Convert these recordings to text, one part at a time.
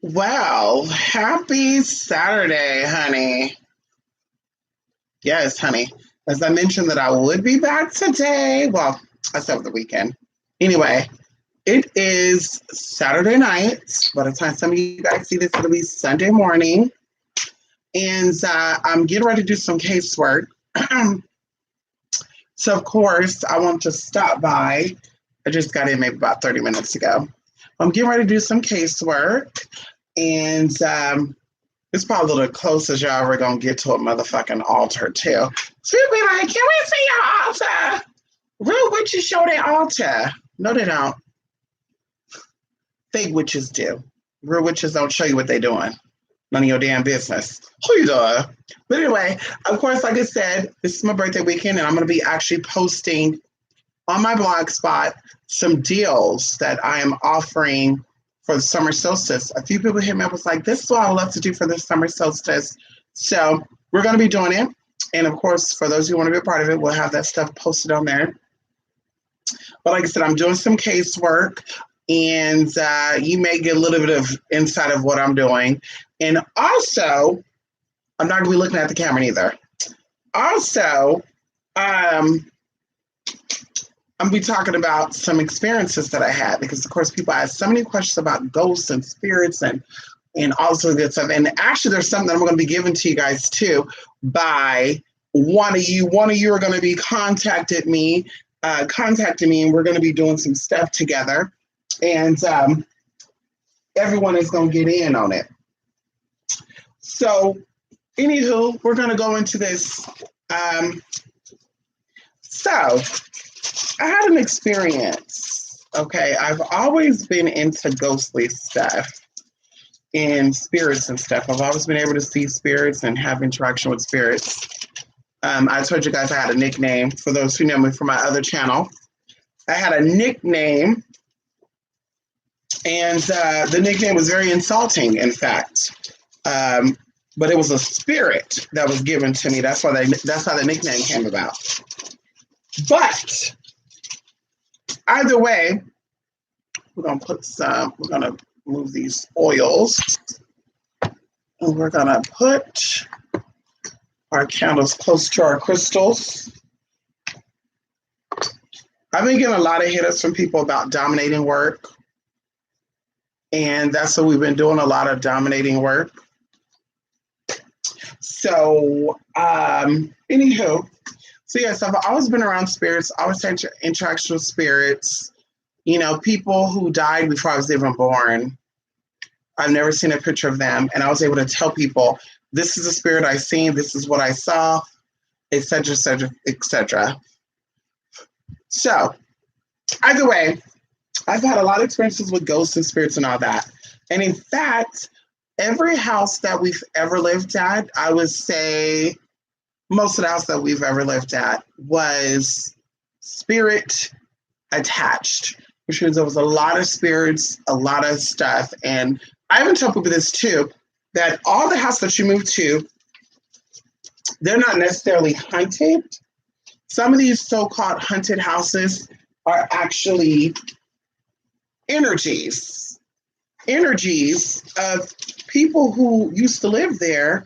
Well, happy Saturday, honey. Yes, honey. As I mentioned that I would be back today. Well, I said over the weekend. Anyway, it is Saturday night. By the time some of you guys see this, it'll be Sunday morning. And I'm getting ready to do some casework. So, of course, I want to stop by. I just got in maybe about 30 minutes ago. I'm getting ready to do some casework. And it's probably the closest y'all ever gonna get to a motherfucking altar too. So you'll be like, can we see your altar? Real witches show their altar. No, they don't. Fake witches do. Real witches don't show you what they're doing. None of your damn business. Who you doing? But anyway, of course, like I said, this is my birthday weekend, and I'm gonna be actually posting on my blog spot some deals that I am offering for the summer solstice. A few people hit me up was like, this is what I would love to do for the summer solstice. So we're going to be doing it. And of course, for those who want to be a part of it, we'll have that stuff posted on there. But like I said, I'm doing some casework, and you may get a little bit of insight of what I'm doing. And also, I'm not going to be looking at the camera either. Also, I'm going to be talking about some experiences that I had because, of course, people ask so many questions about ghosts and spirits and all sorts of good stuff. And actually, there's something that I'm going to be giving to you guys too by one of you. One of you are going to be contacting me, and we're going to be doing some stuff together. And everyone is going to get in on it. So, anywho, we're going to go into this. So, I had an experience. Okay, I've always been into ghostly stuff and spirits and stuff. I've always been able to see spirits and have interaction with spirits. I told you guys I had a nickname. For those who know me from my other channel, I had a nickname, and the nickname was very insulting, in fact. But it was a spirit that was given to me. That's how the nickname came about. But either way, we're gonna move these oils, and we're gonna put our candles close to our crystals. I've been getting a lot of hitters from people about dominating work, and that's what we've been doing, a lot of dominating work. So, anywho, so yes, I've always been around spirits, always had interaction with spirits. You know, people who died before I was even born. I've never seen a picture of them, and I was able to tell people, this is the spirit I seen, this is what I saw, etc., etc., etc. So, either way, I've had a lot of experiences with ghosts and spirits and all that. And in fact, every house that we've ever lived at, I would say most of the house that we've ever lived at was spirit attached, which means there was a lot of spirits, a lot of stuff. And I even tell people this too, that all the house that you move to, they're not necessarily haunted. Some of these so-called haunted houses are actually energies of people who used to live there.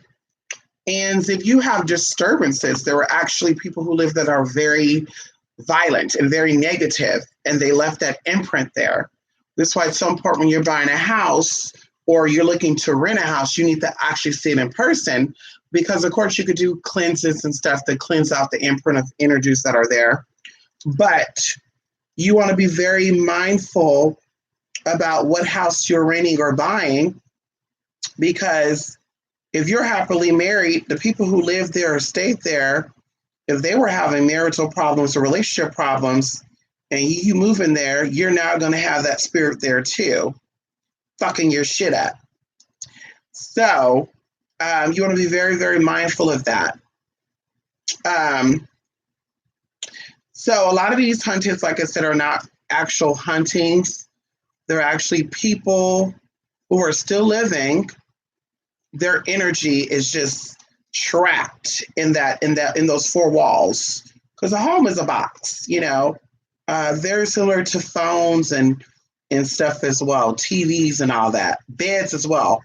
And if you have disturbances, there were actually people who live that are very violent and very negative, and they left that imprint there. That's why it's so important when you're buying a house or you're looking to rent a house, you need to actually see it in person, because of course you could do cleanses and stuff to cleanse out the imprint of energies that are there. But you want to be very mindful about what house you're renting or buying, because if you're happily married, the people who live there or stayed there, if they were having marital problems or relationship problems, and you move in there, you're now going to have that spirit there too, fucking your shit up. So you want to be very, very mindful of that. So a lot of these huntings, like I said, are not actual huntings. They're actually people who are still living. Their energy is just trapped in those four walls, because a home is a box, you know. Very similar to phones and and stuff as well, TVs and all that, beds as well.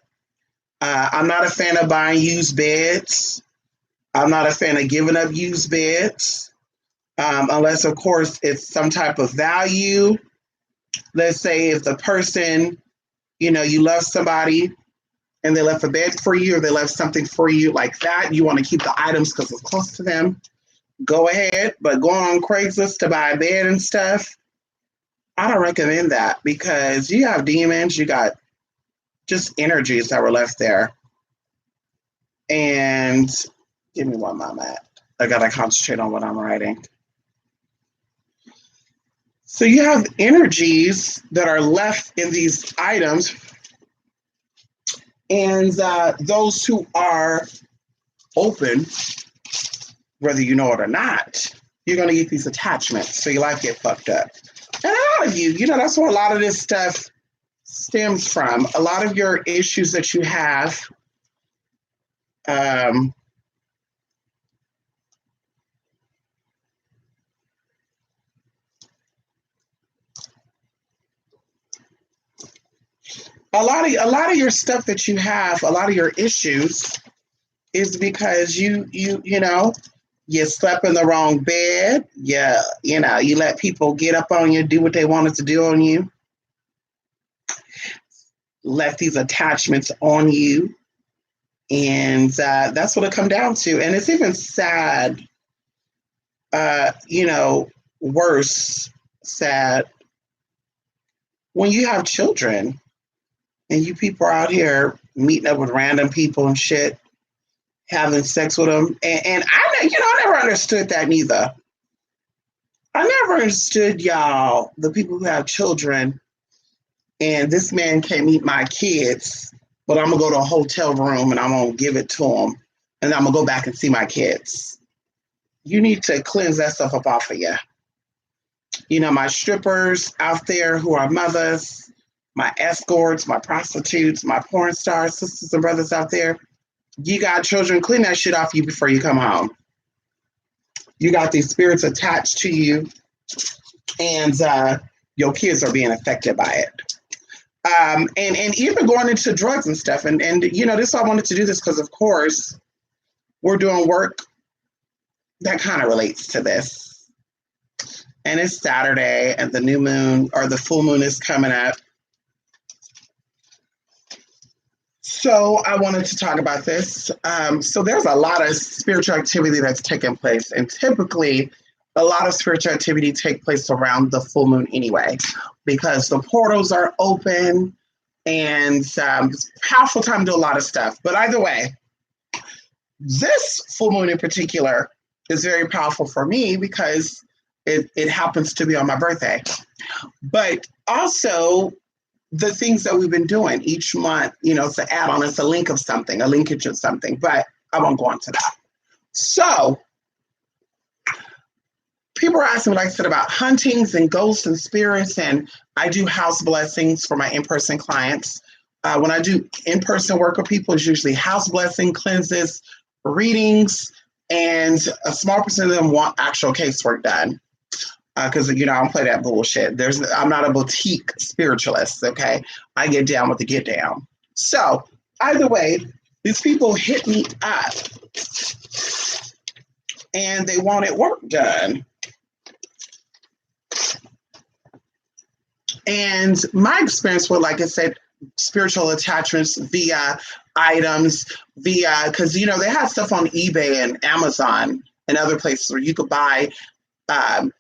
I'm not a fan of buying used beds. I'm not a fan of giving up used beds, unless, of course, it's some type of value. Let's say if the person, you love somebody and they left a bed for you or they left something for you like that, you want to keep the items because it's close to them, go ahead. But going on Craigslist to buy a bed and stuff, I don't recommend that because you have demons, you got just energies that were left there. And give me one moment. I got to concentrate on what I'm writing. So you have energies that are left in these items, and those who are open, whether you know it or not, you're going to get these attachments. So your life get fucked up. And a lot of you, that's where a lot of this stuff stems from. A lot of your issues that you have, a lot of your stuff that you have, a lot of your issues is because you slept in the wrong bed. You let people get up on you, do what they wanted to do on you. Left these attachments on you. And that's what it come down to. And it's even sad, worse, sad, when you have children and you people are out here meeting up with random people and shit, having sex with them. And I never understood that neither. I never understood, y'all, the people who have children and this man can't meet my kids, but I'm going to go to a hotel room and I'm going to give it to him and I'm going to go back and see my kids. You need to cleanse that stuff up off of you. My strippers out there who are mothers, my escorts, my prostitutes, my porn stars, sisters and brothers out there, you got children, clean that shit off you before you come home. You got these spirits attached to you, and your kids are being affected by it. And even going into drugs and stuff. And this, I wanted to do this because, of course, we're doing work that kind of relates to this. And it's Saturday, and the new moon or the full moon is coming up. So I wanted to talk about this. So there's a lot of spiritual activity that's taking place. And typically, a lot of spiritual activity take place around the full moon anyway, because the portals are open and it's a powerful time to do a lot of stuff. But either way, this full moon in particular is very powerful for me because it happens to be on my birthday. But also, the things that we've been doing each month, it's an add-on, it's a link of something, a linkage of something, but I won't go into that. So people are asking me, like I said, about huntings and ghosts and spirits, and I do house blessings for my in-person clients. When I do in-person work with people, it's usually house blessing, cleanses, readings, and a small percent of them want actual casework done. Because, I don't play that bullshit. I'm not a boutique spiritualist, okay? I get down with the get down. So, either way, these people hit me up and they wanted work done. And my experience with, like I said, spiritual attachments via items, because, they have stuff on eBay and Amazon and other places where you could buy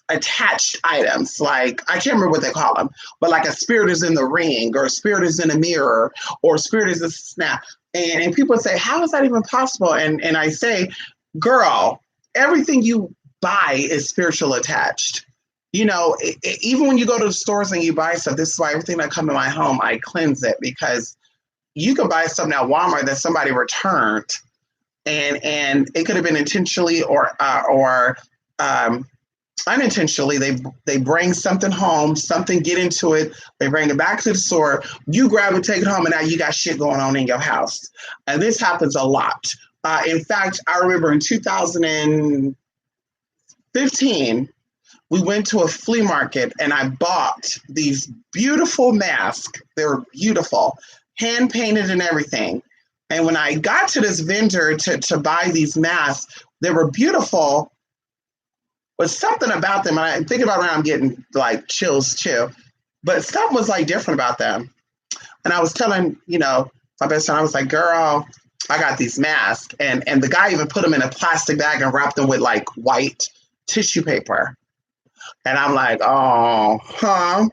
attached items, like I can't remember what they call them, but like a spirit is in the ring, or a spirit is in a mirror, or a spirit is a snap. And people say, how is that even possible? And I say, girl, everything you buy is spiritual attached. Even when you go to the stores and you buy stuff, this is why everything that comes in my home, I cleanse it, because you can buy something at Walmart that somebody returned, and it could have been intentionally or unintentionally. They bring something home, something get into it, they bring it back to the store, you grab it, take it home, and now you got shit going on in your house. And this happens a lot. In fact, I remember in 2015 we went to a flea market and I bought these beautiful masks. They were beautiful, hand painted and everything. And when I got to this vendor to buy these masks, they were beautiful, but something about them, and I think about it now, I'm getting like chills too, but something was like different about them. And I was telling, my best friend, I was like, girl, I got these masks. And the guy even put them in a plastic bag and wrapped them with like white tissue paper. And I'm like, oh, huh.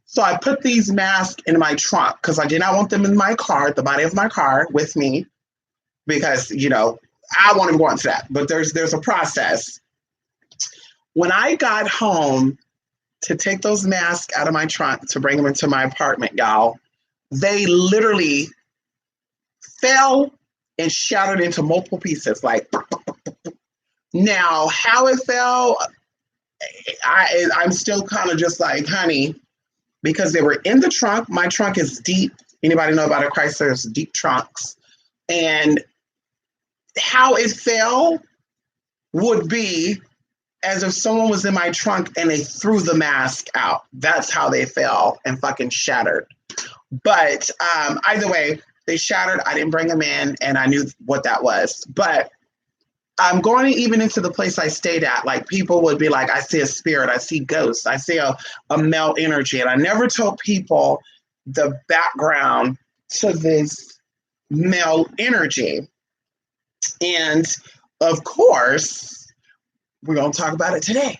So I put these masks in my trunk because I did not want them in my car, the body of my car with me, because, I want to go into that. But there's a process. When I got home to take those masks out of my trunk to bring them into my apartment, y'all, they literally fell and shattered into multiple pieces. Like, now how it fell, I'm still kind of just like, honey, because they were in the trunk. My trunk is deep. Anybody know about a Chrysler's deep trunks? And how it fell would be as if someone was in my trunk and they threw the mask out. That's how they fell and fucking shattered. But either way, they shattered. I didn't bring them in, and I knew what that was. But I'm going even into the place I stayed at. Like, people would be like, I see a spirit, I see ghosts, I see a male energy. And I never told people the background to this male energy. And of course, we're going to talk about it today.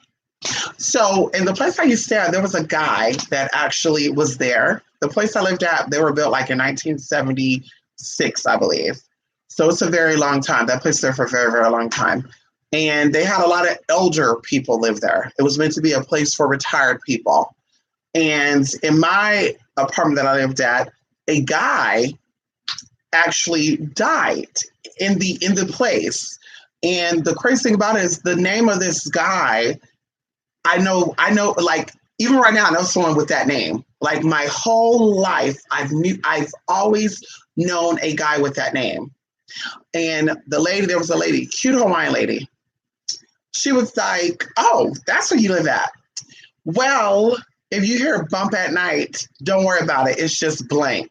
So in the place I used to stay at, there was a guy that actually was there. The place I lived at, they were built like in 1976, I believe. So it's a very long time. That place there for a very, very long time. And they had a lot of elder people live there. It was meant to be a place for retired people. And in my apartment that I lived at, a guy actually died in the place. And the crazy thing about it is the name of this guy, I know, like, even right now, I know someone with that name. Like, my whole life, I've always known a guy with that name. And there was a lady, cute Hawaiian lady. She was like, oh, that's where you live at. Well, if you hear a bump at night, don't worry about it. It's just blank.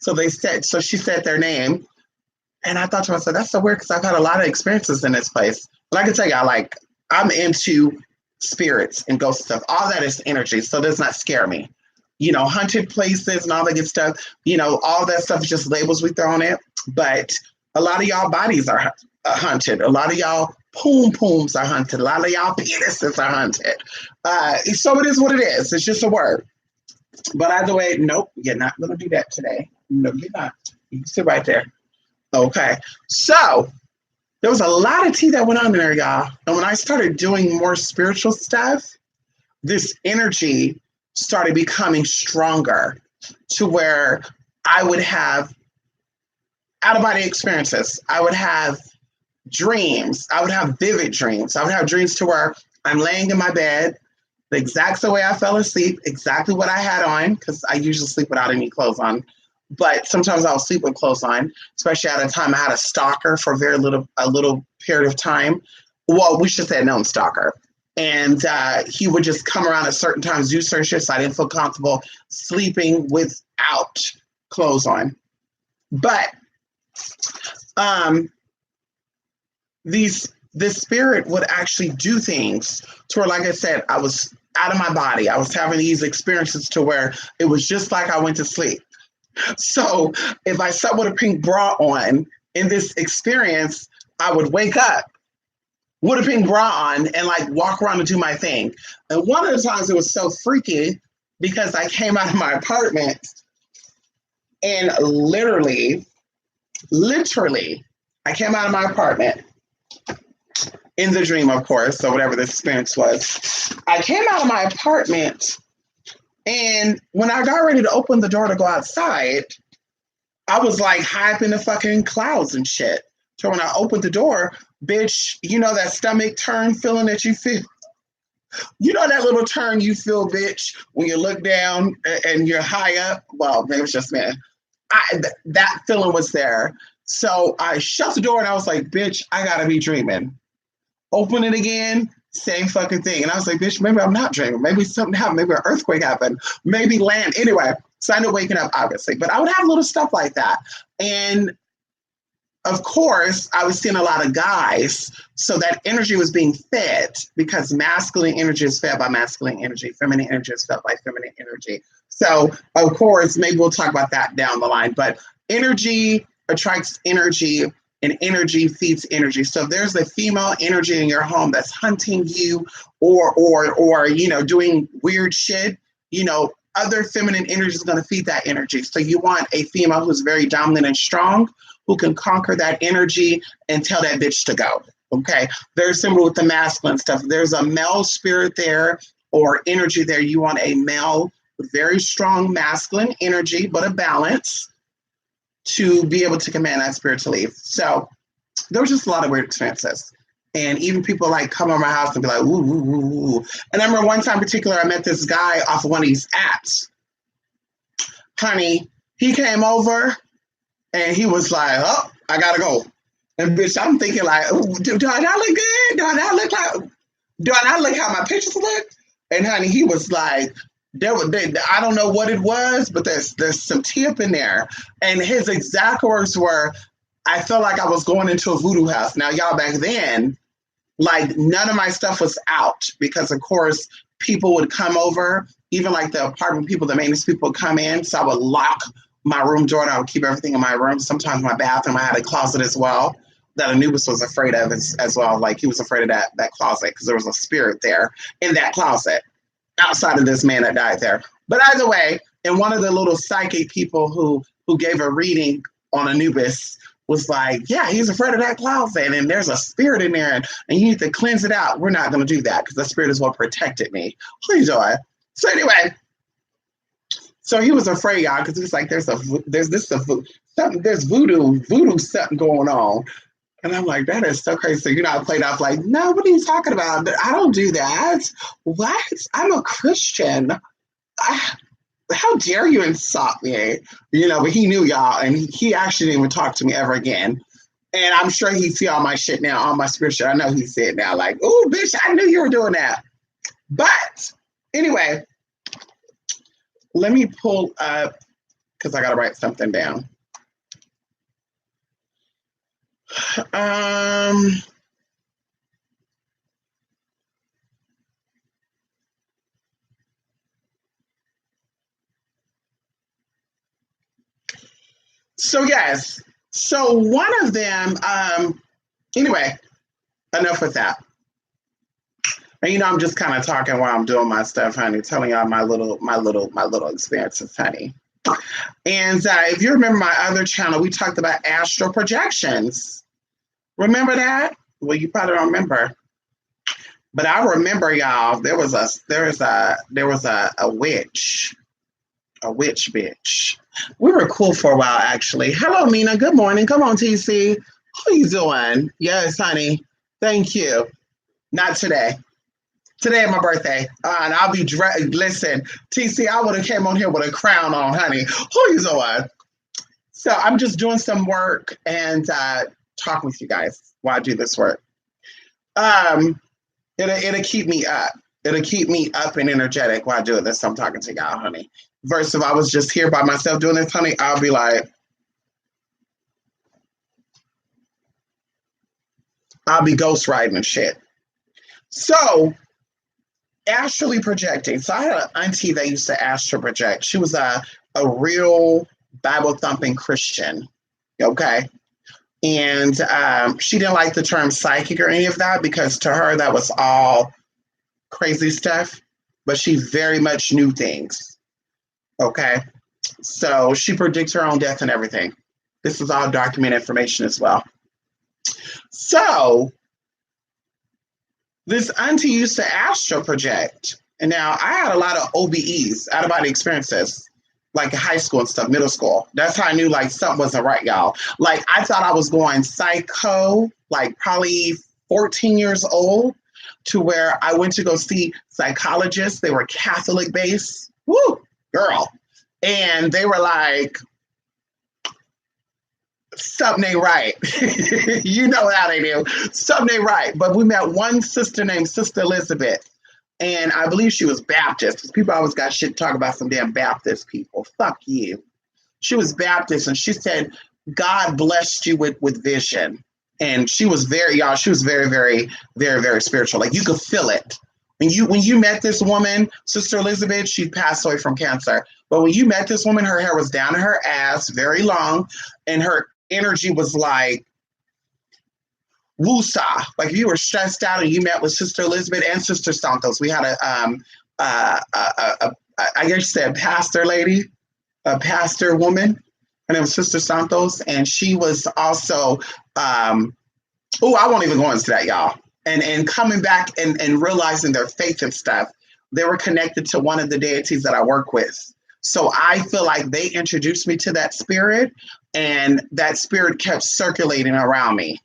So she said their name. And I thought to myself, that's so weird because I've had a lot of experiences in this place. But I can tell you, I'm into spirits and ghost stuff. All that is energy. So it does not scare me. Haunted places and all that good stuff. All that stuff is just labels we throw on it. But a lot of y'all bodies are hunted. A lot of y'all pooms are hunted. A lot of y'all penises are hunted. So it is what it is. It's just a word. But either way, nope, you're not going to do that today. No, you're not. You can sit right there. Okay. So there was a lot of tea that went on there, y'all. And when I started doing more spiritual stuff, this energy started becoming stronger to where I would have out-of-body experiences. I would have dreams. I would have vivid dreams. I would have dreams to where I'm laying in my bed, the exact same way I fell asleep, exactly what I had on, because I usually sleep without any clothes on. But sometimes I'll sleep with clothes on, especially at a time I had a stalker for a little period of time. Well, we should say a known stalker. And he would just come around at certain times, do certain shit, so I didn't feel comfortable sleeping without clothes on. But this spirit would actually do things to where, like I said, I was out of my body. I was having these experiences to where it was just like I went to sleep. So if I slept with a pink bra on in this experience, I would wake up with a pink bra on and walk around and do my thing. And one of the times it was so freaky because I came out of my apartment and literally, I came out of my apartment in the dream, of course, so whatever the experience was. I came out of my apartment, and when I got ready to open the door to go outside, I was high up in the fucking clouds and shit. So when I opened the door, bitch, that stomach turn feeling that you feel? That little turn you feel, bitch, when you look down and you're high up? Well, maybe it's just me. That feeling was there. So I shut the door and I was like, bitch, I gotta be dreaming. Open it again. Same fucking thing. And I was like, bitch, maybe I'm not dreaming. Maybe something happened. Maybe an earthquake happened. Maybe land. Anyway, so I ended up waking up, obviously. But I would have little stuff like that. And of course, I was seeing a lot of guys. So that energy was being fed because masculine energy is fed by masculine energy. Feminine energy is fed by feminine energy. So, of course, maybe we'll talk about that down the line. But energy attracts energy and energy feeds energy. So if there's a female energy in your home that's hunting you or doing weird shit, other feminine energy is going to feed that energy. So you want a female who's very dominant and strong, who can conquer that energy and tell that bitch to go. Okay. Very similar with the masculine stuff. There's a male spirit there or energy there. You want a male with very strong masculine energy, but a balance to be able to command that spirit to leave. So there was just a lot of weird experiences. And even people like come over my house and be like, ooh, ooh, ooh, ooh. And I remember one time in particular, I met this guy off of one of these apps. Honey, he came over and he was like, oh, I gotta go. And bitch, I'm thinking like, do I not look good? Do I not look how my pictures look? And honey, he was like, I don't know what it was, but there's some tea up in there. And his exact words were, I felt like I was going into a voodoo house. Now, y'all, back then, like none of my stuff was out because, of course, people would come over, even like the apartment people, the maintenance people would come in. So I would lock my room door and I would keep everything in my room. Sometimes my bathroom, I had a closet as well that Anubis was afraid of as well. Like he was afraid of that closet because there was a spirit there in that closet outside of this man that died there. But either way, and one of the little psychic people who gave a reading on Anubis was like, yeah, he's afraid of that closet and there's a spirit in there and you need to cleanse it out. We're not going to do that because the spirit is what protected me. Please joy. So anyway, so he was afraid, y'all, because he's like, there's voodoo something going on. And I'm like, that is so crazy. So, I played off like, no, what are you talking about? I don't do that. What? I'm a Christian. How dare you insult me? But he knew, y'all, and he actually didn't even talk to me ever again. And I'm sure he see all my shit now, all my scripture. I know he said now, like, oh, bitch, I knew you were doing that. But anyway, let me pull up, because I got to write something down. So yes, so one of them, anyway, enough with that. And I'm just kind of talking while I'm doing my stuff, honey, telling y'all my little experiences, honey. And if you remember my other channel, we talked about astral projections. Remember that? Well, you probably don't remember. But I remember, y'all, there was a witch. A witch bitch. We were cool for a while, actually. Hello, Mina. Good morning. Come on, TC. How you doing? Yes, honey. Thank you. Not today. Today is my birthday. And I'll be listen, TC, I would have came on here with a crown on, honey. Who you doing? So I'm just doing some work and talk with you guys while I do this work. It'll keep me up. It'll keep me up and energetic while I do this. I'm talking to y'all, honey. Versus if I was just here by myself doing this, honey, I'll be like, I'll be ghostwriting and shit. So, astrally projecting. So I had an auntie that used to astral project. She was a real Bible thumping Christian. Okay. And she didn't like the term psychic or any of that because to her that was all crazy stuff. But she very much knew things. Okay. So she predicts her own death and everything. This is all documented information as well. So this auntie used to astral project. And now I had a lot of OBEs, out of body experiences, like high school and stuff, middle school. That's how I knew like something wasn't right, y'all. Like I thought I was going psycho, like probably 14 years old, to where I went to go see psychologists. They were Catholic based. Woo, girl. And they were like, Something ain't right. You know how they do. Something ain't right. But we met one sister named Sister Elizabeth. And I believe she was Baptist. Because people always got shit to talk about some damn Baptist people. Fuck you. She was Baptist, and she said, God blessed you with vision. And she was y'all, she was very, very, very, very spiritual. Like you could feel it. When you met this woman, Sister Elizabeth, she passed away from cancer. But when you met this woman, her hair was down to her ass, very long, and her energy was like woosah. Like if you were stressed out and you met with Sister Elizabeth and Sister Santos, we had I guess you said pastor lady, a pastor woman. Her name was Sister Santos, and she was also I won't even go into that, y'all. And coming back and realizing their faith and stuff, they were connected to one of the deities that I work with. So I feel like they introduced me to that spirit, and that spirit kept circulating around me.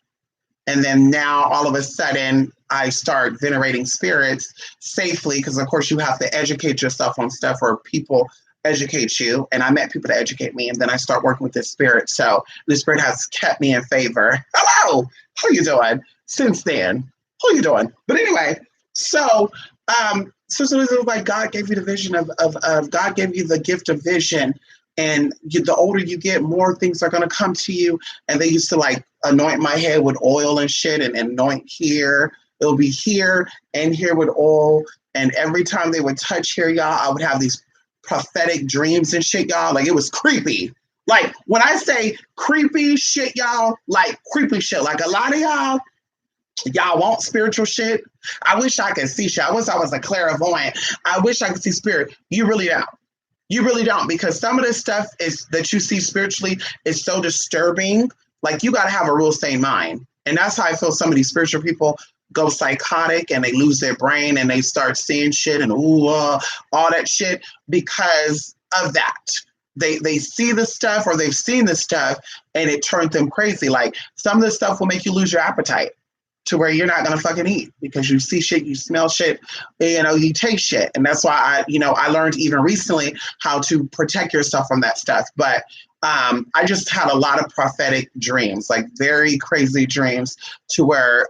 And then now all of a sudden I start venerating spirits safely, because of course you have to educate yourself on stuff, or people educate you. And I met people to educate me, and then I start working with this spirit. So this spirit has kept me in favor. Hello, how you doing? Since then, how you doing? But anyway, so Sister Elizabeth was like, God gave you the vision of God gave you the gift of vision. And the older you get, more things are going to come to you. And they used to like anoint my head with oil and shit, and anoint here. It'll be here and here with oil. And every time they would touch here, y'all, I would have these prophetic dreams and shit, y'all. Like it was creepy. Like when I say creepy shit, y'all, like creepy shit. Like a lot of y'all want spiritual shit. I wish I could see shit. I wish I was a clairvoyant. I wish I could see spirit. You really don't. You really don't, because some of this stuff is that you see spiritually is so disturbing. Like you got to have a real sane mind. And that's how I feel some of these spiritual people go psychotic and they lose their brain and they start seeing shit and all that shit because of that. They see the stuff, or they've seen the stuff, and it turned them crazy. Like some of this stuff will make you lose your appetite to where you're not going to fucking eat, because you see shit, you smell shit, you taste shit. And that's why I learned even recently how to protect yourself from that stuff. But I just had a lot of prophetic dreams, like very crazy dreams, to where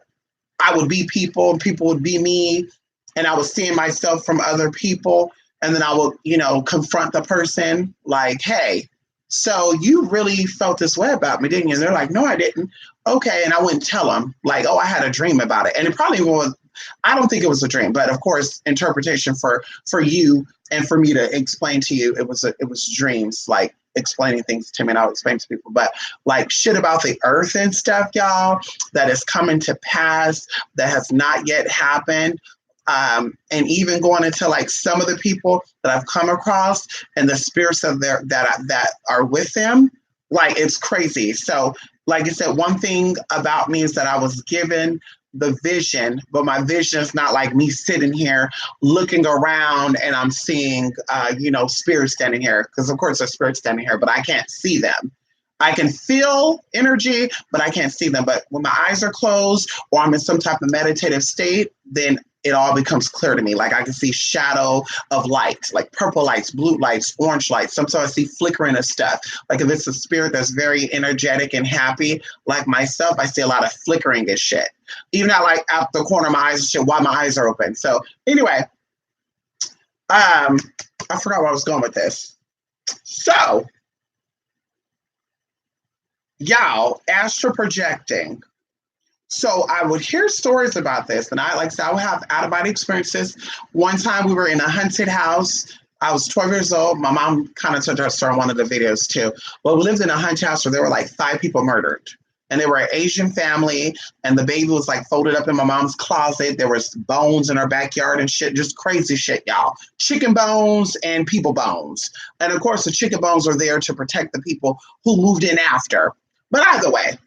I would be people and people would be me, and I was seeing myself from other people. And then I would, confront the person like, hey, so you really felt this way about me, didn't you? And they're like, no, I didn't. Okay. And I wouldn't tell them like, oh, I had a dream about it. And it probably was, I don't think it was a dream, but of course, interpretation for you and for me to explain to you, it was dreams, like explaining things to me, and I'll explain to people. But like shit about the earth and stuff, y'all, that is coming to pass, that has not yet happened. And even going into like some of the people that I've come across and the spirits of that are with them, like it's crazy. So like I said, one thing about me is that I was given the vision, but my vision is not like me sitting here looking around and I'm seeing, spirits standing here. Because of course there's spirits standing here, but I can't see them. I can feel energy, but I can't see them. But when my eyes are closed or I'm in some type of meditative state, then it all becomes clear to me. Like I can see shadow of light, like purple lights, blue lights, orange lights. Sometimes I see flickering of stuff. Like if it's a spirit that's very energetic and happy, like myself, I see a lot of flickering and shit. Even out like out the corner of my eyes and shit while my eyes are open. So anyway, I forgot where I was going with this. So, y'all, astral projecting. So I would hear stories about this, and I would have out-of-body experiences. One time we were in a haunted house. I was 12 years old. My mom kind of told her story in one of the videos too. But we lived in a haunted house where there were like 5 people murdered. And they were an Asian family, and the baby was like folded up in my mom's closet. There was bones in her backyard and shit, just crazy shit, y'all. Chicken bones and people bones. And of course, the chicken bones are there to protect the people who moved in after. But either way,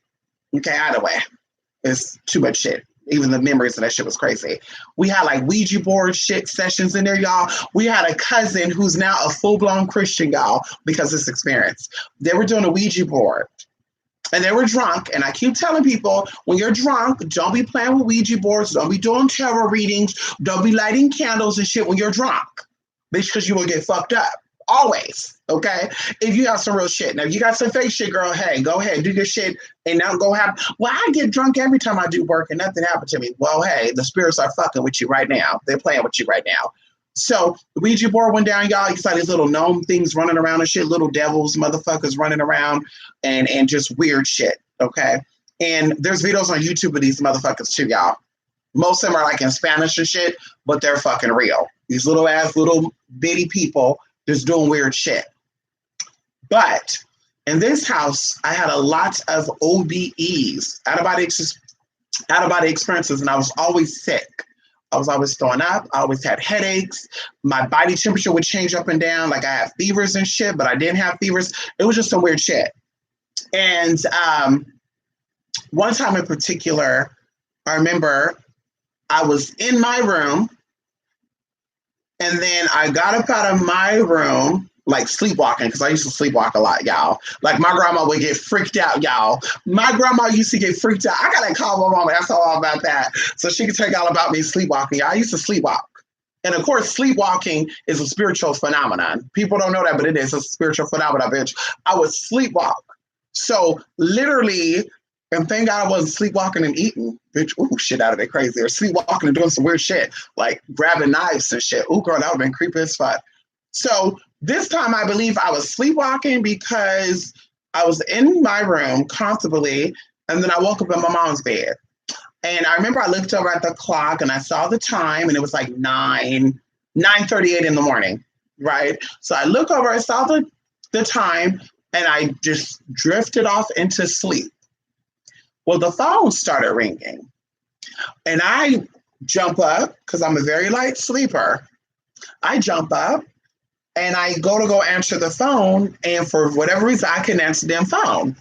it's too much shit. Even the memories of that shit was crazy. We had like Ouija board shit sessions in there, y'all. We had a cousin who's now a full-blown Christian, y'all, because of this experience. They were doing a Ouija board. And they were drunk. And I keep telling people, when you're drunk, don't be playing with Ouija boards. Don't be doing tarot readings. Don't be lighting candles and shit when you're drunk. Bitch, because you will get fucked up. Always. Okay. If you got some real shit. Now, if you got some fake shit, girl, hey, go ahead, do your shit and now go have. Well, I get drunk every time I do work and nothing happened to me. Well, hey, the spirits are fucking with you right now. They're playing with you right now. So the Ouija board went down, y'all. You saw these little gnome things running around and shit, little devils, motherfuckers running around and just weird shit. Okay. And there's videos on YouTube of these motherfuckers too, y'all. Most of them are like in Spanish and shit, but they're fucking real. These little ass, little bitty people just doing weird shit. But in this house, I had a lot of OBEs, out-of-body experiences, and I was always sick. I was always throwing up. I always had headaches. My body temperature would change up and down. Like I had fevers and shit, but I didn't have fevers. It was just some weird shit. And one time in particular, I remember I was in my room, and then I got up out of my room, like sleepwalking, because I used to sleepwalk a lot, y'all. Like my grandma would get freaked out, y'all. My grandma used to get freaked out. I gotta call my mama, ask her all about that, so she can tell you all about me sleepwalking. I used to sleepwalk. And of course, sleepwalking is a spiritual phenomenon. People don't know that, but it is a spiritual phenomenon, bitch. I would sleepwalk. So literally, and thank God I wasn't sleepwalking and eating, bitch. Ooh, shit out of it crazy. Or sleepwalking and doing some weird shit, like grabbing knives and shit. Ooh, girl, that would have been creepy as fuck. So this time I believe I was sleepwalking because I was in my room comfortably, and then I woke up in my mom's bed. And I remember I looked over at the clock and I saw the time, and it was like 9:38 in the morning, right? So I look over, I saw the time, and I just drifted off into sleep. Well, the phone started ringing, and I jump up because I'm a very light sleeper. I jump up and I go answer the phone, and for whatever reason, I couldn't answer the damn phone.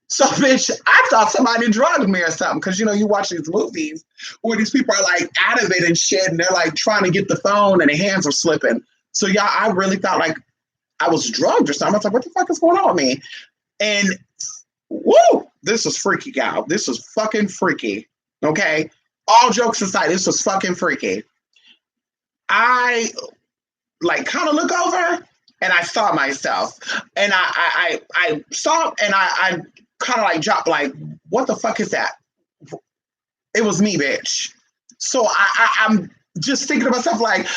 So, bitch, I thought somebody drugged me or something, because, you know, you watch these movies where these people are, like, out of it and shit, and they're, like, trying to get the phone, and their hands are slipping. So, yeah, I really thought, like, I was drugged or something. I was like, what the fuck is going on with me? And, woo, this was freaky, gal. This was fucking freaky, okay? All jokes aside, this was fucking freaky. I, like, kind of look over, and I saw myself. And I saw, and I kind of like dropped, like, what the fuck is that? It was me, bitch. So I'm just thinking to myself, like,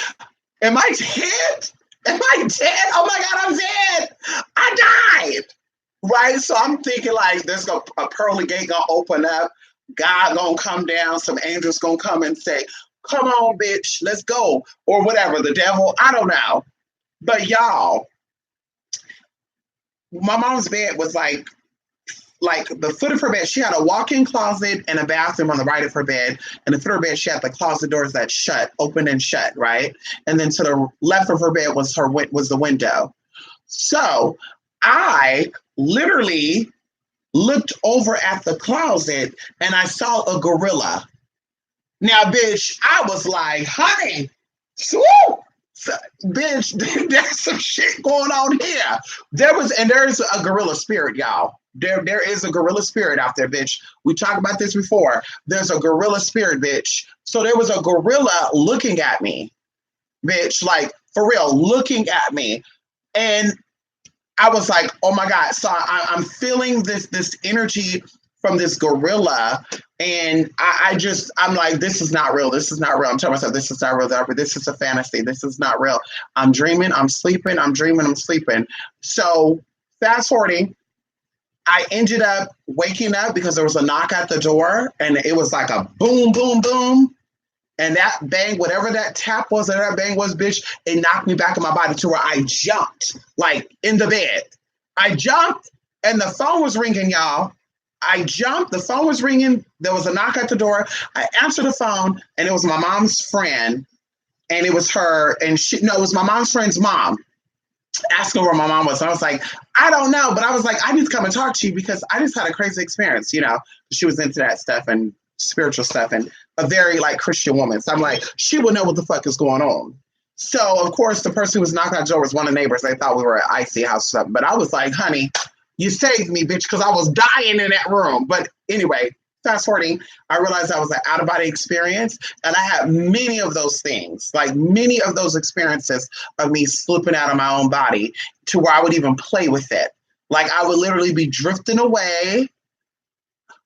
am I dead? Am I dead? Oh my God, I'm dead. I died. Right? So I'm thinking, like, there's a pearly gate gonna open up. God gonna come down. Some angels gonna come and say, come on, bitch, let's go. Or whatever, the devil, I don't know. But y'all, my mom's bed was like the foot of her bed. She had a walk-in closet and a bathroom on the right of her bed. And the foot of her bed, she had the closet doors that shut, open and shut, right? And then to the left of her bed was the window. So I literally looked over at the closet and I saw a gorilla. Now, bitch, I was like, honey, swoop. So, bitch, there's some shit going on here. There's a gorilla spirit, y'all. There is a gorilla spirit out there, bitch. We talked about this before. There's a gorilla spirit, bitch. So there was a gorilla looking at me, bitch, like for real, looking at me. And I was like, oh my God. So I'm feeling this energy from this gorilla. And I'm like, this is not real. This is not real. I'm telling myself, this is not real. This is a fantasy. This is not real. I'm dreaming. I'm sleeping. I'm dreaming. I'm sleeping. So fast forwarding, I ended up waking up because there was a knock at the door, and it was like a boom, boom, boom. And that bang, whatever that tap was, and that bang was, bitch, it knocked me back in my body to where I jumped, like in the bed. I jumped, and the phone was ringing, y'all. I jumped, the phone was ringing, there was a knock at the door. I answered the phone, and it was my mom's friend, and it was her, and it was my mom's friend's mom, asking where my mom was. And I was like, I don't know, but I was like, I need to come and talk to you because I just had a crazy experience, you know. She was into that stuff and spiritual stuff, and a very, like, Christian woman. So I'm like, she would know what the fuck is going on. So, of course, the person who was knocking on the door was one of the neighbors. They thought we were at Icy House or something. But I was like, honey, you saved me, bitch, because I was dying in that room. But anyway, Fast forwarding, I realized that was an out of body experience. And I had many of those things, like many of those experiences of me slipping out of my own body to where I would even play with it. Like I would literally be drifting away,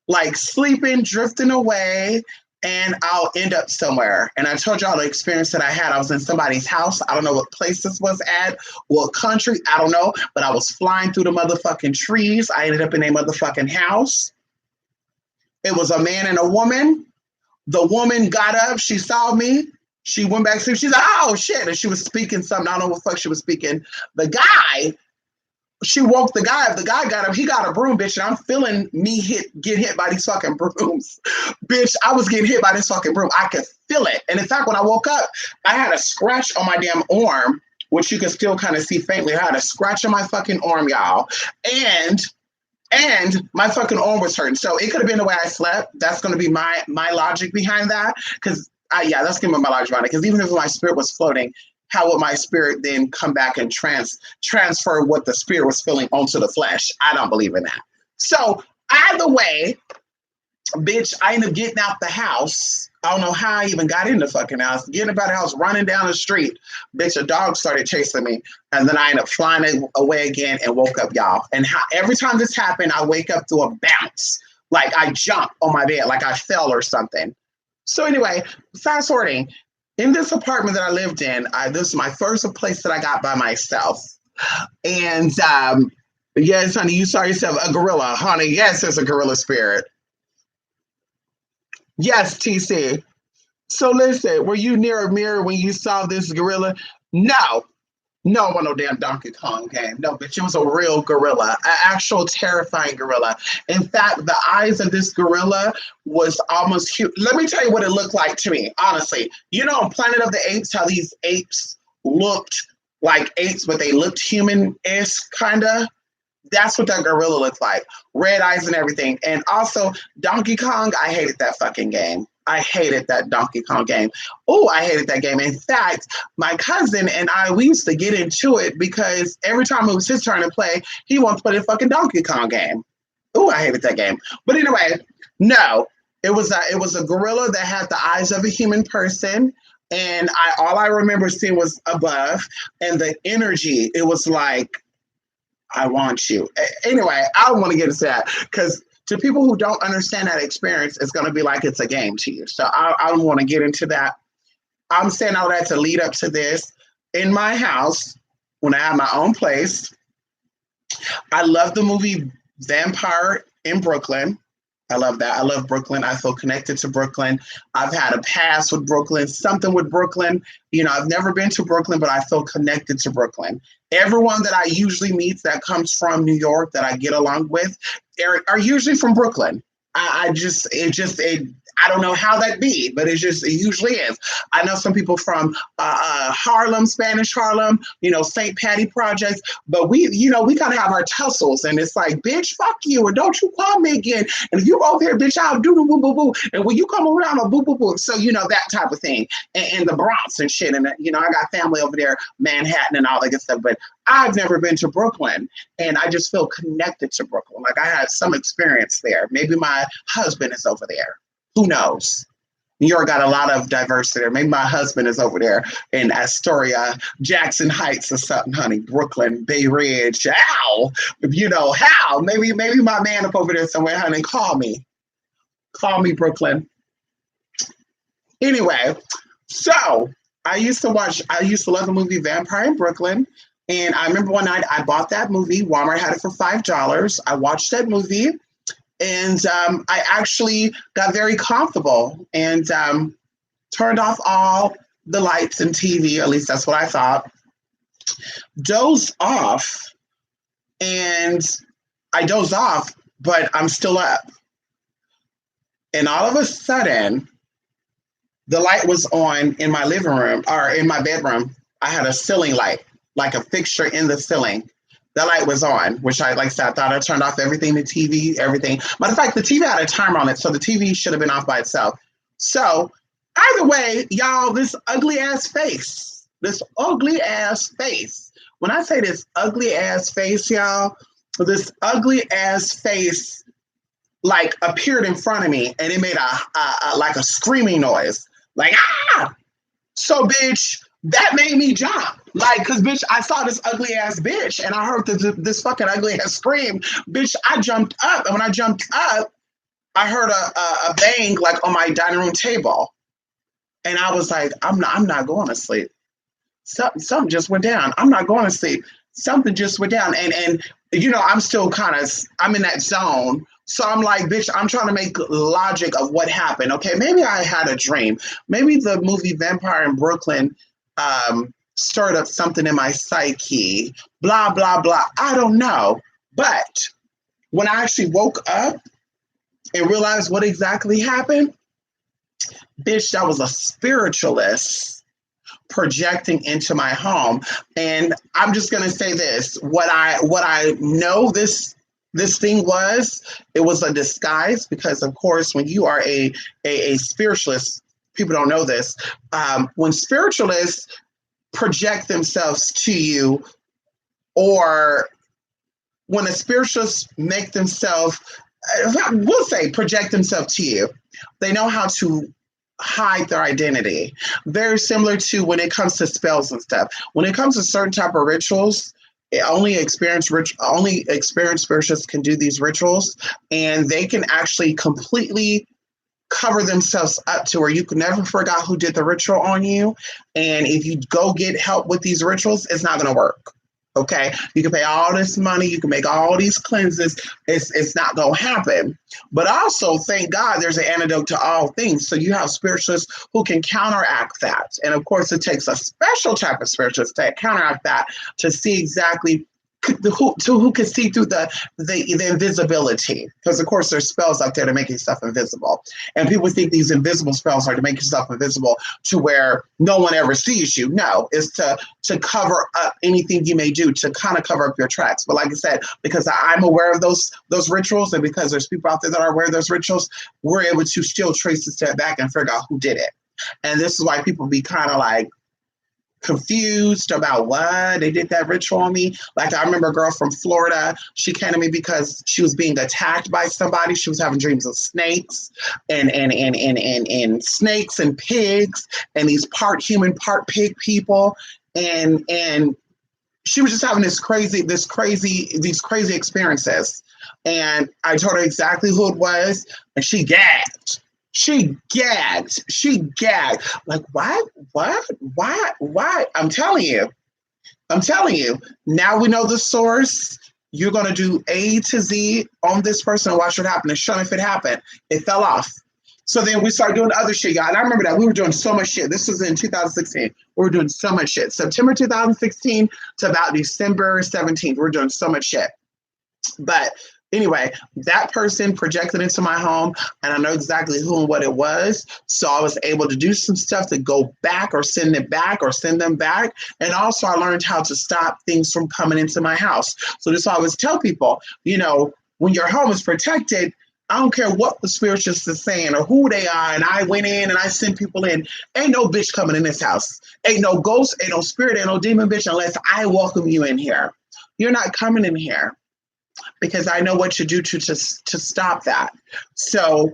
like sleeping, drifting away, and I'll end up somewhere. And I told y'all the experience that I had. I was in somebody's house. I don't know what place this was at, what country, I don't know, but I was flying through the motherfucking trees. I ended up in a motherfucking house. It was a man and a woman. The woman got up. She saw me. She went back to sleep. She's like, oh, shit. And she was speaking something. I don't know what the fuck she was speaking. The guy, she woke the guy up. The guy got up. He got a broom, bitch. And I'm feeling me get hit by these fucking brooms. Bitch, I was getting hit by this fucking broom. I could feel it. And in fact, when I woke up, I had a scratch on my damn arm, which you can still kind of see faintly. I had a scratch on my fucking arm, y'all. And my fucking arm was hurting. So it could have been the way I slept. That's going to be my logic behind that. Because, that's going to be my logic behind it. Because even if my spirit was floating, how would my spirit then come back and transfer what the spirit was feeling onto the flesh? I don't believe in that. So either way, bitch, I ended up getting out the house. I don't know how I even got in the fucking house. Getting about the house, running down the street. Bitch, a dog started chasing me. And then I ended up flying away again and woke up, y'all. And every time this happened, I wake up through a bounce. Like I jump on my bed, like I fell or something. So anyway, fast forwarding. In this apartment that I lived in, this is my first place that I got by myself. And yes, honey, you saw yourself a gorilla. Honey, yes, it's a gorilla spirit. Yes, TC. So listen, were you near a mirror when you saw this gorilla? No. No, it wasn't no damn Donkey Kong game. No, bitch, it was a real gorilla, an actual terrifying gorilla. In fact, the eyes of this gorilla was almost huge. Let me tell you what it looked like to me, honestly. You know, on Planet of the Apes, how these apes looked like apes, but they looked human-esque, kind of? That's what that gorilla looked like. Red eyes and everything. And also, Donkey Kong, I hated that fucking game. I hated that Donkey Kong game. Oh, I hated that game. In fact, my cousin and I, we used to get into it because every time it was his turn to play, he wanted to play the fucking Donkey Kong game. Oh, I hated that game. But anyway, no, it was a gorilla that had the eyes of a human person. And all I remember seeing was above, and the energy, it was like, I want you. Anyway, I don't want to get into that because to people who don't understand that experience, it's going to be like it's a game to you. So I don't want to get into that. I'm saying all that to lead up to this. In my house, when I have my own place, I love the movie Vampire in Brooklyn. I love that. I love Brooklyn. I feel connected to Brooklyn. I've had a past with Brooklyn, something with Brooklyn. You know, I've never been to Brooklyn, but I feel connected to Brooklyn. Everyone that I usually meet that comes from New York that I get along with are usually from Brooklyn. I don't know how that be, but it usually is. I know some people from Harlem, Spanish Harlem, St. Patty Projects, but we kind of have our tussles, and it's like, bitch, fuck you, and don't you call me again, and if you go over here, bitch, I'll do the boo boo boo, and when you come around, I'll boo boo boo. So that type of thing, and the Bronx and shit, and I got family over there, Manhattan, and all that good stuff, but I've never been to Brooklyn, and I just feel connected to Brooklyn. Like I had some experience there. Maybe my husband is over there. Who knows? New York got a lot of diversity. Maybe my husband is over there in Astoria, Jackson Heights or something, honey. Brooklyn, Bay Ridge. How? How? Maybe my man up over there somewhere, honey. Call me. Call me, Brooklyn. Anyway, so I used to love the movie Vampire in Brooklyn. And I remember one night I bought that movie. Walmart had it for $5. I watched that movie. And I actually got very comfortable and turned off all the lights and TV, at least that's what I thought. Dozed off, and I dozed off, but I'm still up. And all of a sudden, the light was on in my living room, or in my bedroom. I had a ceiling light, like a fixture in the ceiling. The light was on, which I thought I turned off everything, the TV, everything. Matter of fact, the TV had a timer on it, so the TV should have been off by itself. So either way, y'all, this ugly ass face. When I say this ugly ass face, y'all, this ugly ass face like appeared in front of me, and it made a like a screaming noise, like ah. So, bitch, that made me jump. Like, cause bitch, I saw this ugly ass bitch, and I heard this fucking ugly ass scream. Bitch, I jumped up, and when I jumped up, I heard a bang like on my dining room table, and I was like, I'm not going to sleep. Something just went down. I'm not going to sleep. Something just went down, and you know, I'm still kind of I'm in that zone. So I'm like, bitch, I'm trying to make logic of what happened. Okay, maybe I had a dream. Maybe the movie Vampire in Brooklyn stirred up something in my psyche. Blah blah blah. I don't know. But when I actually woke up and realized what exactly happened, bitch, that was a spiritualist projecting into my home. And I'm just gonna say this: what I know this thing was, it was a disguise, because of course when you are a spiritualist, people don't know this. When spiritualists project themselves to you, or when a spiritualist make themselves, we'll say project themselves to you, they know how to hide their identity. Very similar to when it comes to spells and stuff. When it comes to certain type of rituals, only experienced spiritualists can do these rituals, and they can actually completely cover themselves up to where you can never forget who did the ritual on you. And if you go get help with these rituals, it's not going to work. Okay, you can pay all this money, you can make all these cleanses, it's not going to happen. But also, thank God, there's an antidote to all things. So you have spiritualists who can counteract that. And of course, it takes a special type of spiritualist to counteract that, to see exactly who can see through the invisibility, because of course there's spells out there to make yourself invisible, and people think these invisible spells are to make yourself invisible to where no one ever sees you. No, it's to cover up anything you may do, to kind of cover up your tracks. But like I said, because I'm aware of those rituals, and because there's people out there that are aware of those rituals, we're able to still trace the step back and figure out who did it. And this is why people be kind of like confused about what they did that ritual on me. Like, I remember a girl from Florida, she came to me because she was being attacked by somebody. She was having dreams of snakes and snakes and pigs, and these part human part pig people, and she was just having these crazy experiences. And I told her exactly who it was, and she gagged. She gagged. Like, what? Why? I'm telling you. Now we know the source. You're going to do A to Z on this person and watch what happened. And sure enough, it happened. It fell off. So then we started doing other shit, y'all. And I remember that we were doing so much shit. This was in 2016. We were doing so much shit. September 2016 to about December 17th, we were doing so much shit. But anyway, that person projected into my home, and I know exactly who and what it was. So I was able to do some stuff to go back or send it back or send them back. And also I learned how to stop things from coming into my house. So this I always tell people, you know, when your home is protected, I don't care what the spiritualist is saying or who they are. And I went in and I sent people in. Ain't no bitch coming in this house. Ain't no ghost, ain't no spirit, ain't no demon bitch unless I welcome you in here. You're not coming in here, because I know what to do to stop that. So,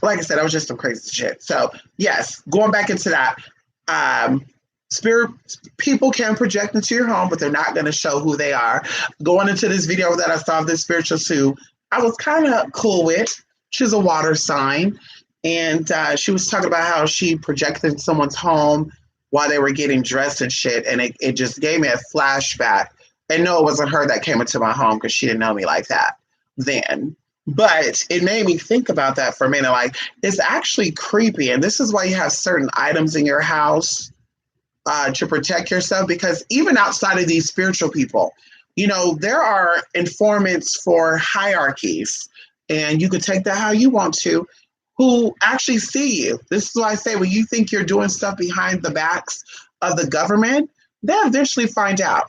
like I said, that was just some crazy shit. So, yes, going back into that, spirit people can project into your home, but they're not going to show who they are. Going into this video that I saw of this spiritualist who I was kind of cool with. She's a water sign, and she was talking about how she projected in someone's home while they were getting dressed and shit, and it just gave me a flashback. And no, it wasn't her that came into my home, because she didn't know me like that then. But it made me think about that for a minute. Like, it's actually creepy. And this is why you have certain items in your house to protect yourself, because even outside of these spiritual people, you know, there are informants for hierarchies, and you can take that how you want to, who actually see you. This is why I say, when you think you're doing stuff behind the backs of the government, they'll eventually find out,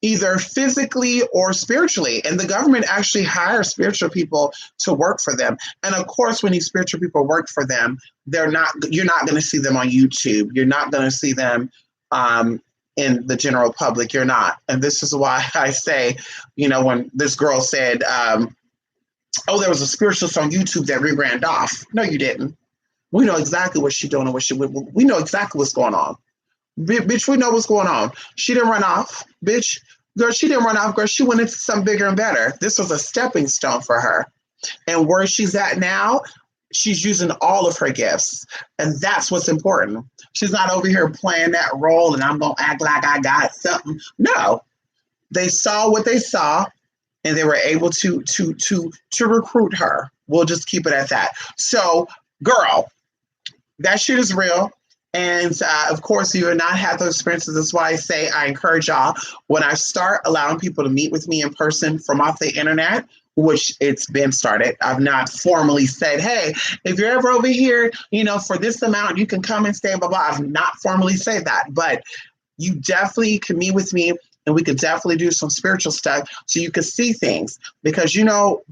either physically or spiritually. And the government actually hires spiritual people to work for them. And of course, when these spiritual people work for them, you're not going to see them on YouTube. You're not going to see them in the general public. You're not. And this is why I say, when this girl said, oh, there was a spiritualist on YouTube that ran off. No, you didn't. We know exactly what she's doing and we know exactly what's going on. Bitch, we know what's going on. She didn't run off, bitch. Girl, she didn't run off, girl. She went into something bigger and better. This was a stepping stone for her. And where she's at now, she's using all of her gifts. And that's what's important. She's not over here playing that role and I'm going to act like I got something. No, they saw what they saw and they were able to recruit her. We'll just keep it at that. So, girl, that shit is real. And of course, you have not had those experiences. That's why I say I encourage y'all, when I start allowing people to meet with me in person from off the internet, which it's been started. I've not formally said, hey, if you're ever over here, for this amount, you can come and stay, blah, blah. I've not formally said that, but you definitely can meet with me and we could definitely do some spiritual stuff so you can see things because,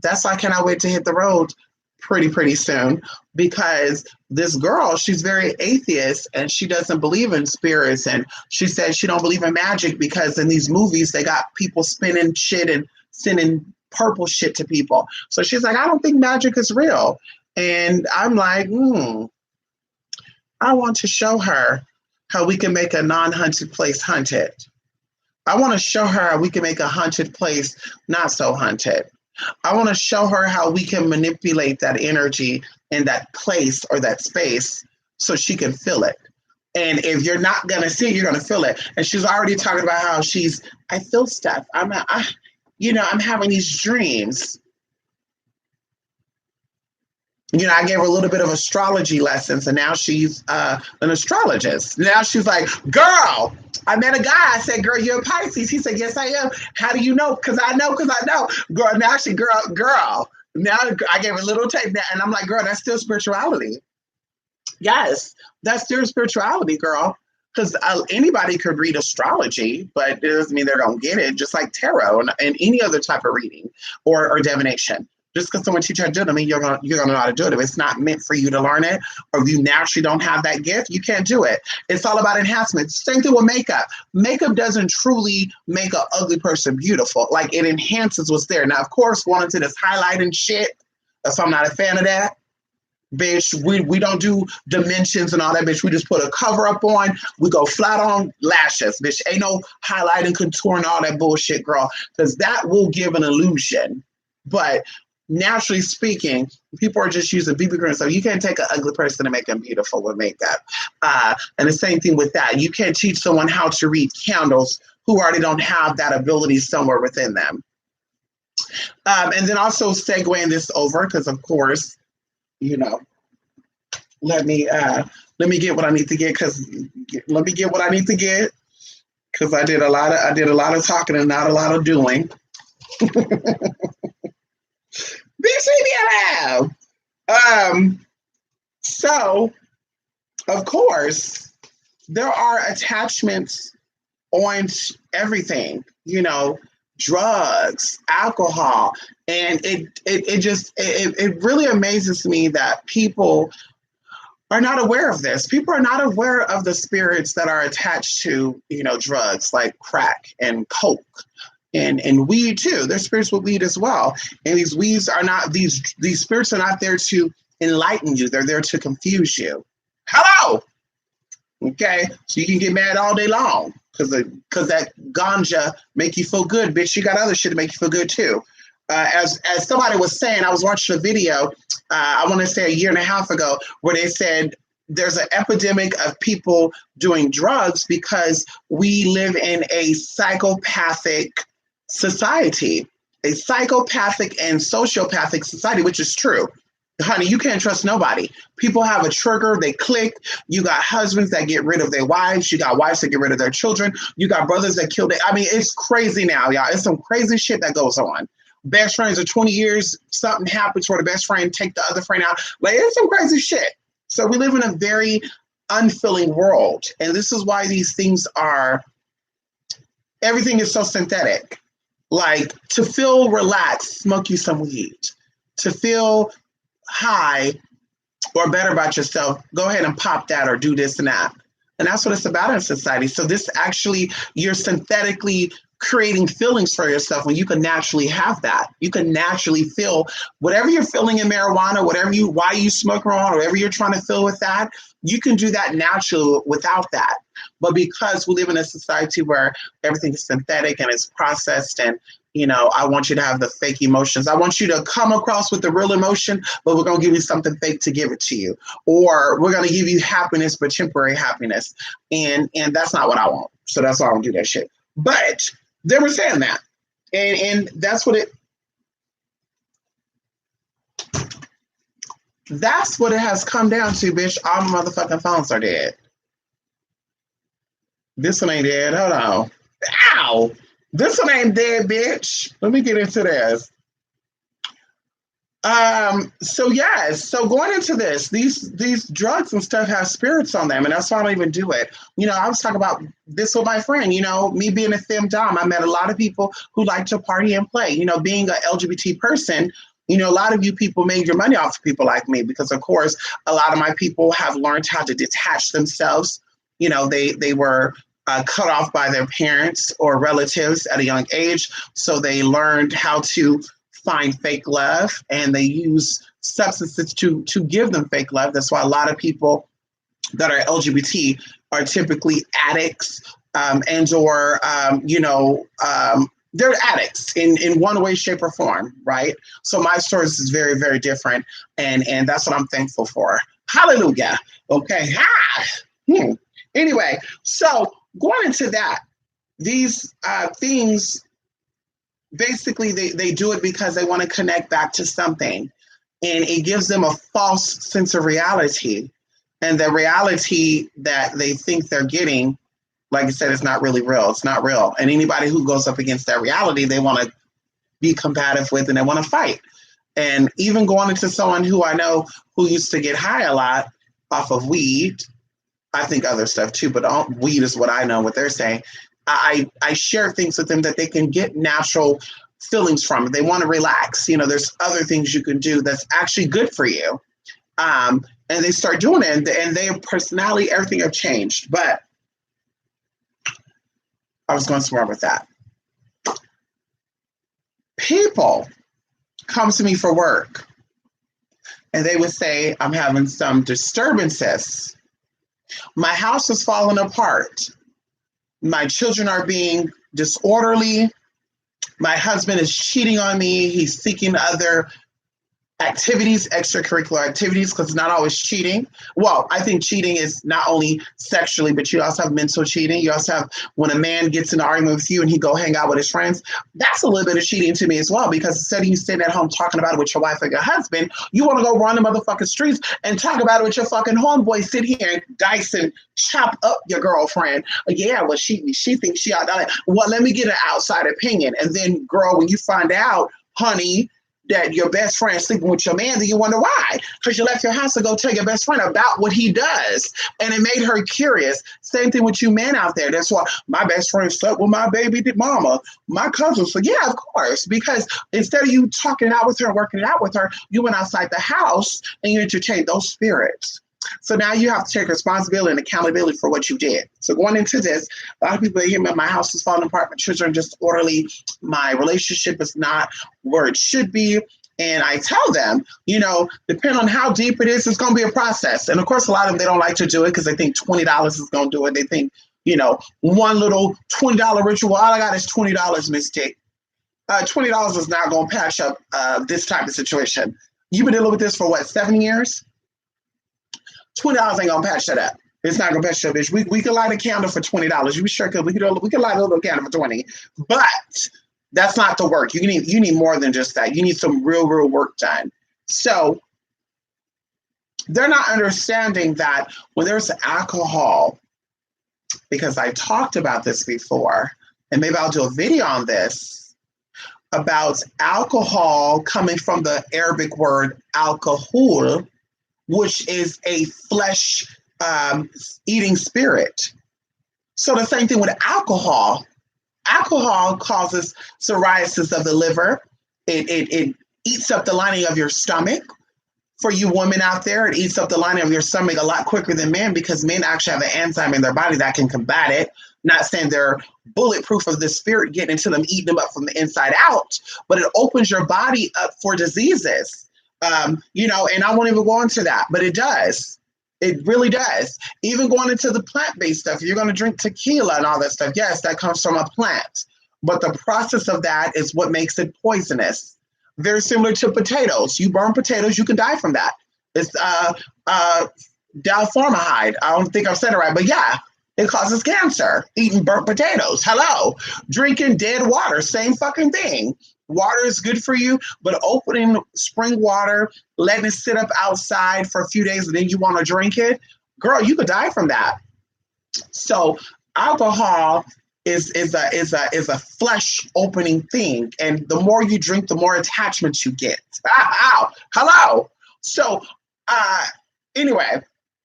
that's why I cannot wait to hit the road pretty soon, because this girl, she's very atheist and she doesn't believe in spirits. And she said she don't believe in magic because in these movies, they got people spinning shit and sending purple shit to people. So she's like, I don't think magic is real. And I'm like, I want to show her how we can make a non-haunted place haunted. I want to show her how we can make a haunted place not so haunted. I want to show her how we can manipulate that energy in that place or that space so she can feel it. And if you're not going to see it, you're going to feel it. And she's already talking about how I feel stuff. I'm having these dreams. I gave her a little bit of astrology lessons and now she's an astrologist. Now she's like, girl, I met a guy. I said, girl, you're a Pisces. He said, yes, I am. How do you know? Because I know. Girl, now girl. Now I gave her a little tape and I'm like, girl, that's still spirituality. Yes, that's still spirituality, girl. Because anybody could read astrology, but it doesn't mean they're going to get it, just like tarot and any other type of reading or divination. Just because someone teaches you how to do it, I mean, you're gonna know how to do it. If it's not meant for you to learn it, or if you naturally don't have that gift, you can't do it. It's all about enhancement. Same thing with makeup. Makeup doesn't truly make an ugly person beautiful. Like, it enhances what's there. Now, of course, going into this highlighting shit, so I'm not a fan of that. Bitch, we don't do dimensions and all that, bitch. We just put a cover up on. We go flat on lashes, bitch. Ain't no highlighting, contour, and all that bullshit, girl, because that will give an illusion. But naturally speaking, people are just using BB cream. So you can't take an ugly person and make them beautiful with makeup. And the same thing with that. You can't teach someone how to read candles who already don't have that ability somewhere within them. And then also segueing this over, because of course, let me get what I need to get, because I did a lot of talking and not a lot of doing. Bitch, leave me alone. So, of course, there are attachments on everything, drugs, alcohol, and it really amazes me that people are not aware of this. People are not aware of the spirits that are attached to, drugs like crack and coke. And weed too. There's spirits with weed as well. And these weeds are not, these spirits are not there to enlighten you. They're there to confuse you. Hello. Okay. So you can get mad all day long because that ganja make you feel good, bitch. You got other shit to make you feel good too. As somebody was saying, I was watching a video, I want to say a year and a half ago, where they said there's an epidemic of people doing drugs because we live in a psychopathic society, a psychopathic and sociopathic society, which is true. Honey, you can't trust nobody. People have a trigger, they click. You got husbands that get rid of their wives. You got wives that get rid of their children. You got brothers that kill their, it's crazy now, y'all. It's some crazy shit that goes on. Best friends are 20 years, something happens where the best friend take the other friend out. Like, it's some crazy shit. So we live in a very unfilling world. And this is why these things everything is so synthetic. Like, to feel relaxed, smoke you some weed. To feel high or better about yourself, go ahead and pop that or do this and that. And that's what it's about in society. So this actually, you're synthetically creating feelings for yourself when you can naturally have that. You can naturally feel whatever you're feeling in marijuana, why you smoke marijuana, whatever you're trying to feel with that, you can do that naturally without that. But because we live in a society where everything is synthetic and it's processed, and I want you to have the fake emotions. I want you to come across with the real emotion, but we're going to give you something fake to give it to you. Or we're going to give you happiness, but temporary happiness. And that's not what I want. So that's why I don't do that shit. But they were saying that. And that's what it has come down to, bitch. All my motherfucking phones are dead. This one ain't dead. Hold on. Ow! This one ain't dead, bitch. Let me get into this. So yes, so going into this, these drugs and stuff have spirits on them, and that's why I don't even do it. I was talking about this with my friend, me being a femdom, I met a lot of people who like to party and play. Being an LGBT person, a lot of you people made your money off of people like me because, of course, a lot of my people have learned how to detach themselves. They were cut off by their parents or relatives at a young age. So they learned how to find fake love, and they use substances to give them fake love. That's why a lot of people that are LGBT are typically addicts, and or, they're addicts in one way, shape, or form, right? So my story is very, very different, and that's what I'm thankful for. Hallelujah. Okay. Anyway, so going into that, these things, basically they do it because they want to connect back to something, and it gives them a false sense of reality. And the reality that they think they're getting, like I said, is not really real. It's not real. And anybody who goes up against that reality, they want to be combative with, and they want to fight. And even going into someone who I know who used to get high a lot off of weed, I think other stuff too, but weed is what I know, what they're saying. I share things with them that they can get natural feelings from. They want to relax. There's other things you can do that's actually good for you. And they start doing it, and their personality, everything have changed. But I was going somewhere with that. People come to me for work, and they would say, I'm having some disturbances. My house is falling apart. My children are being disorderly. My husband is cheating on me. He's seeking other activities, extracurricular activities, because it's not always cheating. Well, I think cheating is not only sexually, but you also have mental cheating. You also have when a man gets in an argument with you and he go hang out with his friends. That's a little bit of cheating to me as well, because instead of you sitting at home talking about it with your wife or your husband, you want to go run the motherfucking streets and talk about it with your fucking homeboy. Sit here and dice and chop up your girlfriend. Yeah, well, she thinks she ought to. Well, let me get an outside opinion. And then, girl, when you find out, honey, that your best friend sleeping with your man, then you wonder why. Because you left your house to go tell your best friend about what he does. And it made her curious. Same thing with you men out there. That's why my best friend slept with my baby mama. My cousin said, yeah, of course. Because instead of you talking it out with her, working it out with her, you went outside the house and you entertained those spirits. So now you have to take responsibility and accountability for what you did. So going into this, a lot of people hear me, my house is falling apart, my children are disorderly, my relationship is not where it should be. And I tell them, depending on how deep it is, it's going to be a process. And of course, a lot of them, they don't like to do it because they think $20 is going to do it. They think, one little $20 ritual, all I got is $20, Mystic. $20 is not going to patch up this type of situation. You've been dealing with this for what, 7 years? $20 ain't gonna patch that up. It's not gonna patch that, bitch. We can light a candle for $20. You sure could. We can light a little candle for 20. But that's not the work. You need more than just that. You need some real work done. So they're not understanding that when there's alcohol, because I talked about this before, and maybe I'll do a video on this about alcohol coming from the Arabic word alcohol, which is a flesh eating spirit. So the same thing with alcohol. Alcohol causes psoriasis of the liver. It eats up the lining of your stomach. For you women out there, it eats up the lining of your stomach a lot quicker than men because men actually have an enzyme in their body that can combat it. Not saying they're bulletproof of the spirit getting into them, eating them up from the inside out, but it opens your body up for diseases. And I won't even go into that, but it does. It really does. Even going into the plant-based stuff, you're going to drink tequila and all that stuff. Yes, that comes from a plant, but the process of that is what makes it poisonous. Very similar to potatoes. You burn potatoes, you can die from that. It's dalformahide. I don't think I've said it right, but yeah, it causes cancer. Eating burnt potatoes. Hello. Drinking dead water. Same fucking thing. Water is good for you, but opening spring water, letting it sit up outside for a few days, and then you want to drink it, girl, you could die from that. So alcohol is a flesh opening thing, and the more you drink, the more attachments you get. Ow, hello. So anyway,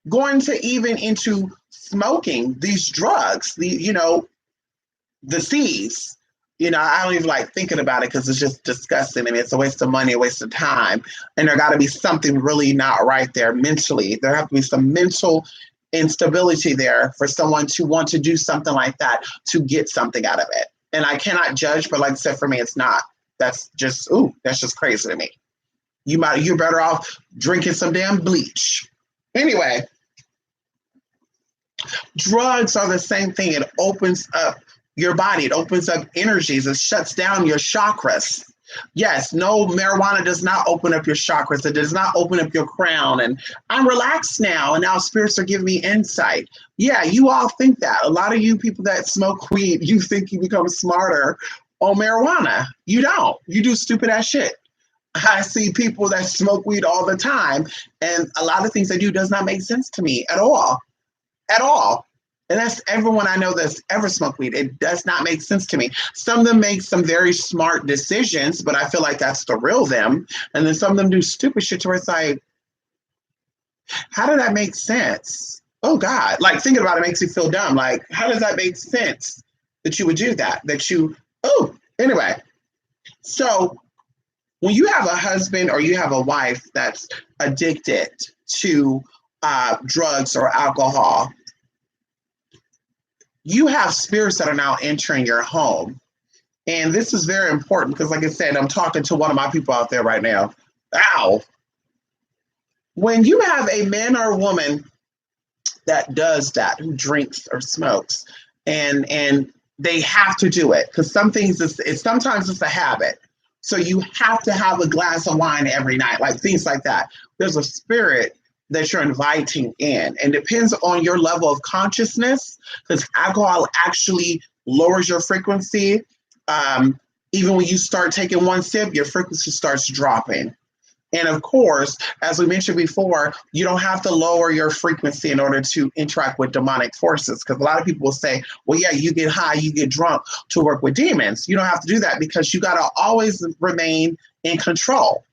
going to even into smoking these drugs, the C's. I don't even like thinking about it because it's just disgusting. I mean, it's a waste of money, a waste of time, and there got to be something really not right there mentally. There have to be some mental instability there for someone to want to do something like that to get something out of it. And I cannot judge, but like I said, for me, it's not. That's just crazy to me. You're better off drinking some damn bleach. Anyway, drugs are the same thing. It opens up your body. It opens up energies. It shuts down your chakras. Yes, no, marijuana does not open up your chakras. It does not open up your crown. And I'm relaxed now, and now spirits are giving me insight. Yeah, you all think that. A lot of you people that smoke weed, you think you become smarter on marijuana. You don't. You do stupid ass shit. I see people that smoke weed all the time, and a lot of things they do does not make sense to me at all. At all. And that's everyone I know that's ever smoked weed. It does not make sense to me. Some of them make some very smart decisions, but I feel like that's the real them. And then some of them do stupid shit to where it's like, how did that make sense? Oh God, like thinking about it makes you feel dumb. Like, how does that make sense that you would do that? Anyway. So when you have a husband or you have a wife that's addicted to drugs or alcohol, you have spirits that are now entering your home. And this is very important because, like I said, I'm talking to one of my people out there right now. Ow. When you have a man or a woman that does that, who drinks or smokes, and they have to do it because some things, sometimes it's a habit. So you have to have a glass of wine every night, like things like that. There's a spirit that you're inviting in, and depends on your level of consciousness, because alcohol actually lowers your frequency. Even when you start taking one sip, your frequency starts dropping. And of course, as we mentioned before, you don't have to lower your frequency in order to interact with demonic forces. Because a lot of people will say, well, yeah, you get high, you get drunk to work with demons. You don't have to do that because you got to always remain in control.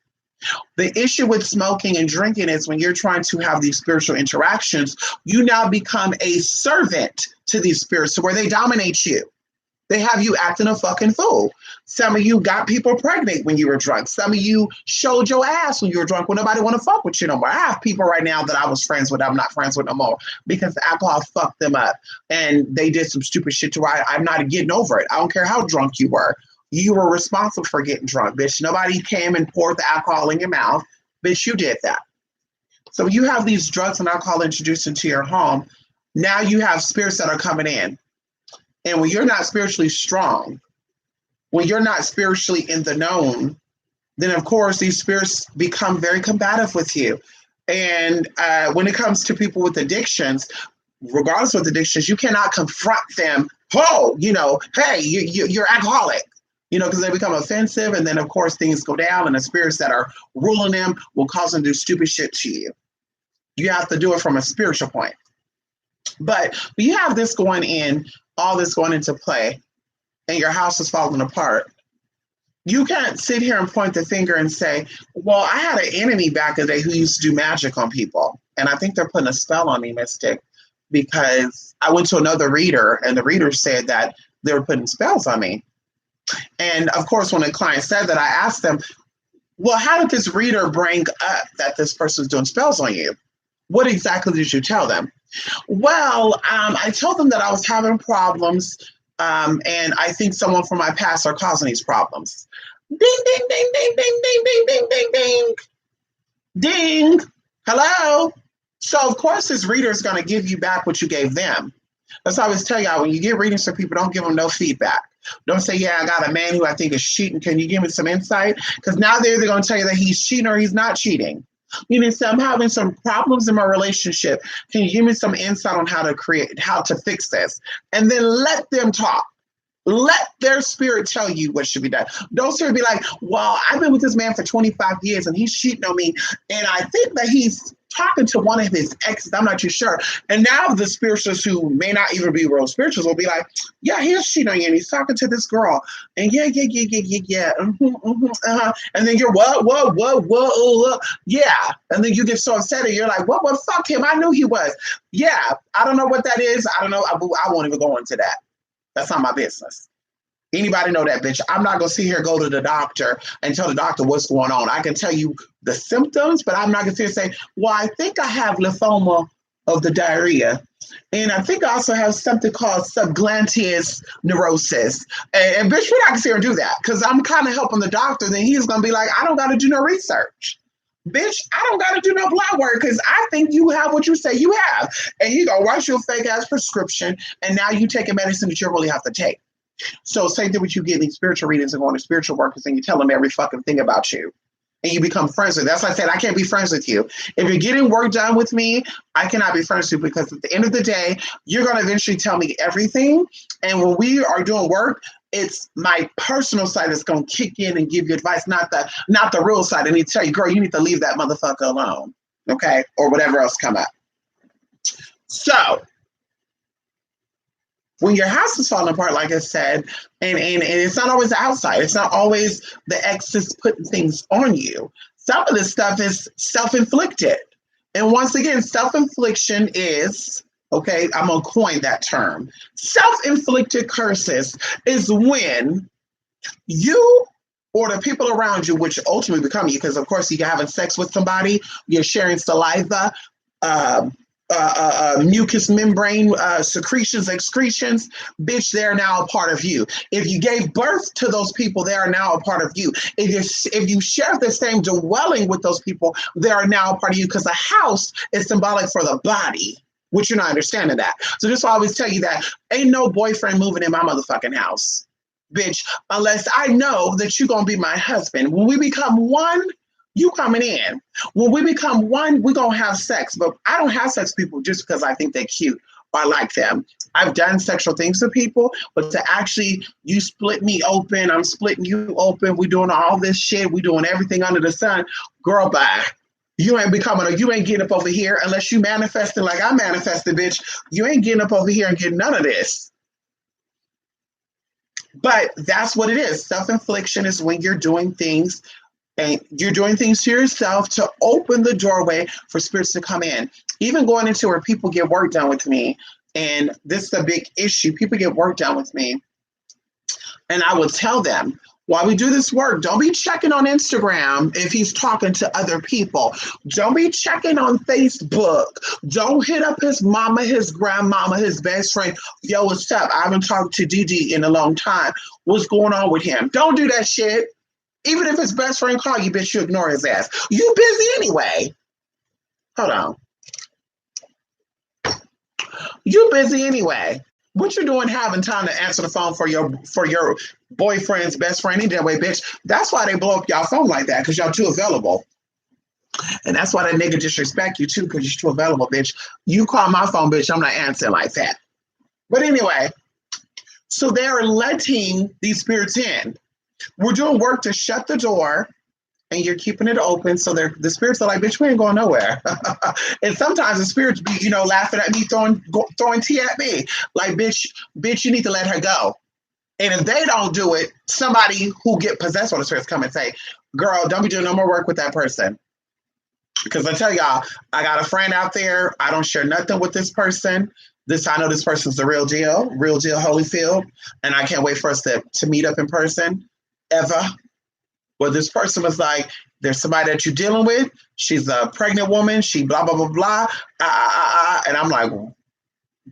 The issue with smoking and drinking is when you're trying to have these spiritual interactions, you now become a servant to these spirits to where they dominate you. They have you acting a fucking fool. Some of you got people pregnant when you were drunk. Some of you showed your ass when you were drunk when nobody want to fuck with you no more. I have people right now that I was friends with, I'm not friends with no more because the alcohol fucked them up. And they did some stupid shit to where I'm not getting over it. I don't care how drunk you were. You were responsible for getting drunk, bitch. Nobody came and poured the alcohol in your mouth. Bitch, you did that. So you have these drugs and alcohol introduced into your home. Now you have spirits that are coming in. And when you're not spiritually strong, when you're not spiritually in the known, then of course these spirits become very combative with you. And when it comes to people with addictions, regardless of addictions, you cannot confront them. Oh, hey, you're alcoholic. Because they become offensive, and then of course things go down, and the spirits that are ruling them will cause them to do stupid shit to you. You have to do it from a spiritual point. But you have this going in, all this going into play, and your house is falling apart. You can't sit here and point the finger and say, well, I had an enemy back in the day who used to do magic on people. And I think they're putting a spell on me, Mystic, because I went to another reader, and the reader said that they were putting spells on me. And of course, when a client said that, I asked them, Well, how did this reader bring up that this person was doing spells on you? What exactly did you tell them? Well, I told them that I was having problems, and I think someone from my past are causing these problems. Ding, ding, ding, ding, ding, ding, ding, ding, ding, ding, ding. Hello. So, of course, this reader is going to give you back what you gave them. That's why I always tell y'all, when you get readings from people, don't give them no feedback. Don't say, yeah, I got a man who I think is cheating. Can you give me some insight? Because now they're either going to tell you that he's cheating or he's not cheating. You need to say, I'm having some problems in my relationship. Can you give me some insight on how to fix this? And then let them talk. Let their spirit tell you what should be done. Don't spirit be like, well, I've been with this man for 25 years and he's cheating on me. And I think that he's talking to one of his exes. I'm not too sure. And now the spiritualists who may not even be real spirituals will be like, yeah, he's cheating on you and he's talking to this girl. And yeah. And then you're, what? Yeah. And then you get so upset and you're like, what? Well, fuck him. I knew he was. Yeah. I don't know what that is. I don't know. I won't even go into that. That's not my business. Anybody know that, bitch? I'm not going to sit here, go to the doctor and tell the doctor what's going on. I can tell you the symptoms, but I'm not going to sit here and say, well, I think I have lymphoma of the diarrhea. And I think I also have something called subglantius neurosis. And bitch, we're not going to sit here and do that because I'm kind of helping the doctor. Then he's going to be like, I don't got to do no research. Bitch, I don't got to do no blood work because I think you have what you say you have. And you go write your fake ass prescription, and now you take a medicine that you really have to take. So same thing with you getting spiritual readings and going to spiritual workers and you tell them every fucking thing about you. And you become friends with. That's why I said I can't be friends with you. If you're getting work done with me, I cannot be friends with you because at the end of the day, you're going to eventually tell me everything. And when we are doing work, it's my personal side that's going to kick in and give you advice, not the real side. I need to tell you, girl, you need to leave that motherfucker alone, okay? Or whatever else come up. So when your house is falling apart, like I said, and it's not always the outside, it's not always the exes putting things on you. Some of this stuff is self-inflicted. And once again, self-infliction is, okay, I'm going to coin that term. Self-inflicted curses is when you or the people around you, which ultimately become you, because of course you're having sex with somebody, you're sharing saliva, mucous membrane secretions, excretions, bitch, they're now a part of you. If you gave birth to those people, they are now a part of you. If you share the same dwelling with those people, they are now a part of you because the house is symbolic for the body, which you're not understanding that. So this is why I always tell you that ain't no boyfriend moving in my motherfucking house, bitch, unless I know that you're going to be my husband. When we become one, you coming in. When we become one, we're going to have sex. But I don't have sex with people just because I think they're cute or I like them. I've done sexual things to people, but to actually, you split me open, I'm splitting you open, we doing all this shit, we doing everything under the sun, girl, bye. You ain't getting up over here unless you manifesting like I manifested, bitch. You ain't getting up over here and getting none of this. But that's what it is. Self-infliction is when you're doing things and you're doing things to yourself to open the doorway for spirits to come in. Even going into where people get work done with me, and this is a big issue. People get work done with me, and I will tell them, while we do this work, don't be checking on Instagram if he's talking to other people. Don't be checking on Facebook. Don't hit up his mama, his grandmama, his best friend. Yo, what's up? I haven't talked to Dee in a long time. What's going on with him? Don't do that shit. Even if his best friend call you, bitch, you ignore his ass. You busy anyway. Hold on. You busy anyway. What you doing having time to answer the phone for your boyfriend's best friend anyway, bitch? That's why they blow up y'all phone like that, because y'all too available. And that's why that nigga disrespect you too, because you're too available, bitch. You call my phone, bitch, I'm not answering like that. But anyway, so they're letting these spirits in. We're doing work to shut the door, and you're keeping it open. So the spirits are like, bitch, we ain't going nowhere. And sometimes the spirits be, laughing at me, throwing tea at me. Like, bitch, you need to let her go. And if they don't do it, somebody who get possessed by the spirits come and say, girl, don't be doing no more work with that person. Because I tell y'all, I got a friend out there. I don't share nothing with this person. I know this person's the real deal Holyfield. And I can't wait for us to meet up in person ever. Well, this person was like, there's somebody that you're dealing with. She's a pregnant woman. She blah, blah, blah, blah. And I'm like,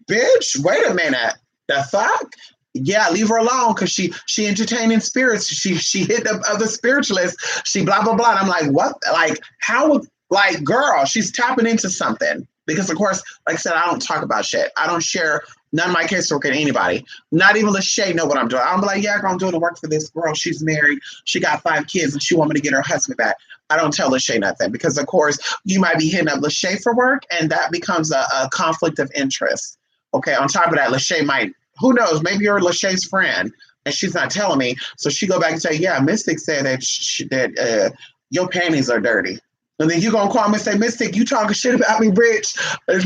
bitch, wait a minute. The fuck? Yeah, leave her alone because she entertaining spirits. She hit the other spiritualists. She blah blah blah. And I'm like, what? Like how? Like girl, she's tapping into something because of course, like I said, I don't talk about shit. I don't share none of my casework with anybody. Not even Lachey know what I'm doing. I'm like, yeah, girl, I'm doing the work for this girl. She's married. She got 5 kids and she want me to get her husband back. I don't tell Lachey nothing because of course you might be hitting up Lachey for work and that becomes a conflict of interest. Okay, on top of that, Lachey might, who knows, maybe you're Lachey's friend and she's not telling me. So she go back and say, yeah, Mystic said that your panties are dirty. And then you going to call me and say, Mystic, you talking shit about me, bitch?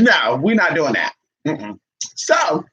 No, we're not doing that. Mm-mm. So,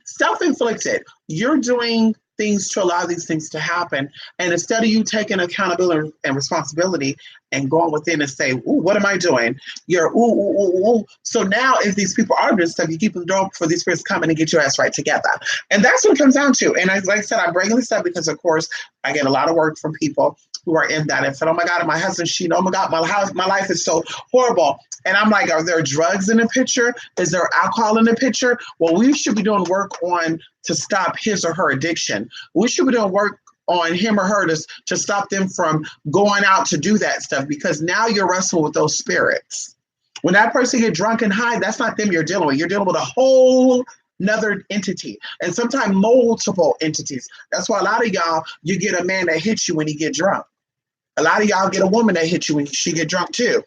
self-inflicted, you're doing things to allow these things to happen. And instead of you taking accountability and responsibility and going within and say, ooh, what am I doing? You're ooh, ooh, ooh, ooh. So now if these people are doing stuff, you keep the door for these spirits to come in and get your ass right together. And that's what it comes down to. And like I said, I'm bringing this up because of course I get a lot of work from people who are in that and said, oh my God, my husband, oh my God, my life is so horrible. And I'm like, are there drugs in the picture? Is there alcohol in the picture? Well, we should be doing work on to stop his or her addiction. We should be doing work on him or her to stop them from going out to do that stuff because now you're wrestling with those spirits. When that person get drunk and high, that's not them you're dealing with. You're dealing with a whole another entity and sometimes multiple entities. That's why a lot of y'all, you get a man that hits you when he get drunk. A lot of y'all get a woman that hits you when she get drunk too.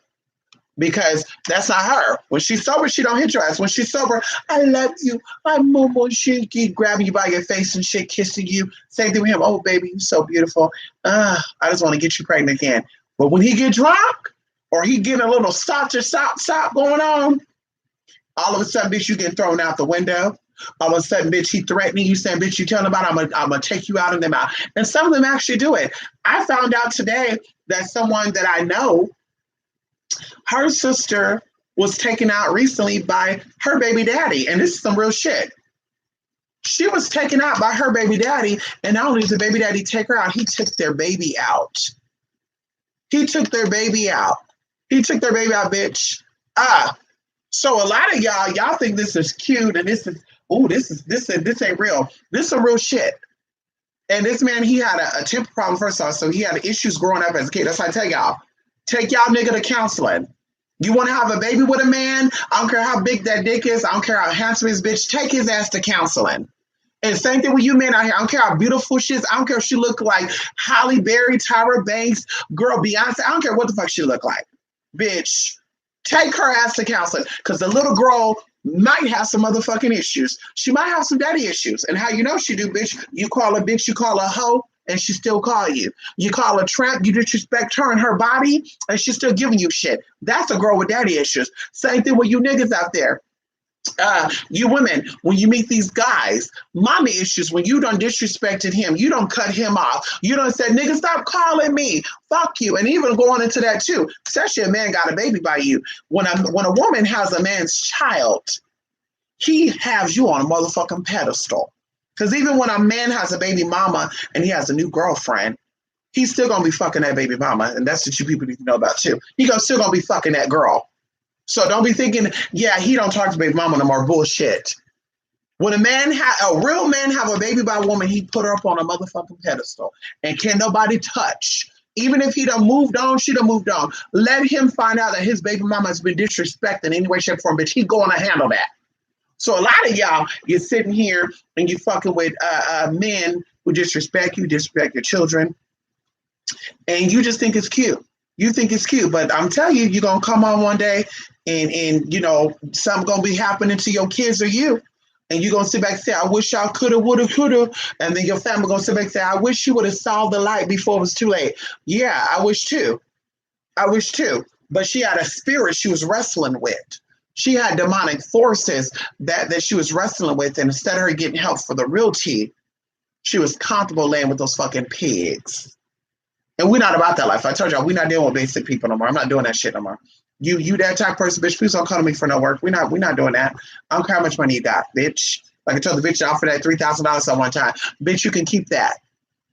Because that's not her. When she's sober, she don't hit your ass. When she's sober, I love you. I'm Momo. She keep grabbing you by your face and shit, kissing you. Same thing with him. Oh, baby, you're so beautiful. I just want to get you pregnant again. But when he get drunk or he get a little stop going on, all of a sudden, bitch, you get thrown out the window. All of a sudden, bitch, he threatening you, saying, bitch, you telling about I'm gonna take you out and them out. And some of them actually do it. I found out today that someone that I know, her sister was taken out recently by her baby daddy. And this is some real shit. She was taken out by her baby daddy. And not only did the baby daddy take her out, he took their baby out. He took their baby out. He took their baby out, bitch. So a lot of y'all think this is cute and this ain't real. This is some real shit. And this man, he had a temper problem first off, so he had issues growing up as a kid. That's why I tell y'all, take y'all nigga to counseling. You want to have a baby with a man? I don't care how big that dick is. I don't care how handsome his bitch. Take his ass to counseling. And same thing with you men out here. I don't care how beautiful she is. I don't care if she look like Halle Berry, Tyra Banks, girl Beyonce. I don't care what the fuck she look like. Bitch, take her ass to counseling because the little girl might have some motherfucking issues. She might have some daddy issues. And how you know she do, bitch? You call her bitch, you call her hoe, and she still call you. You call her tramp, you disrespect her and her body, and she's still giving you shit. That's a girl with daddy issues. Same thing with you niggas out there. You women, when you meet these guys, mommy issues, when you done disrespected him, you don't cut him off. You don't say, nigga, stop calling me. Fuck you. And even going into that too, especially a man got a baby by you. When a woman has a man's child, he has you on a motherfucking pedestal. Because even when a man has a baby mama and he has a new girlfriend, he's still going to be fucking that baby mama. And that's what you people need to know about too. He's still going to be fucking that girl. So don't be thinking, yeah, he don't talk to baby mama no more. Bullshit. When a real man have a baby by a woman, he put her up on a motherfucking pedestal. And can nobody touch. Even if he done moved on, she done moved on. Let him find out that his baby mama has been disrespected in any way, shape, or form, bitch. He's going to handle that. So a lot of y'all, you're sitting here and you fucking with men who disrespect you, disrespect your children, and you just think it's cute. You think it's cute, but I'm telling you, you're gonna come on one day and you know, something gonna be happening to your kids or you, and you're gonna sit back and say, I wish y'all coulda, woulda, coulda, and then your family gonna sit back and say, I wish you would have saw the light before it was too late. Yeah, I wish too. But she had a spirit she was wrestling with. She had demonic forces that she was wrestling with, and instead of her getting help for the real tea, she was comfortable laying with those fucking pigs. And we're not about that life. I told y'all, we're not dealing with basic people no more. I'm not doing that shit no more. You that type of person, bitch, please don't come to me for no work. We're not doing that. I don't care how much money you got, bitch. Like I told the bitch, I offered that $3,000 at one time. Bitch, you can keep that.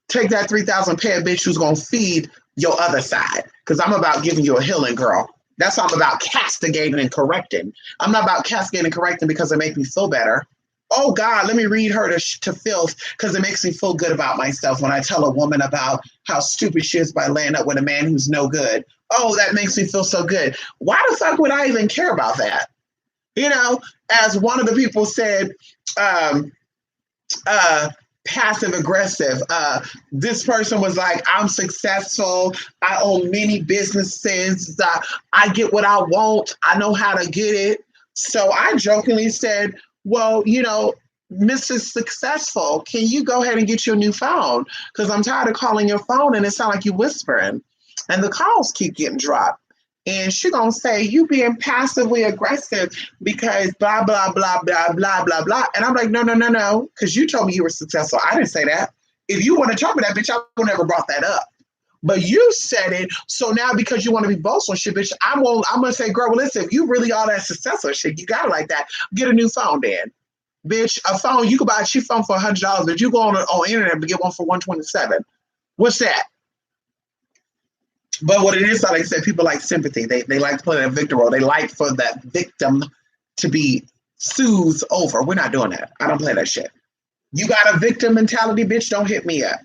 Take that 3,000, pay a bitch who's gonna feed your other side. Because I'm about giving you a healing, girl. That's what I'm about, castigating and correcting. I'm not about castigating and correcting because it makes me feel better. Oh God, let me read her to filth because it makes me feel good about myself when I tell a woman about how stupid she is by laying up with a man who's no good. Oh, that makes me feel so good. Why the fuck would I even care about that? You know, as one of the people said, um, uh, passive aggressive. This person was like, I'm successful. I own many businesses. I get what I want. I know how to get it. So I jokingly said, well, Mrs. Successful, can you go ahead and get your new phone? Because I'm tired of calling your phone and it sounds like you whispering. And the calls keep getting dropped. And she gonna say, you being passively aggressive because blah, blah, blah, blah, blah, blah, blah. And I'm like, no, no, no, no. Because you told me you were successful. I didn't say that. If you want to tell me that, bitch, I would never brought that up. But you said it. So now because you want to be boastful shit, bitch, I'm gonna say, girl, well, listen, if you really all that successful shit, you got it like that, get a new phone then. Bitch, a phone, you can buy a cheap phone for $100, but you go on internet and get one for $127. What's that? But what it is, like I said, people like sympathy. They like to play that victim role. They like for that victim to be soothed over. We're not doing that. I don't play that shit. You got a victim mentality, bitch, don't hit me up.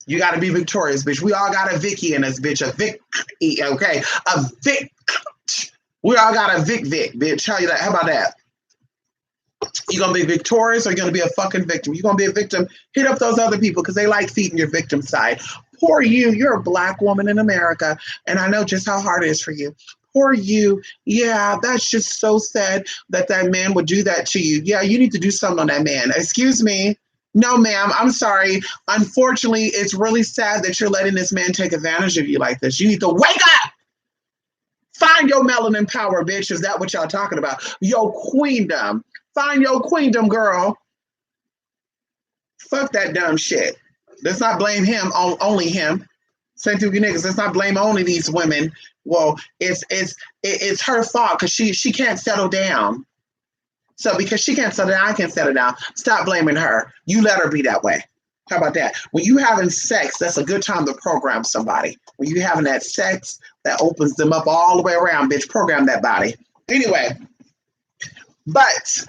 You got to be victorious, bitch. We all got a Vicky in us, bitch. A Vic, okay? A Vic. We all got a Vic, bitch. How about that? You gonna be victorious or you gonna be a fucking victim? You gonna be a victim? Hit up those other people because they like feeding your victim side. Poor you. You're a black woman in America, and I know just how hard it is for you. Poor you. Yeah, that's just so sad that man would do that to you. Yeah, you need to do something on that man. Excuse me. No, ma'am. I'm sorry. Unfortunately, it's really sad that you're letting this man take advantage of you like this. You need to wake up. Find your melanin power, bitch. Is that what y'all talking about? Your queendom. Find your queendom, girl. Fuck that dumb shit. Let's not blame him, only him. Same thing with you niggas. Let's not blame only these women. Well, it's her fault because she can't settle down. So because she can't settle down, I can settle down. Stop blaming her. You let her be that way. How about that? When you having sex, that's a good time to program somebody. When you having that sex, that opens them up all the way around, bitch. Program that body. Anyway, but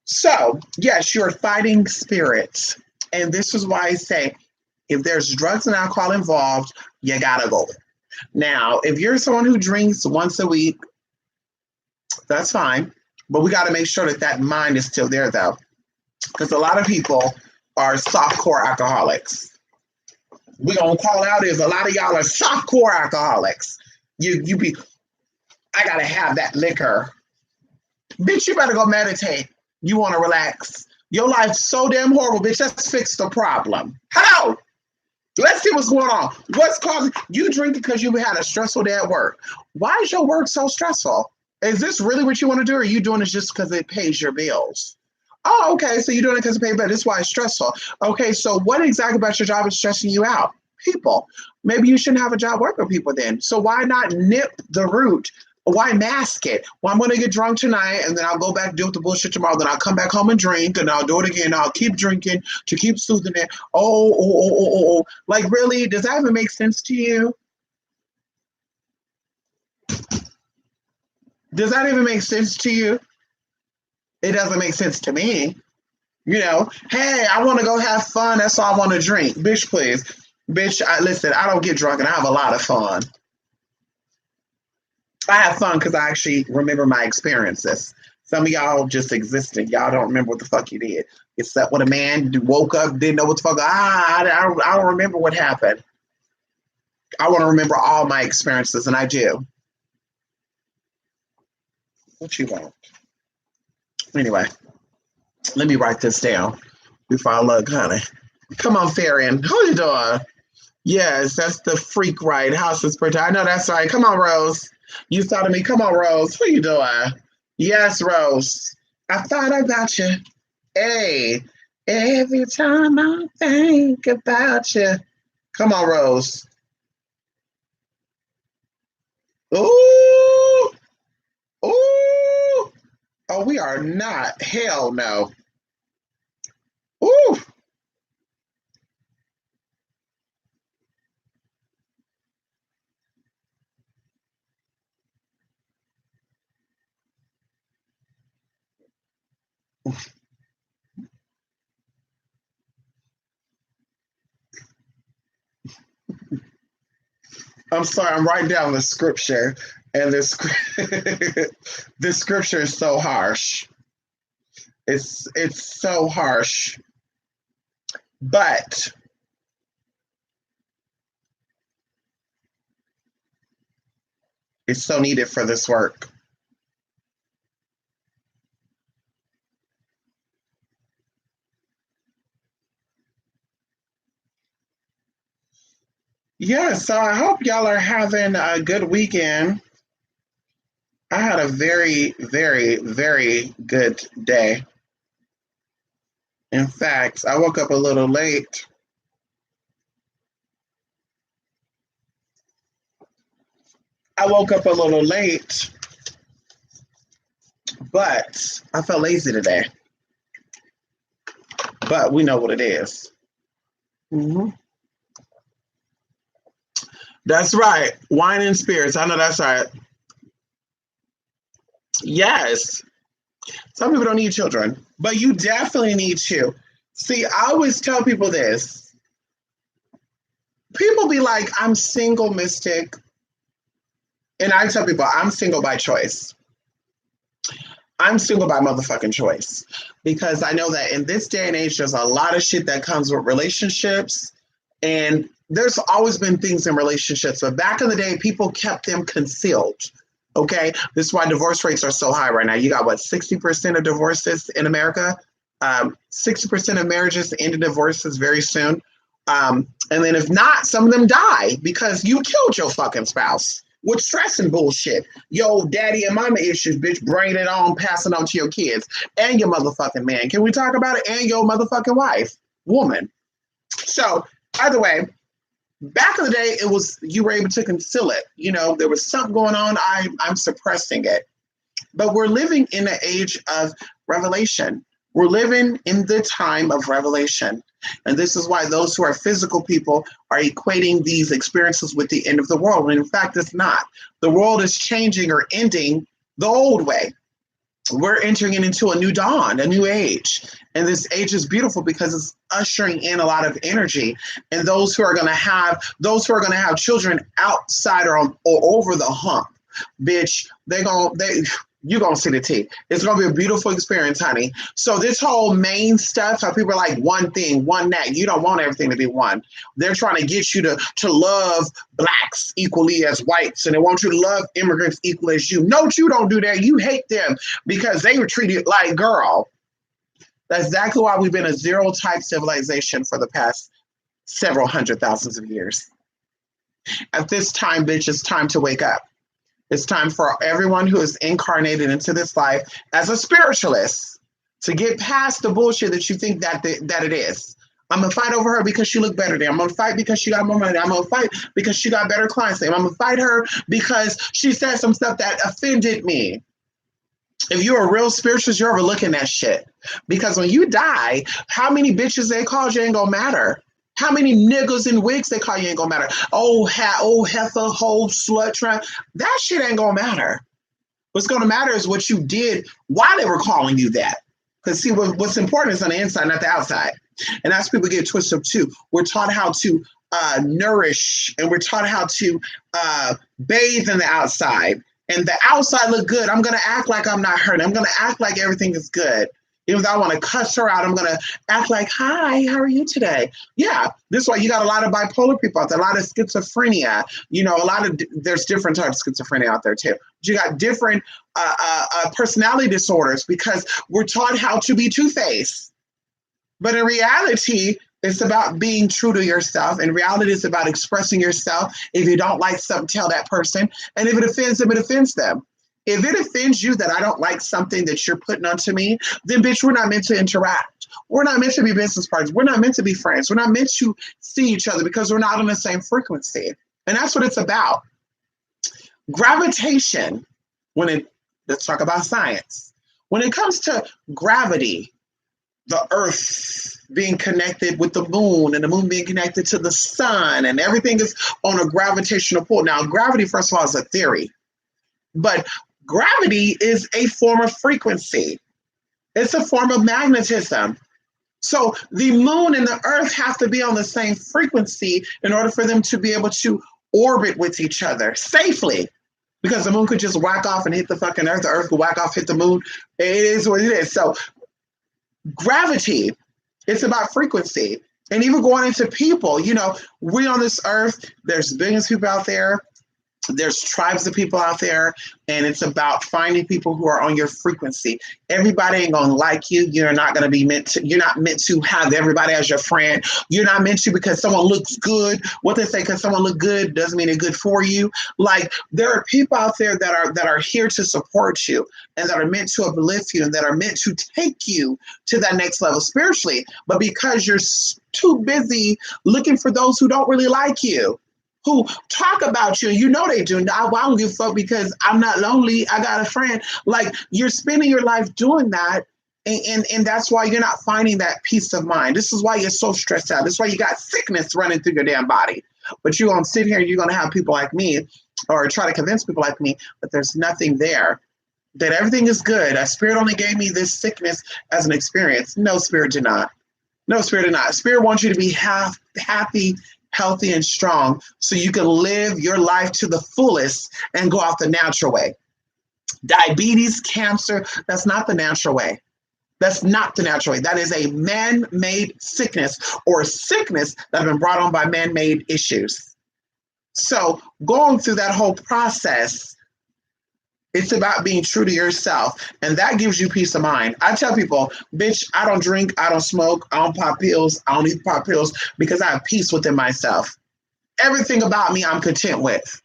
so yes, you're fighting spirits. And this is why I say, if there's drugs and alcohol involved, you gotta go. Now, if you're someone who drinks once a week, that's fine. But we got to make sure that mind is still there, though. Because a lot of people are softcore alcoholics. We're going to call out is a lot of y'all are softcore alcoholics. I got to have that liquor. Bitch, you better go meditate. You want to relax. Your life's so damn horrible, bitch. Let's fix the problem. Hello. Let's see what's going on. What's causing you drinking because you had a stressful day at work? Why is your work so stressful? Is this really what you want to do, or are you doing it just because it pays your bills? Oh, okay. So you're doing it because it pays bills. That's why it's stressful. Okay, so what exactly about your job is stressing you out? People. Maybe you shouldn't have a job working with people then. So why not nip the root? Why mask it? Well, I'm going to get drunk tonight, and then I'll go back and deal with the bullshit tomorrow. Then I'll come back home and drink, and I'll do it again. I'll keep drinking to keep soothing it. Oh. Like, really? Does that even make sense to you? Does that even make sense to you? It doesn't make sense to me. Hey, I want to go have fun. That's all I want to drink. Bitch, please. Bitch, listen, I don't get drunk and I have a lot of fun. I have fun because I actually remember my experiences. Some of y'all just existed. Y'all don't remember what the fuck you did. You slept with a man, woke up, didn't know what the fuck. I don't remember what happened. I want to remember all my experiences, and I do. What you want? Anyway, let me write this down before I look, honey. Come on, Farian. Who you doing? Yes, that's the freak right. House is pretty. I know that's right. Come on, Rose. You thought of me. Come on, Rose. What you doing? Yes, Rose. I thought about you. Hey, every time I think about you. Come on, Rose. Ooh. Ooh. Oh, we are not. Hell no. Ooh. I'm sorry, I'm writing down the scripture, and this scripture is so harsh. It's so harsh, but it's so needed for this work. Yeah, so I hope y'all are having a good weekend. I had a very, very, very good day. In fact, I woke up a little late. I woke up a little late, but I felt lazy today. But we know what it is. Hmm. That's right. Wine and spirits. I know that's right. Yes. Some people don't need children, but you definitely need to. See, I always tell people this. People be like, I'm single, Mystic. And I tell people, I'm single by choice. I'm single by motherfucking choice. Because I know that in this day and age, there's a lot of shit that comes with relationships. And there's always been things in relationships. But back in the day, people kept them concealed. Okay. This is why divorce rates are so high right now. You got what, 60% of divorces in America? 60% of marriages end in divorces very soon. And then if not, some of them die because you killed your fucking spouse with stress and bullshit. Yo, daddy and mama issues, bitch, bringing it on, passing on to your kids and your motherfucking man. Can we talk about it? And your motherfucking wife, woman. So, either way, back in the day, it was you were able to conceal it. You know, there was something going on. I'm suppressing it. But we're living in an age of revelation. We're living in the time of revelation. And this is why those who are physical people are equating these experiences with the end of the world. And in fact, it's not. The world is changing or ending the old way. We're entering into a new dawn, a new age. And this age is beautiful because it's ushering in a lot of energy. And those who are going to have children outside or over the hump, bitch, you're gonna see the tea. It's gonna be a beautiful experience, honey. So this whole main stuff, how people are like one thing, one that. You don't want everything to be one. They're trying to get you to love blacks equally as whites, and they want you to love immigrants equally as you. No, you don't do that. You hate them because they were treated like girl. That's exactly why we've been a zero type civilization for the past several hundred thousands of years. At this time, bitch, it's time to wake up. It's time for everyone who is incarnated into this life as a spiritualist to get past the bullshit that you think that it is. I'm gonna fight over her because she looked better than. I'm gonna fight because she got more money. I'm gonna fight because she got better clients than. I'm gonna fight her because she said some stuff that offended me. If you're a real spiritualist, you're overlooking that shit. Because when you die, how many bitches they called you ain't gonna matter. How many niggas in wigs they call you ain't gonna matter. Oh, heifer, hoe, slut, trap. That shit ain't gonna matter. What's gonna matter is what you did while they were calling you that. Because see, what's important is on the inside, not the outside. And that's people get twisted up too. We're taught how to nourish, and we're taught how to bathe in the outside. And the outside look good. I'm gonna act like I'm not hurting. I'm gonna act like everything is good. Even though I want to cuss her out, I'm going to act like, hi, how are you today? Yeah, this is why you got a lot of bipolar people out there, a lot of schizophrenia. You know, there's different types of schizophrenia out there too. You got different personality disorders because we're taught how to be two-faced. But in reality, it's about being true to yourself. In reality, it's about expressing yourself. If you don't like something, tell that person. And if it offends them, it offends them. If it offends you that I don't like something that you're putting onto me, then bitch, we're not meant to interact. We're not meant to be business partners. We're not meant to be friends. We're not meant to see each other because we're not on the same frequency. And that's what it's about. Gravitation, let's talk about science. When it comes to gravity, the earth being connected with the moon and the moon being connected to the sun and everything is on a gravitational pull. Now, gravity, first of all, is a theory, but gravity is a form of frequency. It's a form of magnetism. So the moon and the earth have to be on the same frequency in order for them to be able to orbit with each other safely. Because the moon could just whack off and hit the fucking earth. The earth could whack off, hit the moon. It is what it is. So gravity, it's about frequency. And even going into people, we on this earth, there's billions of people out there. There's tribes of people out there, and it's about finding people who are on your frequency. Everybody ain't gonna like you. You're not gonna be meant to. You're not meant to have everybody as your friend. You're not meant to because someone looks good. What they say, because someone look good doesn't mean they're good for you. Like there are people out there that are here to support you and that are meant to uplift you and that are meant to take you to that next level spiritually. But because you're too busy looking for those who don't really like you, who talk about you, they do. I don't give a fuck because I'm not lonely. I got a friend. Like you're spending your life doing that. And that's why you're not finding that peace of mind. This is why you're so stressed out. This is why you got sickness running through your damn body. But you're going to sit here and you're going to have people like me or try to convince people like me that there's nothing there, that everything is good. A spirit only gave me this sickness as an experience. No, spirit did not. No, spirit did not. Spirit wants you to be happy, healthy, and strong so you can live your life to the fullest and go out the natural way. Diabetes, cancer, that's not the natural way. That's not the natural way. That is a man-made sickness or sickness that has been brought on by man-made issues. So going through that whole process, it's about being true to yourself, and that gives you peace of mind. I tell people, bitch, I don't drink, I don't smoke, I don't pop pills, I don't need to pop pills because I have peace within myself. Everything about me, I'm content with.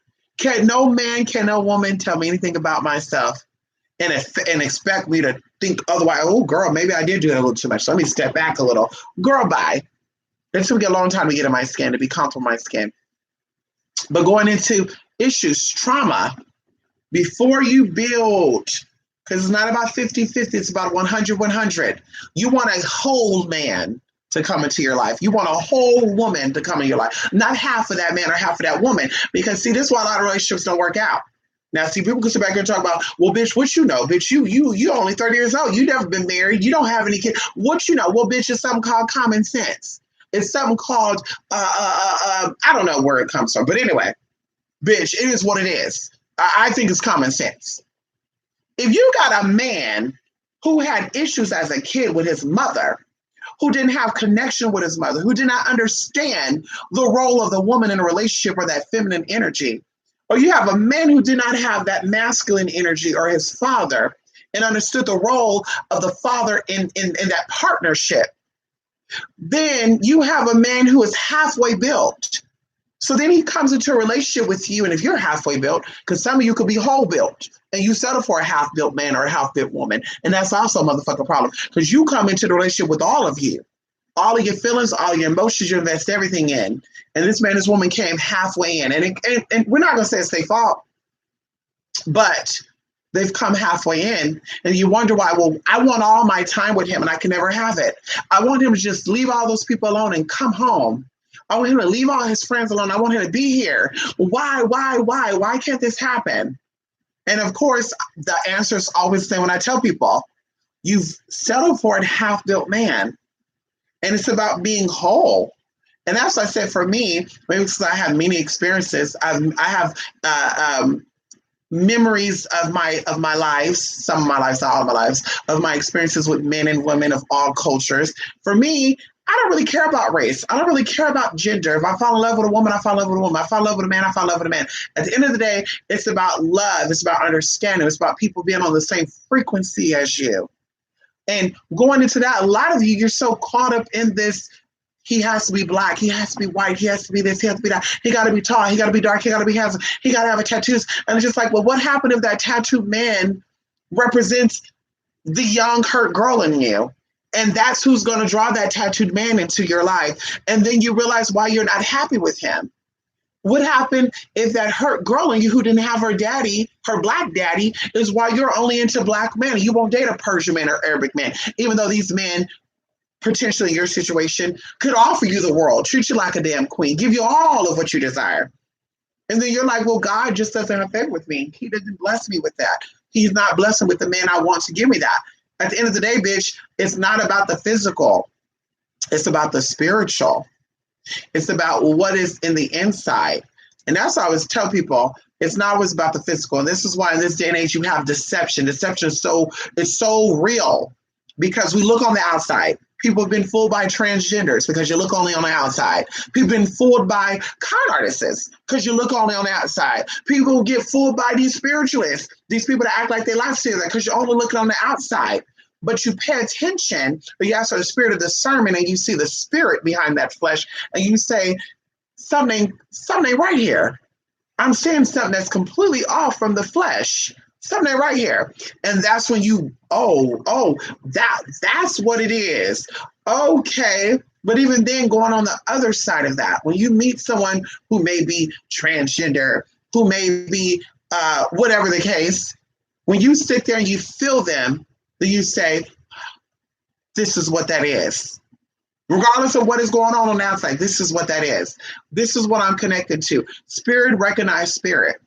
No man, no woman tell me anything about myself and expect me to think otherwise. Oh, girl, maybe I did do it a little too much. So let me step back a little. Girl, bye. It's going to get a long time to get in my skin, to be comfortable in my skin. But going into issues, trauma, before you build, because it's not about 50-50, it's about 100-100. You want a whole man to come into your life. You want a whole woman to come in your life, not half of that man or half of that woman. Because see, this is why a lot of relationships don't work out. Now, see, people can sit back here and talk about, well, bitch, what you know? Bitch, you only 30 years old. You never been married. You don't have any kids. What you know? Well, bitch, it's something called common sense. It's something called, I don't know where it comes from. But anyway, bitch, it is what it is. I think it's common sense. If you got a man who had issues as a kid with his mother, who didn't have connection with his mother, who did not understand the role of the woman in a relationship or that feminine energy, or you have a man who did not have that masculine energy or his father and understood the role of the father in that partnership, then you have a man who is halfway built. So then he comes into a relationship with you, and if you're halfway built, because some of you could be whole built, and you settle for a half-built man or a half-built woman, and that's also a motherfucking problem, because you come into the relationship with all of you, all of your feelings, all your emotions, you invest everything in, and this man, this woman came halfway in, and we're not going to say it's their fault, but they've come halfway in, and you wonder why. Well, I want all my time with him, and I can never have it. I want him to just leave all those people alone and come home. I want him to leave all his friends alone. I want him to be here. Why? Why can't this happen? And of course, the answer is always the same when I tell people, you've settled for a half-built man. And it's about being whole. And that's what I said for me, maybe because I have many experiences. I have memories of my lives, some of my lives, not all of my lives, of my experiences with men and women of all cultures. For me, I don't really care about race. I don't really care about gender. If I fall in love with a woman, I fall in love with a woman. If I fall in love with a man, I fall in love with a man. At the end of the day, it's about love. It's about understanding. It's about people being on the same frequency as you. And going into that, a lot of you, you're so caught up in this, he has to be black, he has to be white, he has to be this, he has to be that, he got to be tall, he got to be dark, he got to be handsome, he got to have a tattoos. And it's just like, well, what happened if that tattooed man represents the young, hurt girl in you? And that's who's going to draw that tattooed man into your life. And then you realize why you're not happy with him. What happened if that hurt girl in you who didn't have her daddy, her black daddy, is why you're only into black men? You won't date a Persian man or Arabic man, even though these men, potentially in your situation, could offer you the world, treat you like a damn queen, give you all of what you desire. And then you're like, well, God just doesn't have favor with me. He doesn't bless me with that. He's not blessing with the man I want to give me that. At the end of the day, bitch, it's not about the physical. It's about the spiritual. It's about what is in the inside. And that's why I always tell people it's not always about the physical. And this is why in this day and age you have deception. Deception is so real because we look on the outside. People have been fooled by transgenders because you look only on the outside. People have been fooled by con artists because you look only on the outside. People get fooled by these spiritualists, these people that act like they life together because you're only looking on the outside. But you pay attention, or you ask for the spirit of discernment, and you see the spirit behind that flesh, and you say, something right here. I'm seeing something that's completely off from the flesh. Something right here. And that's when you, that's what it is. Okay. But even then, going on the other side of that, when you meet someone who may be transgender, who may be whatever the case, when you sit there and you feel them, then you say, this is what that is. Regardless of what is going on the outside, this is what that is. This is what I'm connected to. Spirit recognize spirit.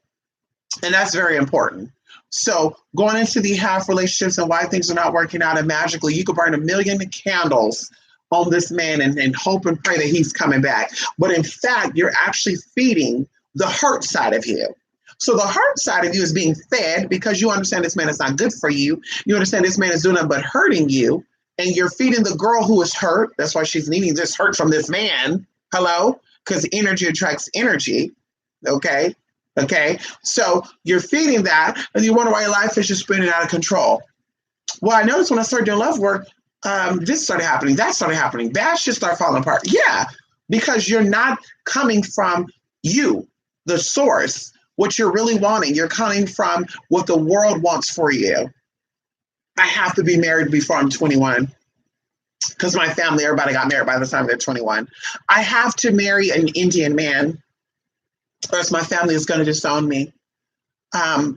And that's very important. So going into the half relationships and why things are not working out, and magically you could burn 1,000,000 candles on this man and hope and pray that he's coming back. But in fact, you're actually feeding the hurt side of you. So the hurt side of you is being fed because you understand this man is not good for you. You understand this man is doing nothing but hurting you. And you're feeding the girl who is hurt. That's why she's needing this hurt from this man. Hello? Because energy attracts energy. Okay? Okay? So you're feeding that, and you wonder why your life is just spinning out of control. Well, I noticed when I started doing love work, this started happening, that started happening. That shit started falling apart. Yeah, because you're not coming from you, the source, what you're really wanting. You're coming from what the world wants for you. I have to be married before I'm 21 because my family, everybody got married by the time they're 21. I have to marry an Indian man or else my family is going to disown me.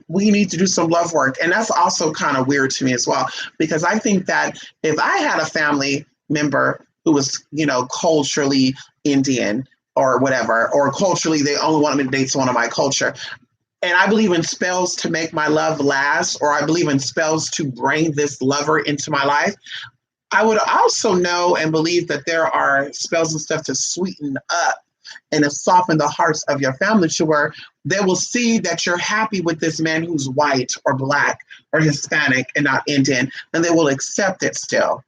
We need to do some love work. And that's also kind of weird to me as well, because I think that if I had a family member who was, culturally Indian or whatever, or culturally they only wanted me to date someone of my culture, and I believe in spells to make my love last, or I believe in spells to bring this lover into my life, I would also know and believe that there are spells and stuff to sweeten up and to soften the hearts of your family to where they will see that you're happy with this man who's white or black or Hispanic and not Indian, and they will accept it still.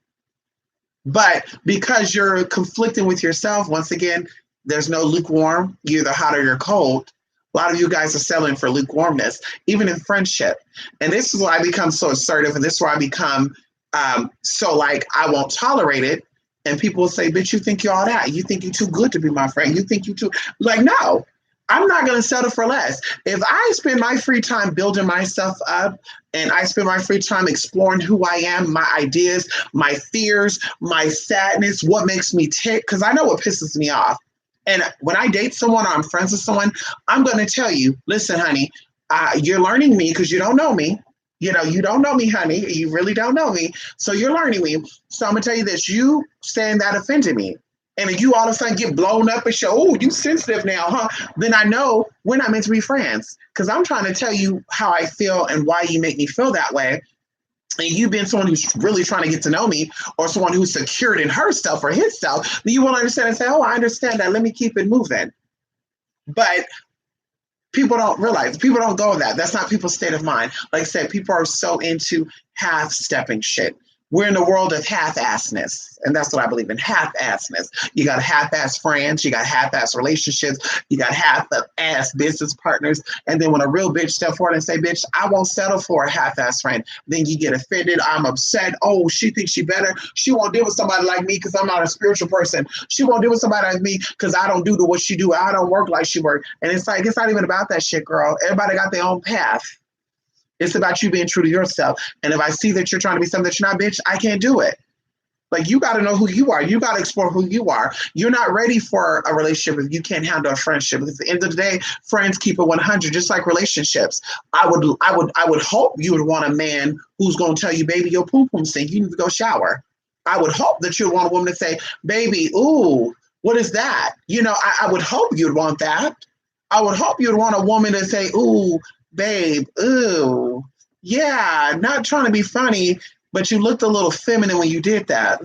But because you're conflicting with yourself, once again, there's no lukewarm, you're either hot or you're cold. A lot of you guys are settling for lukewarmness, even in friendship. And this is why I become so assertive, and this is why I become so like, I won't tolerate it. And people will say, bitch, you think you're all that. You think you're too good to be my friend. You think you're too, like, no, I'm not going to settle for less. If I spend my free time building myself up and I spend my free time exploring who I am, my ideas, my fears, my sadness, what makes me tick, because I know what pisses me off. And when I date someone or I'm friends with someone, I'm going to tell you, listen, honey, you're learning me because you don't know me. You don't know me, honey. You really don't know me. So you're learning me. So I'm going to tell you this. You saying that offended me. And if you all of a sudden get blown up and show, oh, you sensitive now, huh? Then I know we're not meant to be friends because I'm trying to tell you how I feel and why you make me feel that way. And you being someone who's really trying to get to know me or someone who's secured in herself or himself, then you won't understand and say, oh, I understand that. Let me keep it moving. But people don't realize, people don't go with that. That's not people's state of mind. Like I said, people are so into half-stepping shit. We're in the world of half-assness, and that's what I believe in, half-assness. You got half-ass friends, you got half-ass relationships, you got half-ass business partners, and then when a real bitch step forward and say, bitch, I won't settle for a half-ass friend, then you get offended, I'm upset, oh, she thinks she better, she won't deal with somebody like me because I'm not a spiritual person, she won't deal with somebody like me because I don't do what she do, I don't work like she works, and it's like, it's not even about that shit, girl. Everybody got their own path. It's about you being true to yourself. And if I see that you're trying to be something that you're not, bitch, I can't do it. Like, you got to know who you are. You got to explore who you are. You're not ready for a relationship if you can't handle a friendship. Because at the end of the day, friends keep it 100, just like relationships. I would hope you would want a man who's going to tell you, baby, your poo-poo stink. You need to go shower. I would hope that you'd want a woman to say, baby, ooh, what is that? I would hope you'd want that. I would hope you'd want a woman to say, ooh, babe, ooh, yeah, not trying to be funny, but you looked a little feminine when you did that.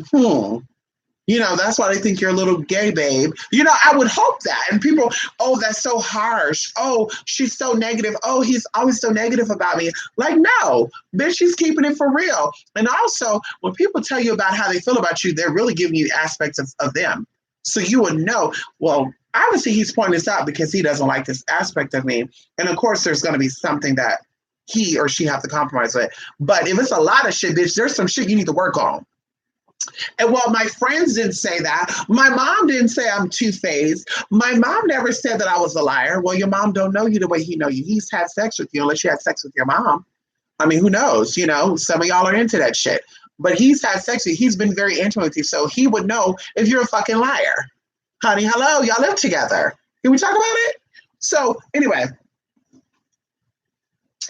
That's why they think you're a little gay, babe. I would hope that. And people, oh, that's so harsh. Oh, she's so negative. Oh, he's always so negative about me. Like, no, bitch, she's keeping it for real. And also, when people tell you about how they feel about you, they're really giving you aspects of them. So you would know, well, obviously he's pointing this out because he doesn't like this aspect of me. And of course, there's going to be something that he or she have to compromise with. But if it's a lot of shit, bitch, there's some shit you need to work on. And while my friends didn't say that, my mom didn't say I'm two-faced. My mom never said that I was a liar. Well, your mom don't know you the way he know you. He's had sex with you unless you had sex with your mom. I mean, who knows? Some of y'all are into that shit. But he's had sex with you. He's been very intimate with you. So he would know if you're a fucking liar. Honey, hello, y'all live together. Can we talk about it? So anyway,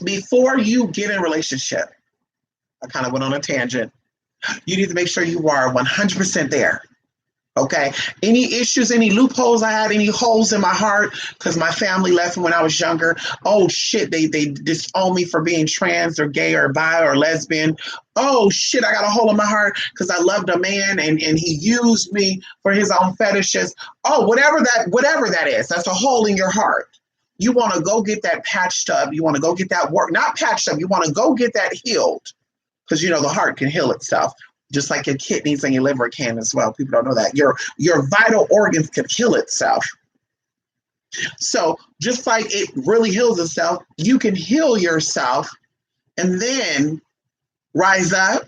before you get in a relationship, I kind of went on a tangent. You need to make sure you are 100% there. Okay. Any issues, any loopholes I had, any holes in my heart, because my family left me when I was younger. Oh shit, they disowned me for being trans or gay or bi or lesbian. Oh shit, I got a hole in my heart because I loved a man and he used me for his own fetishes. Oh, whatever that is, that's a hole in your heart. You want to go get that patched up. You want to go get that work, not patched up. You want to go get that healed. Because the heart can heal itself, just like your kidneys and your liver can as well. People don't know that. Your vital organs can heal itself. So just like it really heals itself, you can heal yourself and then rise up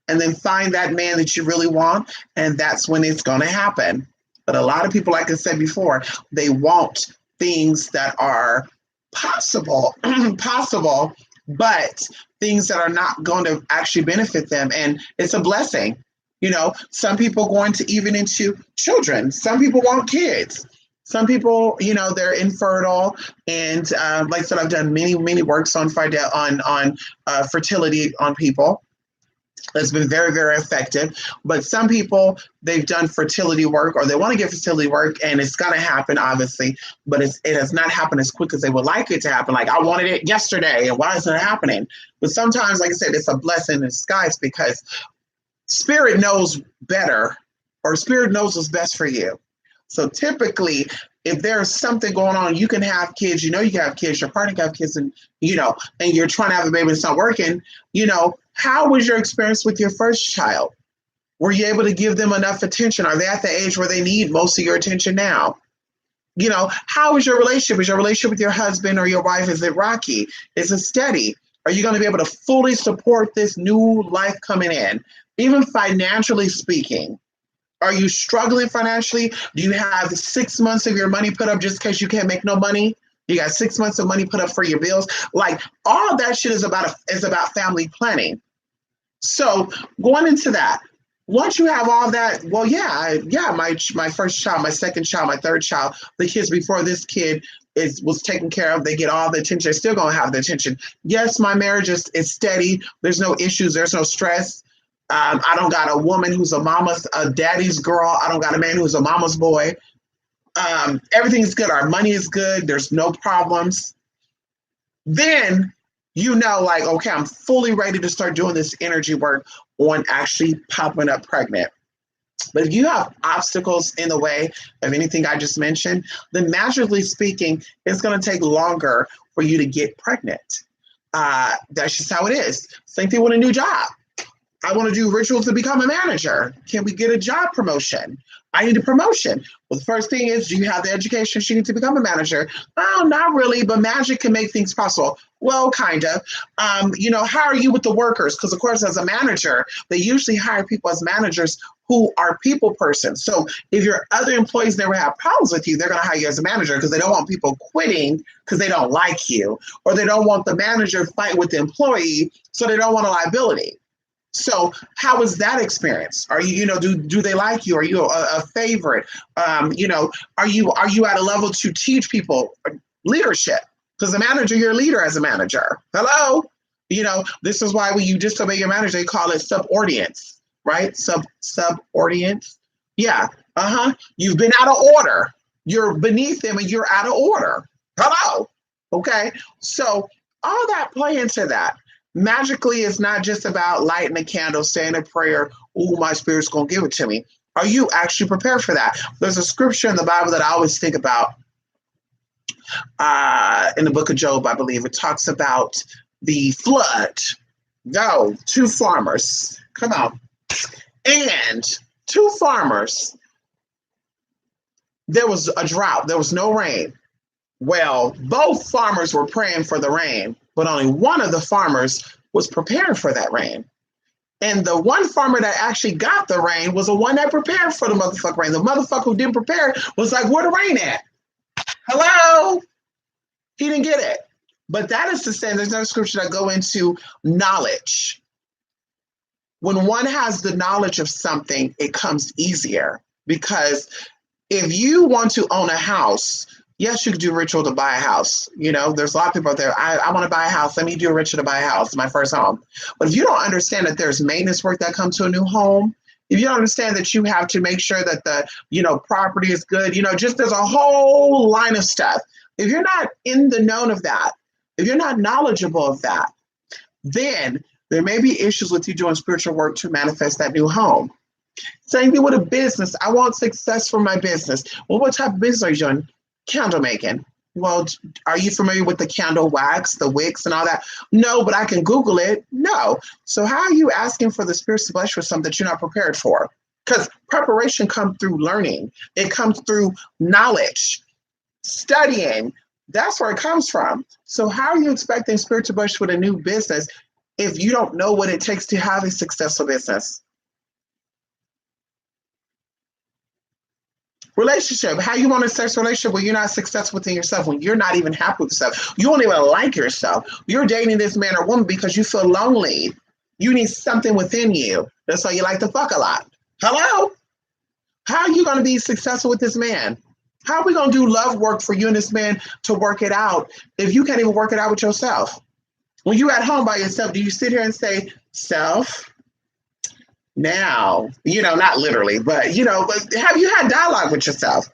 and then find that man that you really want. And that's when it's going to happen. But a lot of people, like I said before, they want things that are possible, but things that are not going to actually benefit them. And it's a blessing. Some people go even into children. Some people want kids. Some people, they're infertile. And like I said, I've done many, many works on fertility on people. It's been very, very effective. But some people, they've done fertility work or they want to get fertility work and it's going to happen, obviously, but it has not happened as quick as they would like it to happen. Like, I wanted it yesterday and why isn't it happening? But sometimes, like I said, it's a blessing in disguise because spirit knows better or spirit knows what's best for you. So typically, if there's something going on, you can have kids, you can have kids, your partner can have kids, and and you're trying to have a baby and it's not working, how was your experience with your first child? Were you able to give them enough attention? Are they at the age where they need most of your attention now? How is your relationship? Is your relationship with your husband or your wife, is it rocky? Is it steady? Are you going to be able to fully support this new life coming in? Even financially speaking, are you struggling financially? Do you have 6 months of your money put up just because you can't make no money? You got 6 months of money put up for your bills. Like, all that shit is about family planning. So going into that, once you have all that, well, my first child, my second child, my third child, the kids before this kid was taken care of. They get all the attention. They're still going to have the attention. Yes, my marriage is steady. There's no issues. There's no stress. I don't got a woman who's a daddy's girl. I don't got a man who's a mama's boy. Everything's good. Our money is good. There's no problems. Then, like, okay, I'm fully ready to start doing this energy work on actually popping up pregnant. But if you have obstacles in the way of anything I just mentioned, then magically speaking, it's going to take longer for you to get pregnant. That's just how it is. Same thing with a new job. I want to do rituals to become a manager. Can we get a job promotion? I need a promotion. Well, the first thing is, do you have the education she needs to become a manager? Oh, not really, but magic can make things possible. Well, kind of. How are you with the workers? Because, of course, as a manager, they usually hire people as managers who are people persons. So if your other employees never have problems with you, they're going to hire you as a manager because they don't want people quitting because they don't like you, or they don't want the manager fight with the employee, so they don't want a liability. So how was that experience? Are you, do they like you? Are you a favorite? Are you at a level to teach people leadership? Because a manager, you're a leader as a manager. Hello? This is why when you disobey your manager, they call it subordinates, right? Subordinates. Yeah. You've been out of order. You're beneath them and you're out of order. Hello? Okay. So all that play into that. Magically, it's not just about lighting a candle, saying a prayer, oh, my spirit's going to give it to me. Are you actually prepared for that? There's a scripture in the Bible that I always think about in the book of Job, I believe. It talks about the flood. Go, two farmers. Come on. And two farmers, there was a drought. There was no rain. Well, both farmers were praying for the rain, but only one of the farmers was preparing for that rain. And the one farmer that actually got the rain was the one that prepared for the motherfucking rain. The motherfucker who didn't prepare was like, where the rain at? Hello? He didn't get it. But that is to say, there's no scripture that go into knowledge. When one has the knowledge of something, it comes easier. Because if you want to own a house, yes, you could do a ritual to buy a house. You know, there's a lot of people out there, I want to buy a house. Let me do a ritual to buy a house, my first home. But if you don't understand that there's maintenance work that comes to a new home, if you don't understand that you have to make sure that the, property is good, just there's a whole line of stuff. If you're not in the known of that, if you're not knowledgeable of that, then there may be issues with you doing spiritual work to manifest that new home. Same thing with a business. I want success for my business. Well, what type of business are you doing? Candle making. Well, are you familiar with the candle wax, the wicks and all that? No, but I can Google it. No. So how are you asking for the Spirit to bless you for something that you're not prepared for? Because preparation comes through learning. It comes through knowledge, studying. That's where it comes from. So how are you expecting Spirit to bless you with a new business if you don't know what it takes to have a successful business? Relationship. How you want to sex relationship when you're not successful within yourself, when you're not even happy with yourself. You don't even like yourself. You're dating this man or woman because you feel lonely. You need something within you. That's why you like to fuck a lot. Hello? How are you going to be successful with this man? How are we going to do love work for you and this man to work it out if you can't even work it out with yourself? When you're at home by yourself, do you sit here and say, self, now, not literally, but have you had dialogue with yourself?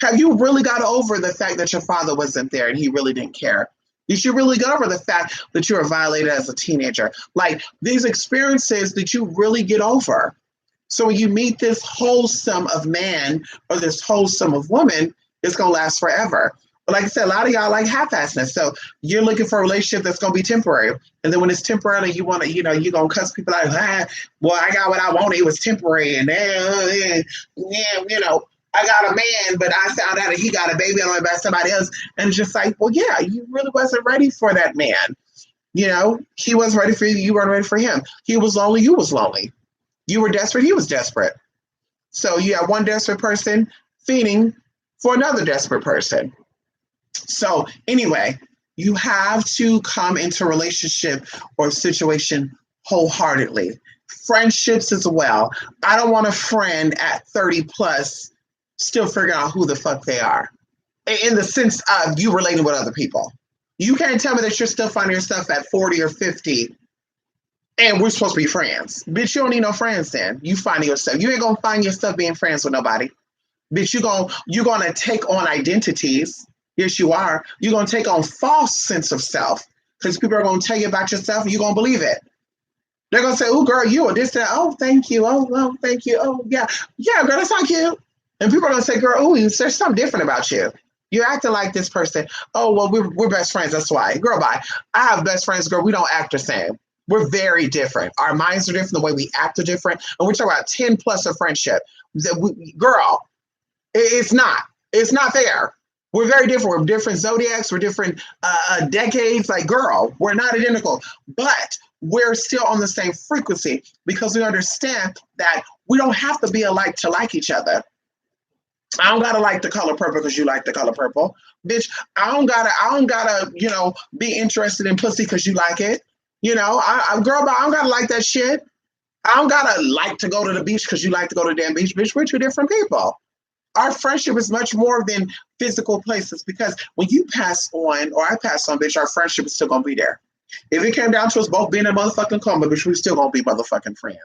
Have you really got over the fact that your father wasn't there and he really didn't care? Did you really get over the fact that you were violated as a teenager? Like these experiences that you really get over. So when you meet this wholesome of man or this wholesome of woman, it's going to last forever. But like I said, a lot of y'all like half-assedness. So you're looking for a relationship that's going to be temporary. And then when it's temporary, you want to, you're going to cuss people out. Well, I got what I wanted. It was temporary. And then, I got a man, but I found out that he got a baby on by somebody else. And it's just like, well, yeah, you really wasn't ready for that man. He wasn't ready for you. You weren't ready for him. He was lonely. You was lonely. You were desperate. He was desperate. So you have one desperate person feeding for another desperate person. So anyway, you have to come into a relationship or a situation wholeheartedly. Friendships as well. I don't want a friend at 30 plus still figuring out who the fuck they are. In the sense of you relating with other people. You can't tell me that you're still finding yourself at 40 or 50 and we're supposed to be friends. Bitch, you don't need no friends then. You find yourself. You ain't gonna find yourself being friends with nobody. Bitch, you're gonna take on identities. Yes, you are. You're going to take on false sense of self because people are going to tell you about yourself and you're going to believe it. They're going to say, oh, girl, you are this, that. Oh, thank you. Oh, thank you. Oh, yeah. Yeah, girl, that's not cute. And people are going to say, girl, oh, there's something different about you. You're acting like this person. Oh, well, we're best friends. That's why. Girl, bye. I have best friends, girl. We don't act the same. We're very different. Our minds are different. The way we act are different. And we're talking about 10 plus of friendship. Girl, it's not. It's not fair. We're very different. We're different zodiacs. We're different decades. Like, girl, we're not identical, but we're still on the same frequency because we understand that we don't have to be alike to like each other. I don't gotta like the color purple because you like the color purple, bitch. I don't gotta, be interested in pussy because you like it. Girl, but I don't gotta like that shit. I don't gotta like to go to the beach because you like to go to the damn beach, bitch. We're two different people. Our friendship is much more than physical places because when you pass on, or I pass on, bitch, our friendship is still going to be there. If it came down to us both being in a motherfucking coma, bitch, we're still going to be motherfucking friends.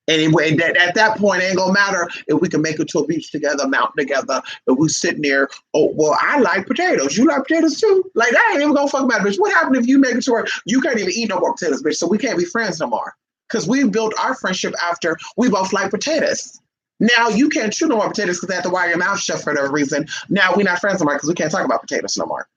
Anyway, at that point, it ain't gonna matter if we can make it to a beach together, mountain together, if we sitting there. Oh, well, I like potatoes. You like potatoes too? Like, that ain't even gonna fuck matter, bitch. What happened if you make it to where you can't even eat no more potatoes, bitch? So we can't be friends no more. Because we built our friendship after we both like potatoes. Now you can't chew no more potatoes because they have to wire your mouth shut for no reason. Now we're not friends no more because we can't talk about potatoes no more.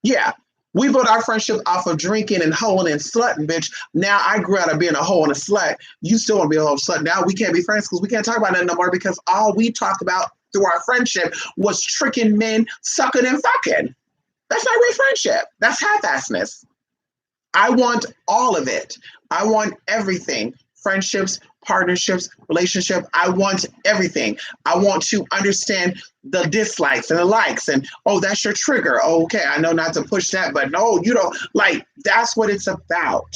Yeah. We built our friendship off of drinking and hoeing and slutting, bitch. Now I grew out of being a hoe and a slut. You still want to be a hoe and slut. Now we can't be friends because we can't talk about that no more because all we talked about through our friendship was tricking men, sucking and fucking. That's not real friendship. That's half-assness. I want all of it. I want everything. Friendships, partnerships, relationship. I want everything. I want to understand the dislikes and the likes and, oh, that's your trigger. Oh, okay, I know not to push that, but no, you don't. Like, that's what it's about.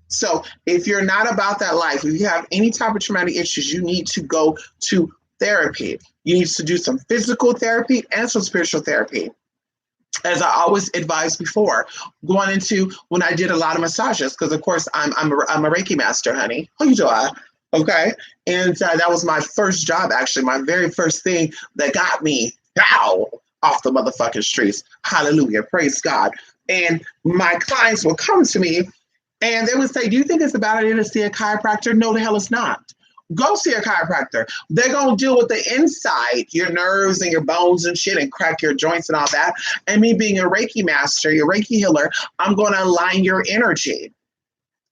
So if you're not about that life, if you have any type of traumatic issues, you need to go to therapy. You need to do some physical therapy and some spiritual therapy. As I always advised before, going into when I did a lot of massages, because of course I'm a Reiki master, honey. How you doing? Okay, and that was my first job, actually, my very first thing that got me off the motherfucking streets. Hallelujah, praise God. And my clients will come to me and they would say, "Do you think it's a bad idea to see a chiropractor?" No, the hell it's not. Go see a chiropractor. They're going to deal with the inside, your nerves and your bones and shit, and crack your joints and all that. And me being a Reiki master, your Reiki healer, I'm going to align your energy.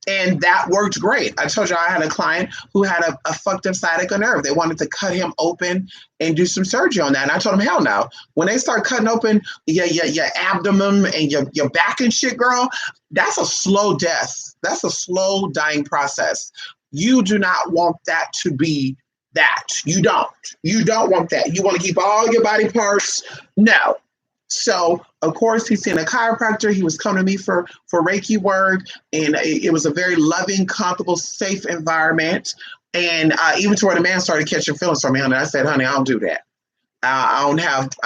And that worked great. I told you I had a client who had a fucked up sciatica nerve. They wanted to cut him open and do some surgery on that. And I told him, hell no. When they start cutting open your abdomen and your back and shit, girl, that's a slow death. That's a slow dying process. You do not want that to be that. You don't. You don't want that. You want to keep all your body parts. No. So, of course, he's seen a chiropractor. He was coming to me for Reiki work, and it was a very loving, comfortable, safe environment. And even to where the man started catching feelings for me, honey. I said, honey, I don't do that. I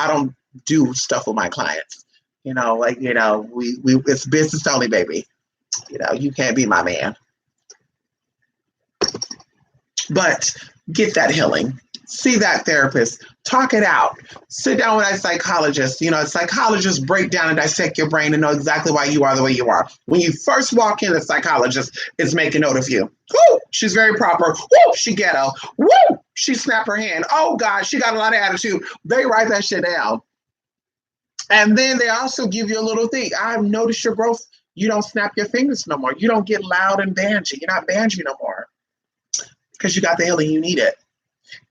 don't do stuff with my clients. We it's business only, baby. You can't be my man. But get that healing. See that therapist. Talk it out. Sit down with that psychologist. Psychologists break down and dissect your brain and know exactly why you are the way you are. When you first walk in, the psychologist is making note of you. Woo, she's very proper. Woo, she ghetto. Woo, she snapped her hand. Oh, God, she got a lot of attitude. They write that shit down. And then they also give you a little thing. I've noticed your growth. You don't snap your fingers no more. You don't get loud and bangy. You're not bangy no more because you got the healing you needed.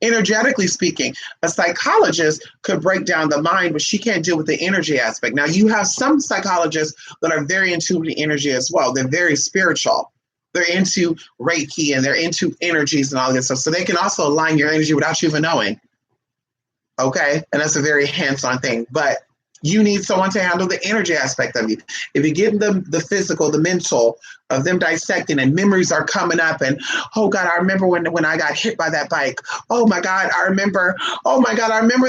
Energetically speaking, a psychologist could break down the mind, but she can't deal with the energy aspect. Now, you have some psychologists that are very in tune with the energy as well. They're very spiritual. They're into Reiki and they're into energies and all this stuff. So they can also align your energy without you even knowing. Okay? And that's a very hands-on thing. But you need someone to handle the energy aspect of you. If you give them the physical, the mental, of them dissecting and memories are coming up and, oh God, I remember when I got hit by that bike. Oh my God, I remember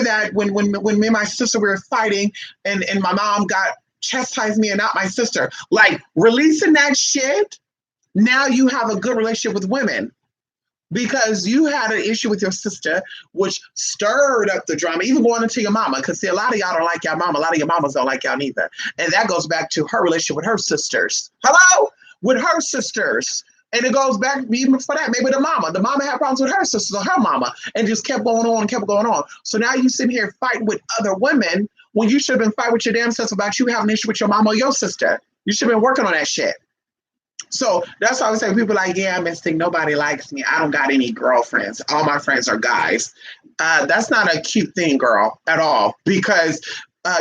that when me and my sister were fighting and my mom got chastised me and not my sister. Like, releasing that shit, now you have a good relationship with women. Because you had an issue with your sister, which stirred up the drama, even going into your mama. Because, see, a lot of y'all don't like y'all mama. A lot of your mamas don't like y'all neither. And that goes back to her relationship with her sisters. Hello? With her sisters. And it goes back even before that. Maybe the mama. The mama had problems with her sisters or her mama and just kept going on and kept going on. So now you sitting here fighting with other women when you should have been fighting with your damn self about you having an issue with your mama or your sister. You should have been working on that shit. So that's why I would say people like, yeah, I'm instinct. Nobody likes me. I don't got any girlfriends. All my friends are guys. That's not a cute thing, girl, at all. Because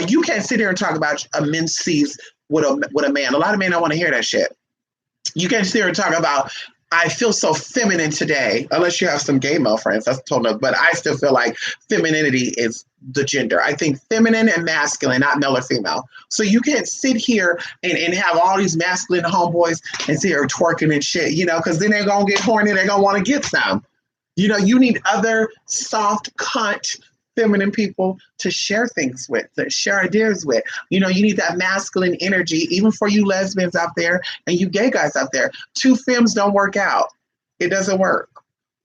you can't sit here and talk about a menses with a man. A lot of men don't want to hear that shit. You can't sit here and talk about, I feel so feminine today, unless you have some gay male friends. That's totally, but I still feel like femininity is the gender. I think feminine and masculine, not male or female. So you can't sit here and have all these masculine homeboys and sit here twerking and shit, because then they're going to get horny. They're going to want to get some. You need other soft, cunt, feminine people to share things with, to share ideas with. You need that masculine energy, even for you lesbians out there and you gay guys out there. Two femmes don't work out. It doesn't work.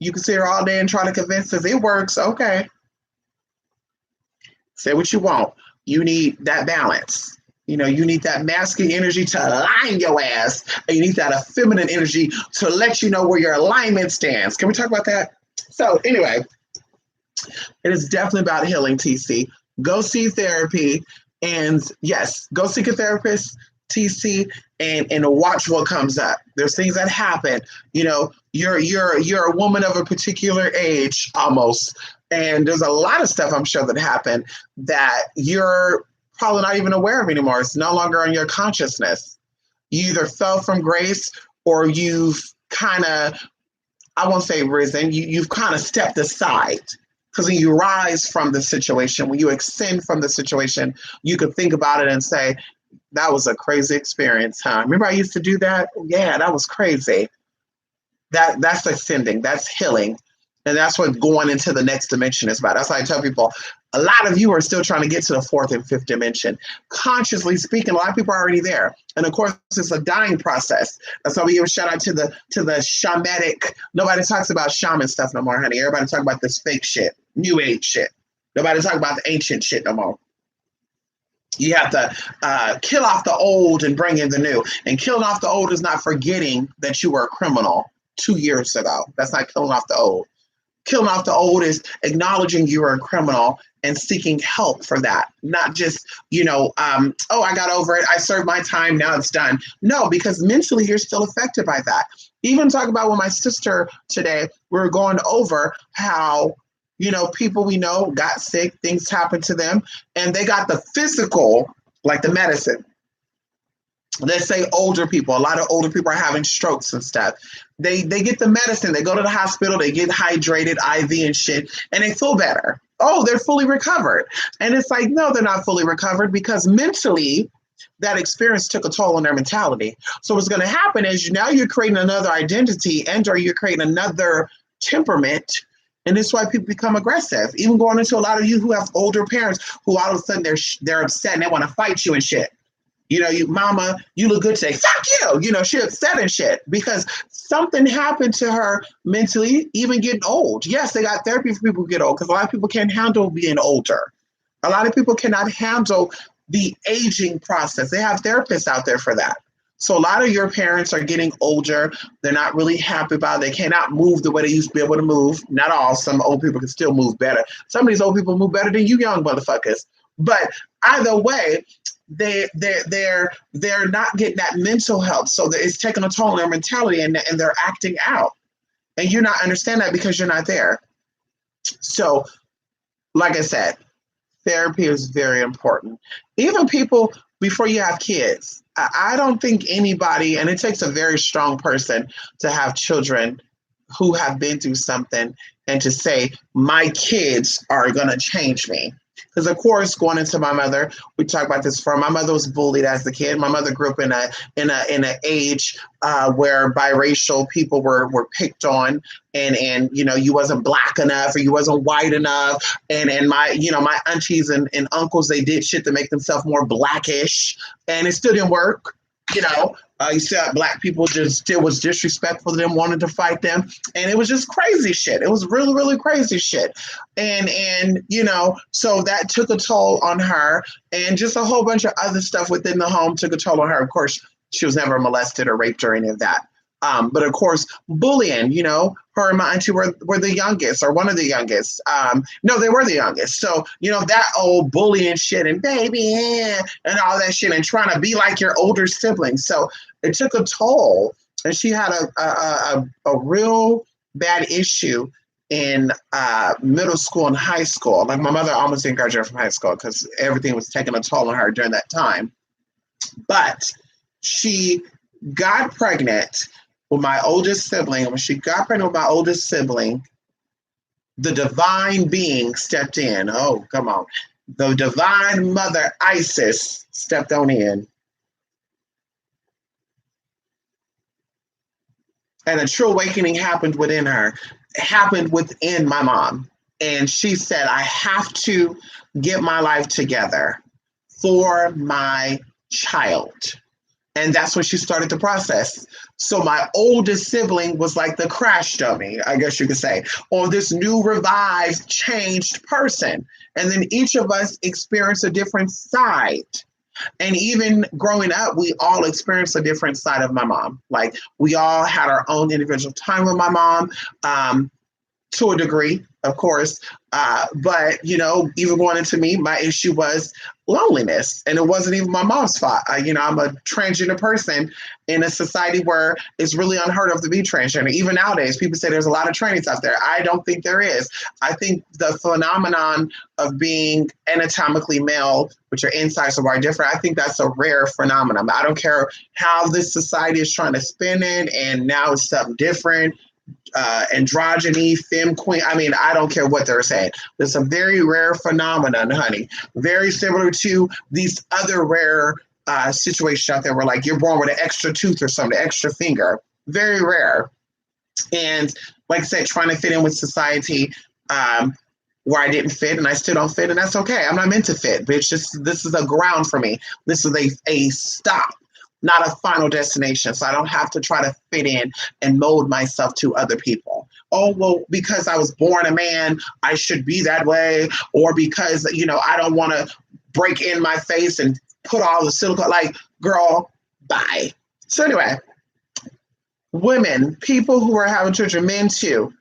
You can sit here all day and try to convince us it works. Okay. Say what you want. You need that balance. You need that masculine energy to align your ass, and you need that feminine energy to let you know where your alignment stands. Can we talk about that? So, anyway, it is definitely about healing, TC. Go see therapy, and yes, go seek a therapist, TC, and watch what comes up. There's things that happen. You're a woman of a particular age almost, and there's a lot of stuff I'm sure that happened that you're probably not even aware of anymore. It's no longer on your consciousness. You either fell from grace or you've kind of, I won't say risen, you've kind of stepped aside. Because when you rise from the situation, when you ascend from the situation, you can think about it and say, that was a crazy experience, huh? Remember I used to do that? Yeah, that was crazy. That's ascending, that's healing. And that's what going into the next dimension is about. That's why I tell people, a lot of you are still trying to get to the fourth and fifth dimension. Consciously speaking, a lot of people are already there. And of course, it's a dying process. That's why we give a shout out to the shamanic. Nobody talks about shaman stuff no more, honey. Everybody talk about this fake shit, new age shit. Nobody talk about the ancient shit no more. You have to kill off the old and bring in the new. And killing off the old is not forgetting that you were a criminal 2 years ago. That's not killing off the old. Killing off the old is acknowledging you are a criminal and seeking help for that. Not just, oh, I got over it. I served my time. Now it's done. No, because mentally you're still affected by that. Even talk about with my sister today, we were going over how, people we know got sick, things happened to them, and they got the physical, like the medicine. Let's say older people, a lot of older people are having strokes and stuff. They get the medicine, they go to the hospital, they get hydrated, IV and shit, and they feel better. Oh, they're fully recovered. And it's like, no, they're not fully recovered because mentally that experience took a toll on their mentality. So what's going to happen is now you're creating another identity and or you're creating another temperament. And this is why people become aggressive. Even going into a lot of you who have older parents who all of a sudden they're upset and they want to fight you and shit. Mama, you look good today. Fuck you. She upset and shit because something happened to her mentally, even getting old. Yes, they got therapy for people who get old because a lot of people can't handle being older. A lot of people cannot handle the aging process. They have therapists out there for that. So a lot of your parents are getting older. They're not really happy about it. They cannot move the way they used to be able to move. Not all. Some old people can still move better. Some of these old people move better than you young motherfuckers. But either way, they're not getting that mental health. So it's taking a toll on their mentality and they're acting out. And you're not understanding that because you're not there. So, like I said, therapy is very important. Even people, before you have kids, I don't think anybody, and it takes a very strong person to have children who have been through something and to say, my kids are going to change me. Because of course, going into my mother, we talk about this before. My mother was bullied as a kid. My mother grew up in an age where biracial people were picked on, and you wasn't black enough or you wasn't white enough, and my aunties and uncles, they did shit to make themselves more blackish, and it still didn't work. You see how black people just still was disrespectful to them, wanted to fight them. And it was just crazy shit. It was really, really crazy shit. And so that took a toll on her, and just a whole bunch of other stuff within the home took a toll on her. Of course, she was never molested or raped or any of that. But of course, bullying, her and my auntie were the youngest or one of the youngest. No, they were the youngest. So, that old bullying shit and baby and all that shit and trying to be like your older siblings. So it took a toll. And she had a real bad issue in middle school and high school. Like my mother almost didn't graduate from high school because everything was taking a toll on her during that time. But she got pregnant with my oldest sibling. And when she got pregnant with my oldest sibling, the divine being stepped in. Oh, come on. The divine mother, Isis, stepped on in. And a true awakening happened within her. It happened within my mom. And she said, I have to get my life together for my child. And that's when she started the process. So my oldest sibling was like the crash dummy, I guess you could say, or this new revived, changed person. And then each of us experienced a different side. And even growing up, we all experienced a different side of my mom. Like we all had our own individual time with my mom. To a degree, of course. But, even going into me, my issue was loneliness. And it wasn't even my mom's fault. I'm a transgender person in a society where it's really unheard of to be transgender. Even nowadays, people say there's a lot of trannies out there. I don't think there is. I think the phenomenon of being anatomically male, which your insides are different, I think that's a rare phenomenon. I don't care how this society is trying to spin it, and now it's something different. Androgyny, femme queen. I mean, I don't care what they're saying. It's a very rare phenomenon, honey. Very similar to these other rare situations out there where, like, you're born with an extra tooth or something, extra finger. Very rare. And like I said, trying to fit in with society where I didn't fit, and I still don't fit, and that's okay. I'm not meant to fit, but it's just, this is a ground for me. This is a stop, not a final destination. So I don't have to try to fit in and mold myself to other people. Oh, well, because I was born a man, I should be that way. Or because, I don't want to break in my face and put all the silicone, like, girl, bye. So anyway, women, people who are having children, men too,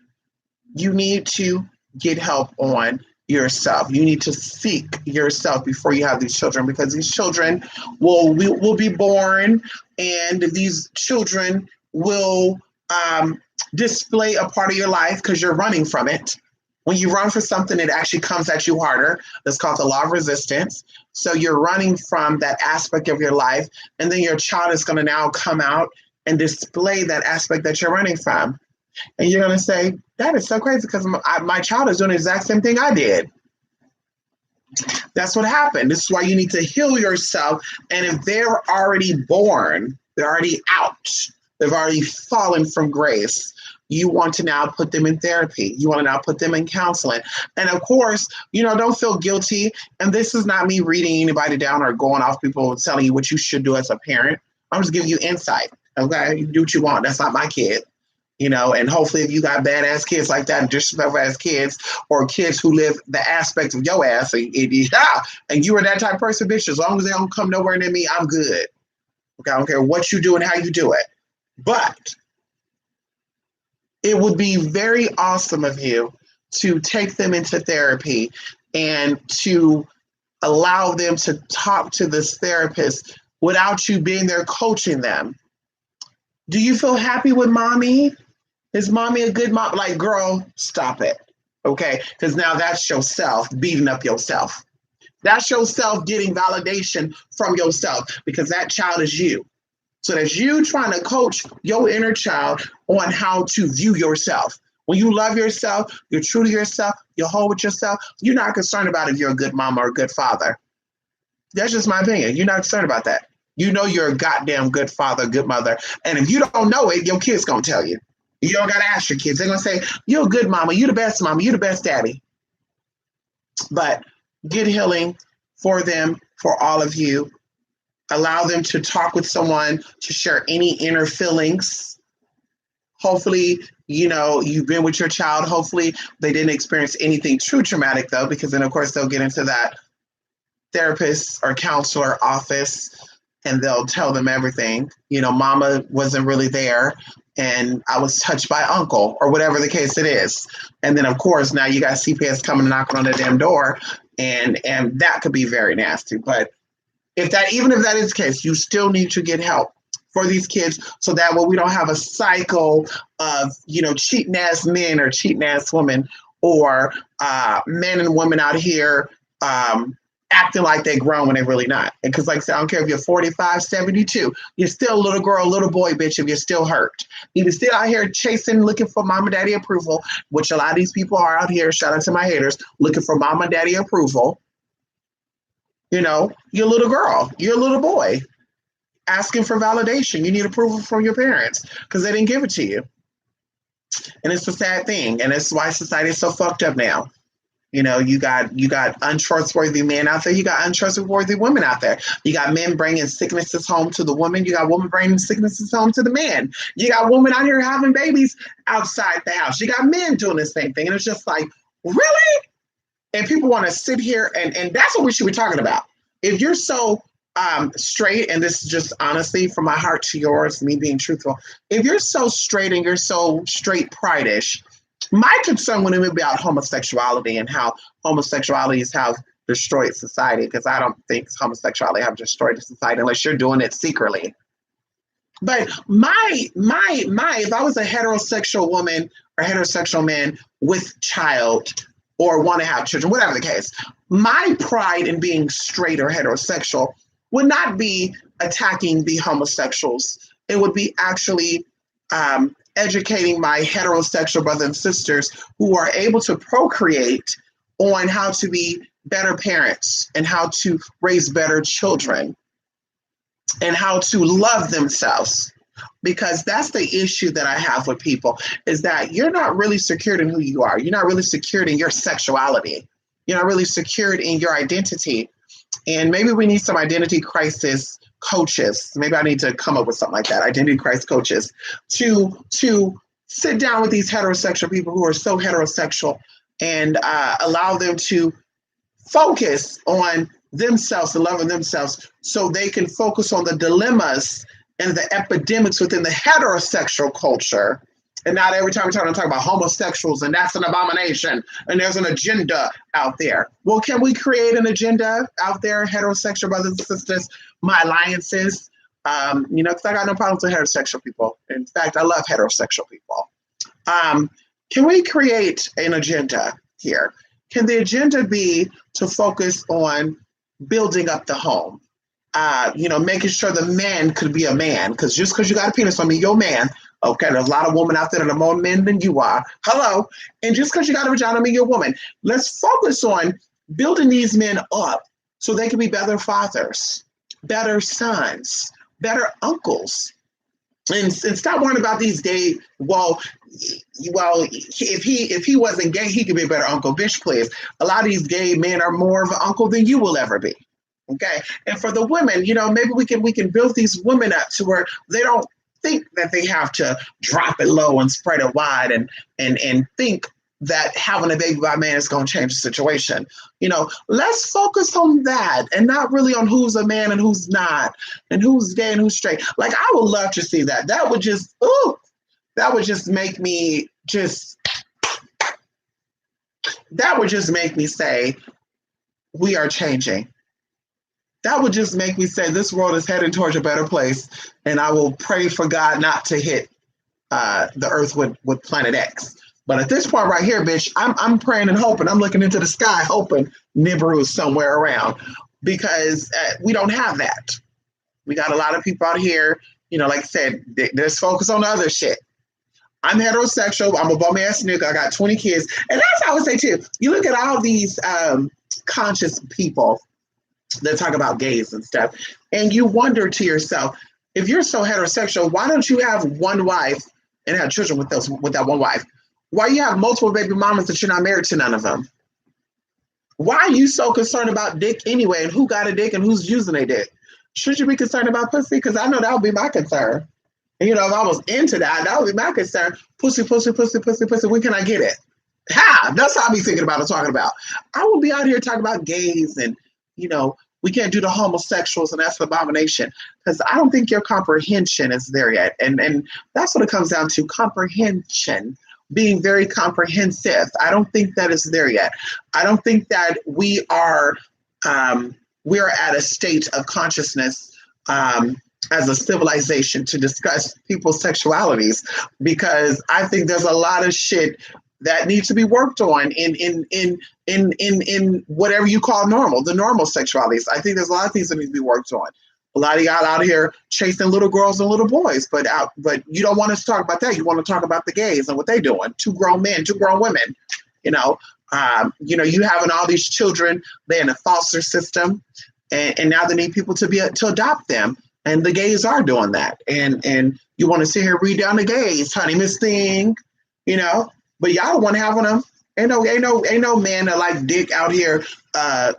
you need to get help on yourself. You need to seek yourself before you have these children, because these children will be born, and these children will display a part of your life because you're running from it. When you run for something, it actually comes at you harder. That's called the law of resistance. So you're running from that aspect of your life, and then your child is going to now come out and display that aspect that you're running from. And you're going to say, that is so crazy because my child is doing the exact same thing I did. That's what happened. This is why you need to heal yourself. And if they're already born, they're already out, they've already fallen from grace, you want to now put them in therapy. You want to now put them in counseling. And of course, don't feel guilty. And this is not me reading anybody down or going off people and telling you what you should do as a parent. I'm just giving you insight. Okay, you do what you want. That's not my kid. And hopefully if you got badass kids like that and disrespectful ass kids, or kids who live the aspect of your ass, and you are that type of person, bitch, as long as they don't come nowhere near me, I'm good. Okay, I don't care what you do and how you do it. But it would be very awesome of you to take them into therapy and to allow them to talk to this therapist without you being there coaching them. Do you feel happy with mommy? Is mommy a good mom? Like, girl, stop it. Okay? Because now that's yourself beating up yourself. That's yourself getting validation from yourself, because that child is you. So that's you trying to coach your inner child on how to view yourself. When you love yourself, you're true to yourself, you're whole with yourself, you're not concerned about if you're a good mom or a good father. That's just my opinion. You're not concerned about that. You're a goddamn good father, good mother. And if you don't know it, your kid's going to tell you. You don't got to ask your kids. They're going to say, you're a good mama. You're the best mama. You're the best daddy. But get healing for them, for all of you. Allow them to talk with someone, to share any inner feelings. Hopefully, you've been with your child. Hopefully, they didn't experience anything too traumatic, though, because then, of course, they'll get into that therapist or counselor office, and they'll tell them everything. Mama wasn't really there, and I was touched by uncle, or whatever the case it is. And then, of course, now you got CPS coming and knocking on the damn door, and that could be very nasty. But even if that is the case, you still need to get help for these kids, so that way we don't have a cycle of, cheating ass men or cheating ass women, or men and women out here acting like they're grown when they're really not. And because, like I said, I don't care if you're 45, 72, you're still a little girl, little boy, bitch, if you're still hurt. You're still out here chasing, looking for mom and daddy approval, which a lot of these people are out here, shout out to my haters, looking for mom and daddy approval. You're a little girl, you're a little boy, asking for validation. You need approval from your parents because they didn't give it to you. And it's a sad thing. And it's why society is so fucked up now. You got untrustworthy men out there. You got untrustworthy women out there. You got men bringing sicknesses home to the woman. You got women bringing sicknesses home to the man. You got women out here having babies outside the house. You got men doing the same thing. And it's just like, really? And people want to sit here and that's what we should be talking about. If you're so straight, and this is just honestly from my heart to yours, me being truthful, if you're so straight and you're so straight pride-ish, my concern would be about homosexuality and how homosexuality have destroyed society, because I don't think homosexuality have destroyed society unless you're doing it secretly. But if I was a heterosexual woman or heterosexual man with child or want to have children, whatever the case, my pride in being straight or heterosexual would not be attacking the homosexuals. It would be actually educating my heterosexual brothers and sisters who are able to procreate on how to be better parents and how to raise better children and how to love themselves. Because that's the issue that I have with people, is that you're not really secured in who you are. You're not really secured in your sexuality. You're not really secured in your identity. And maybe we need some identity crisis coaches. Maybe I need to come up with something like that, identity crisis coaches, to sit down with these heterosexual people who are so heterosexual and allow them to focus on themselves and loving themselves so they can focus on the dilemmas and the epidemics within the heterosexual culture. And not every time we're talk about homosexuals and that's an abomination and there's an agenda out there. Well, can we create an agenda out there, heterosexual brothers and sisters, my alliances? Because I got no problems with heterosexual people. In fact, I love heterosexual people. Can we create an agenda here? Can the agenda be to focus on building up the home? Making sure the man could be a man, because just because you got a penis on me, you're a man. Okay, there's a lot of women out there that are more men than you are. Hello. And just because you got a vagina on me, you're a woman. Let's focus on building these men up so they can be better fathers, better sons, better uncles. And stop worrying about these gay, if he wasn't gay, he could be a better uncle. Bitch, please. A lot of these gay men are more of an uncle than you will ever be. Okay. And for the women, maybe we can build these women up to where they don't think that they have to drop it low and spread it wide and think that having a baby by a man is going to change the situation. Let's focus on that and not really on who's a man and who's not and who's gay and who's straight. Like, I would love to see that. That would just make me say, we are changing. That would just make me say this world is heading towards a better place, and I will pray for God not to hit the earth with Planet X. But at this point right here, bitch, I'm praying and hoping. I'm looking into the sky hoping Nibiru is somewhere around, because we don't have that. We got a lot of people out here, like I said, there's focus on the other shit. I'm heterosexual. I'm a bum-ass nigga. I got 20 kids. And that's how I would say, too. You look at all these conscious people that talk about gays and stuff, and you wonder to yourself, if you're so heterosexual, why don't you have one wife and have children with that one wife? Why you have multiple baby mamas that you're not married to none of them? Why are you so concerned about dick anyway, and who got a dick and who's using a dick? Should you be concerned about pussy? Because I know that would be my concern. And, if I was into that would be my concern. Pussy, pussy, pussy, pussy, pussy. When can I get it? How? That's how I be thinking about and talking about. I will be out here talking about gays and, we can't do the homosexuals and that's an abomination, because I don't think your comprehension is there yet. And that's what it comes down to, comprehension, being very comprehensive. I don't think that is there yet. I don't think that we are at a state of consciousness as a civilization to discuss people's sexualities, because I think there's a lot of shit that needs to be worked on in whatever you call normal, the normal sexualities. I think there's a lot of things that need to be worked on. A lot of y'all out here chasing little girls and little boys, but you don't want us to talk about that. You want to talk about the gays and what they're doing. 2 grown men, 2 grown women. You having all these children, they're in a foster system, and now they need people to adopt them. And the gays are doing that. And you want to sit here and read down the gays, honey, Miss Thing, but y'all don't want to have them. Ain't no man that like dick out here uh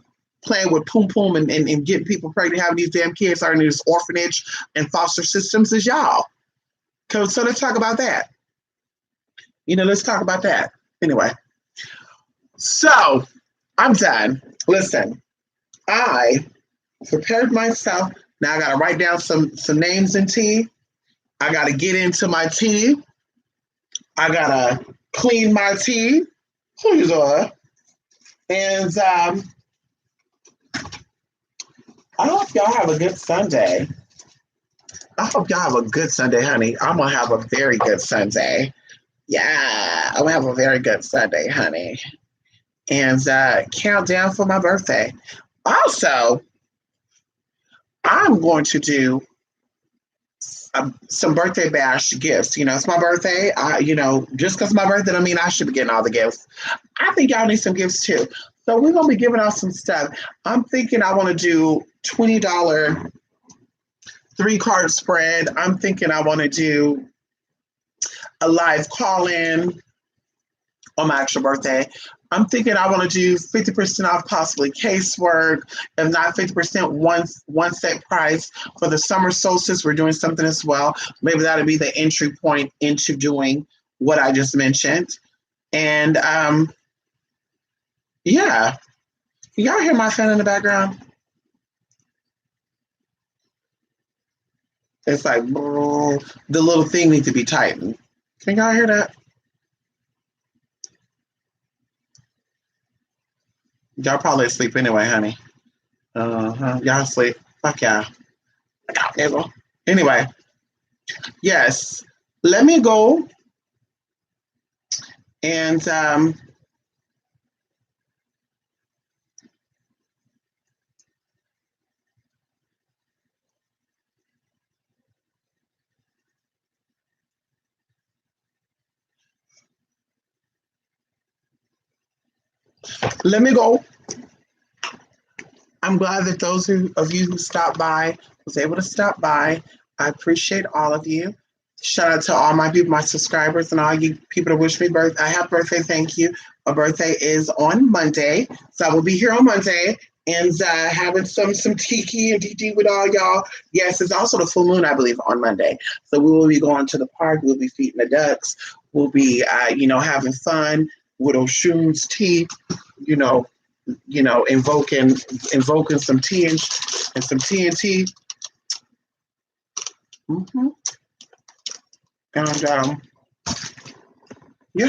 playing with poom poom and getting people pregnant, having these damn kids are in this orphanage and foster systems is y'all. So let's talk about that. Let's talk about that. Anyway, so I'm done. Listen, I prepared myself. Now I gotta write down some names in tea. I gotta get into my tea. I gotta clean my tea. Who's and I hope y'all have a good Sunday. I hope y'all have a good Sunday, honey. I'm gonna have a very good Sunday. Yeah, I'm gonna have a very good Sunday, honey. And count down for my birthday. Also, I'm going to do some birthday bash gifts. It's my birthday. Just because it's my birthday, don't mean I should be getting all the gifts. I think y'all need some gifts too. So we're gonna be giving out some stuff. I'm thinking I want to do $20 3-card spread. I'm thinking I want to do a live call-in on my actual birthday. I'm thinking I want to do 50% off possibly casework, if not 50% one set price for the summer solstice. We're doing something as well. Maybe that'll be the entry point into doing what I just mentioned. And yeah, y'all hear my fan in the background? It's like the little thing needs to be tightened. Can y'all hear that? Y'all probably asleep anyway, honey. Y'all asleep. Fuck y'all. Anyway, yes. Let me go and let me go. I'm glad that those of you who stopped by was able to stop by. I appreciate all of you. Shout out to all my people, my subscribers, and all you people that wish me birthday. I have birthday. Thank you. My birthday is on Monday, so I will be here on Monday and having some tiki and DD with all y'all. Yes, it's also the full moon, I believe, on Monday. So we will be going to the park. We'll be feeding the ducks. We'll be, having fun with Oshun's tea. Invoking some tea and some TNT. Mm-hmm. And yeah.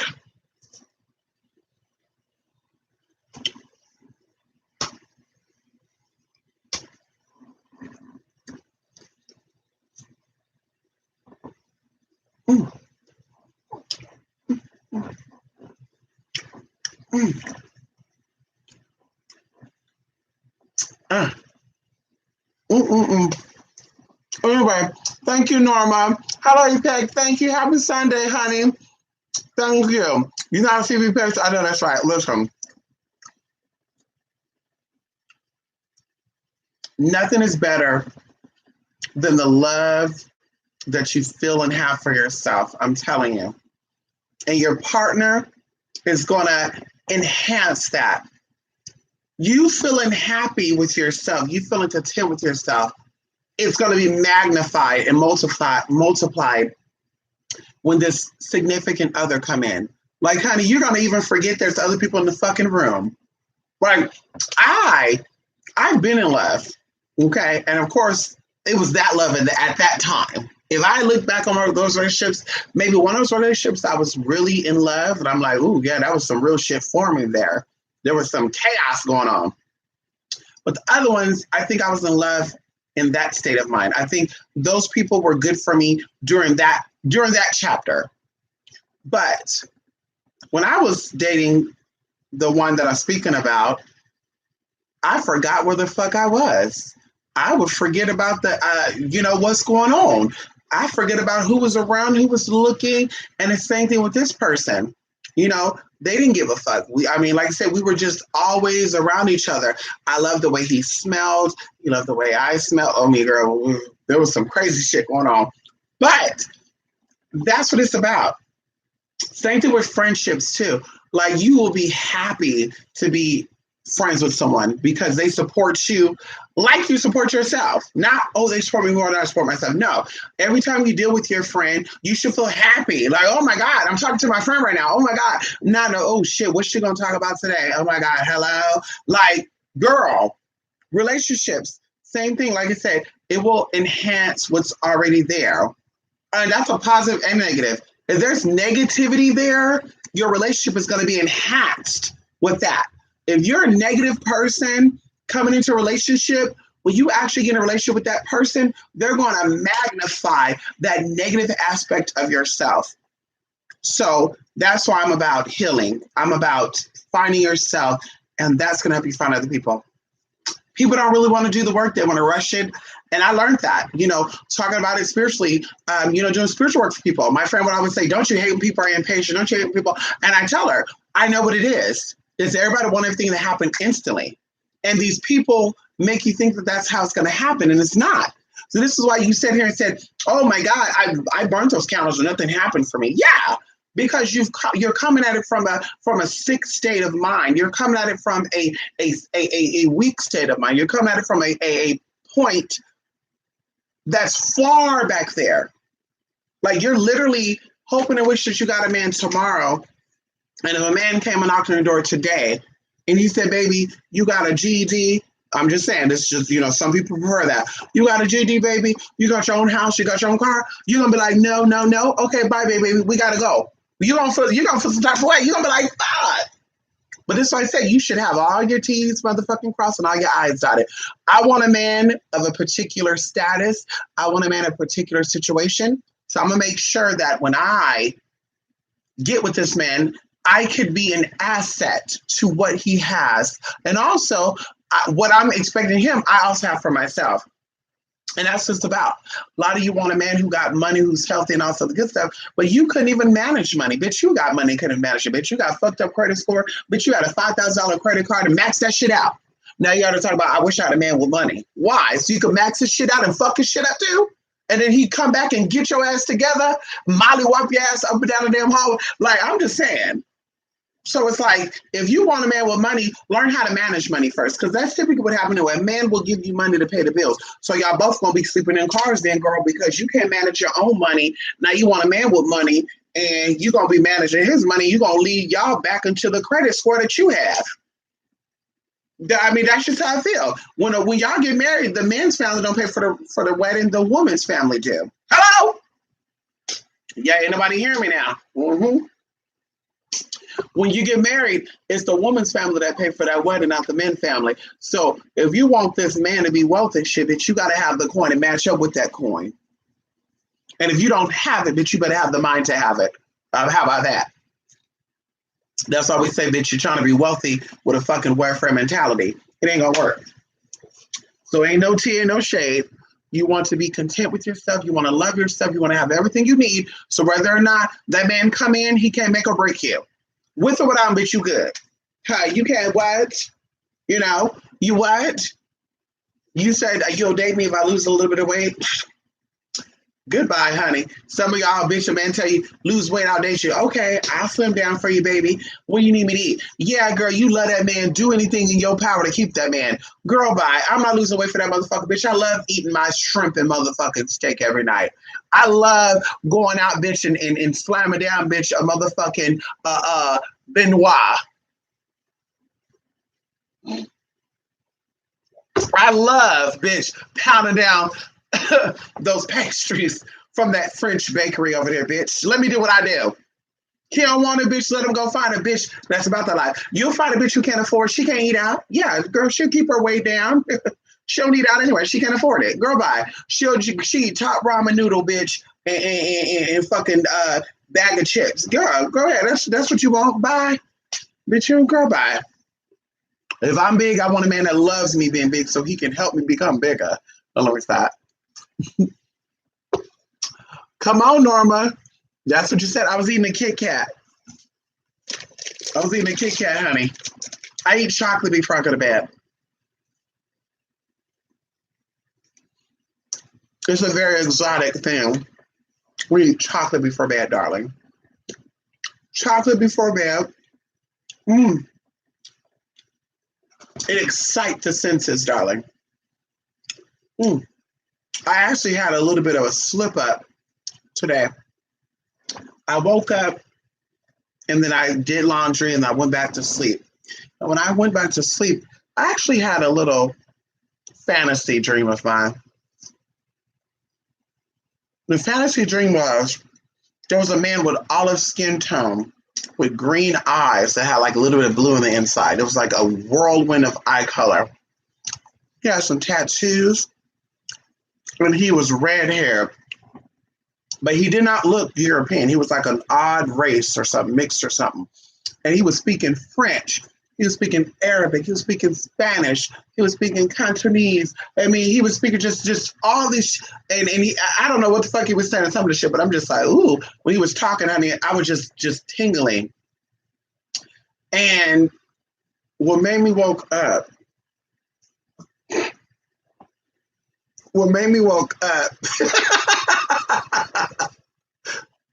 Mm. Mm. Uh. Mm-mm-mm. Anyway, thank you, Norma. Hello, you Peg. Thank you. Happy Sunday, honey. Thank you. You're not a CB person. I know that's right. Listen, nothing is better than the love that you feel and have for yourself. I'm telling you. And your partner is going to enhance that. You feeling happy with yourself, you feeling content with yourself, it's going to be magnified and multiplied when this significant other come in. Like, honey, you're going to even forget there's other people in the fucking room. Like, I've been in love, okay? And of course, it was that love at that time. If I look back on those relationships, maybe one of those relationships I was really in love, and I'm like, ooh, yeah, that was some real shit forming there. There was some chaos going on. But the other ones, I think I was in love in that state of mind. I think those people were good for me during that chapter. But when I was dating the one that I'm speaking about, I forgot where the fuck I was. I would forget about what's going on. I forget about who was around, who was looking, and the same thing with this person. They didn't give a fuck. Like I said, we were just always around each other. I love the way he smelled. You love the way I smell. Oh, me, girl, there was some crazy shit going on. But that's what it's about. Same thing with friendships, too. Like you will be happy to be friends with someone because they support you like you support yourself. Not, oh, they support me more than I support myself. No. Every time you deal with your friend, you should feel happy. Like, oh my God, I'm talking to my friend right now. Oh my God. Not no, oh shit, what's she gonna talk about today? Oh my God, hello. Like, girl, relationships, same thing. Like I said, it will enhance what's already there. And that's a positive and negative. If there's negativity there, your relationship is going to be enhanced with that. If you're a negative person coming into a relationship, when you actually get in a relationship with that person, they're going to magnify that negative aspect of yourself. So that's why I'm about healing. I'm about finding yourself, and that's going to help you find other people. People don't really want to do the work. They want to rush it. And I learned that, talking about it spiritually, doing spiritual work for people. My friend would always say, don't you hate when people are impatient? Don't you hate when people? And I tell her, I know what it is. Is everybody want everything to happen instantly. And these people make you think that that's how it's going to happen. And it's not. So this is why you sit here and said, oh my God, I burnt those candles and nothing happened for me. Yeah. Because you're coming at it from a sick state of mind. You're coming at it from a weak state of mind. You're coming at it from a point that's far back there. Like you're literally hoping and wishing that you got a man tomorrow. And if a man came and knocked on your door today and you said, baby, you got a GED. I'm just saying, this is just, some people prefer that. You got a GED, baby. You got your own house. You got your own car. You're going to be like, no, no, no. Okay, bye, baby. We got to go. You're gonna feel some type of way. You're gonna be like, God. But this is why I say you should have all your T's motherfucking crossed and all your I's dotted. I want a man of a particular status. I want a man of a particular situation. So I'm gonna make sure that when I get with this man, I could be an asset to what he has. And also what I'm expecting him, I also have for myself. And that's just about. A lot of you want a man who got money, who's healthy and all the good stuff, but you couldn't even manage money. Bitch, you got money, couldn't manage it. Bitch, you got fucked up credit score. Bitch, you had a $5,000 credit card and max that shit out. Now you got to talk about, I wish I had a man with money. Why? So you could max his shit out and fuck his shit up too? And then he'd come back and get your ass together, mollywop your ass up and down the damn hallway. Like, I'm just saying. So it's like, if you want a man with money, learn how to manage money first, because that's typically what happens. A man will give you money to pay the bills. So y'all both gonna be sleeping in cars then, girl, because you can't manage your own money. Now you want a man with money, and you're gonna be managing his money. You're gonna lead y'all back into the credit score that you have. I mean, that's just how I feel. When y'all get married, the men's family don't pay for the wedding. The woman's family do. Hello? Yeah, ain't nobody hearing me now. Mm-hmm. When you get married, it's the woman's family that pay for that wedding, not the men's family. So if you want this man to be wealthy shit, that you got to have the coin and match up with that coin. And if you don't have it, bitch, you better have the mind to have it. How about that? That's why we say, bitch, you're trying to be wealthy with a fucking welfare mentality. It ain't gonna work. So ain't no tea, ain't no shade. You want to be content with yourself. You want to love yourself. You want to have everything you need. So whether or not that man come in, he can't make or break you. With or without him, bitch, you good. You can't what? You what? You said you'll date me if I lose a little bit of weight? Goodbye, honey. Some of y'all bitch, a man tell you, lose weight, I'll date you. Okay, I'll slim down for you, baby. What do you need me to eat? Yeah, girl, you love that man. Do anything in your power to keep that man. Girl, bye. I'm not losing weight for that motherfucker, bitch. I love eating my shrimp and motherfucking steak every night. I love going out, bitch, and slamming down, bitch, a motherfucking Benoit. I love, bitch, pounding down those pastries from that French bakery over there, bitch. Let me do what I do. He don't want a bitch, let him go find a bitch that's about the life. You'll find a bitch who can't afford, she can't eat out. Yeah, girl, she'll keep her weight down. She don't eat out anyway. She can't afford it. Girl, bye. She eat top ramen noodle, bitch, and fucking bag of chips. Girl, go ahead. That's what you want. Bye. Bitch, you girl, bye. If I'm big, I want a man that loves me being big so he can help me become bigger. Don't let me stop. Come on, Norma. That's what you said. I was eating a Kit Kat. Honey. I eat chocolate before I go to bed. It's a very exotic thing. We eat chocolate before bed, darling. Chocolate before bed. Mm, it excites the senses, darling. Mm. I actually had a little bit of a slip up today. I woke up and then I did laundry and I went back to sleep. And when I went back to sleep, I actually had a little fantasy dream of mine. The fantasy dream was there was a man with olive skin tone with green eyes that had like a little bit of blue on the inside. It was like a whirlwind of eye color. He had some tattoos and he was red hair, but he did not look European. He was like an odd race or something, mixed or something. And he was speaking French. He was speaking Arabic. He was speaking Spanish. He was speaking Cantonese. I mean, he was speaking just all this. And I don't know what the fuck he was saying, some of the shit, but I'm just like, ooh, when he was talking, I mean, I was just tingling. And what made me woke up,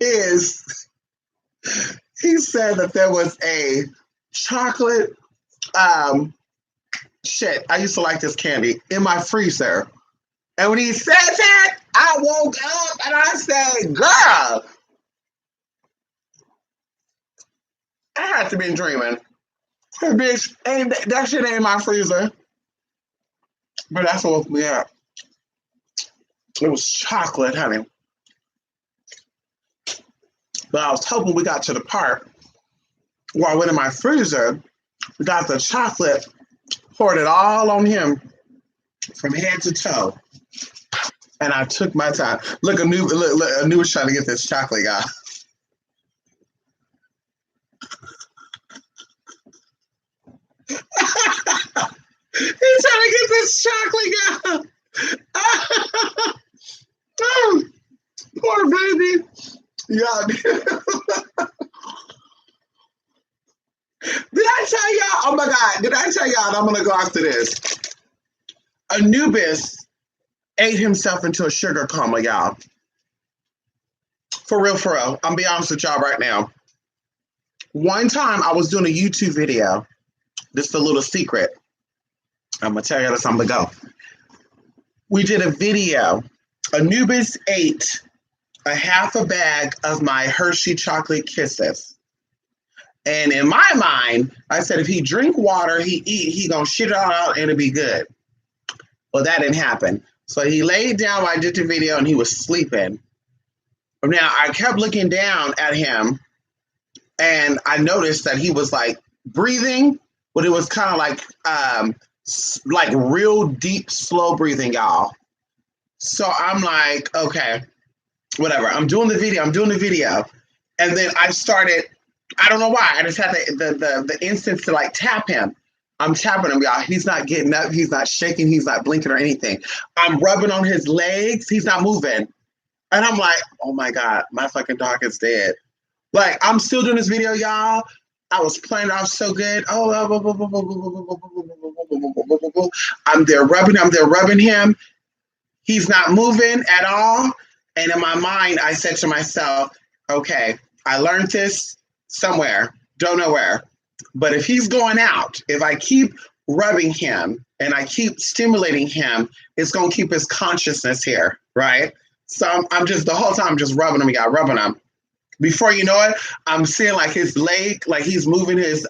is he said that there was a chocolate shit. I used to like this candy in my freezer. And when he said that, I woke up and I said, girl, I had to be dreaming. Hey, bitch, ain't that shit ain't in my freezer. But that's what woke me up. It was chocolate, honey. But I was hoping we got to the part where I went in my freezer, got the chocolate, poured it all on him from head to toe. And I took my time. Look, Anu was trying to get this chocolate guy. He's trying to get this chocolate guy. Oh, poor baby. Y'all. Did I tell y'all? Oh my God. Did I tell y'all? I'm going to go after this. Anubis ate himself into a sugar coma, y'all. For real, for real. I'm be honest with y'all right now. One time I was doing a YouTube video. This is a little secret. I'm going to tell you this. I'm going to go. We did a video. Anubis ate a half a bag of my Hershey chocolate kisses. And in my mind, I said, if he drink water, he gonna shit it all out and it'll be good. Well, that didn't happen. So he laid down while I did the video and he was sleeping. Now, I kept looking down at him and I noticed that he was like breathing, but it was kind of like real deep, slow breathing, y'all. So I'm like, okay, whatever. I'm doing the video. And then I started, I don't know why. I just had the instance to like tap him. I'm tapping him, y'all. He's not getting up. He's not shaking. He's not blinking or anything. I'm rubbing on his legs. He's not moving. And I'm like, oh my God, my fucking dog is dead. Like, I'm still doing this video, y'all. I was playing off so good. Oh, I'm there rubbing him. He's not moving at all. And in my mind, I said to myself, okay, I learned this somewhere, don't know where. But if he's going out, if I keep rubbing him and I keep stimulating him, it's going to keep his consciousness here, right? So I'm just, the whole time, just rubbing him, rubbing him. Before you know it, I'm seeing like his leg, like he's moving his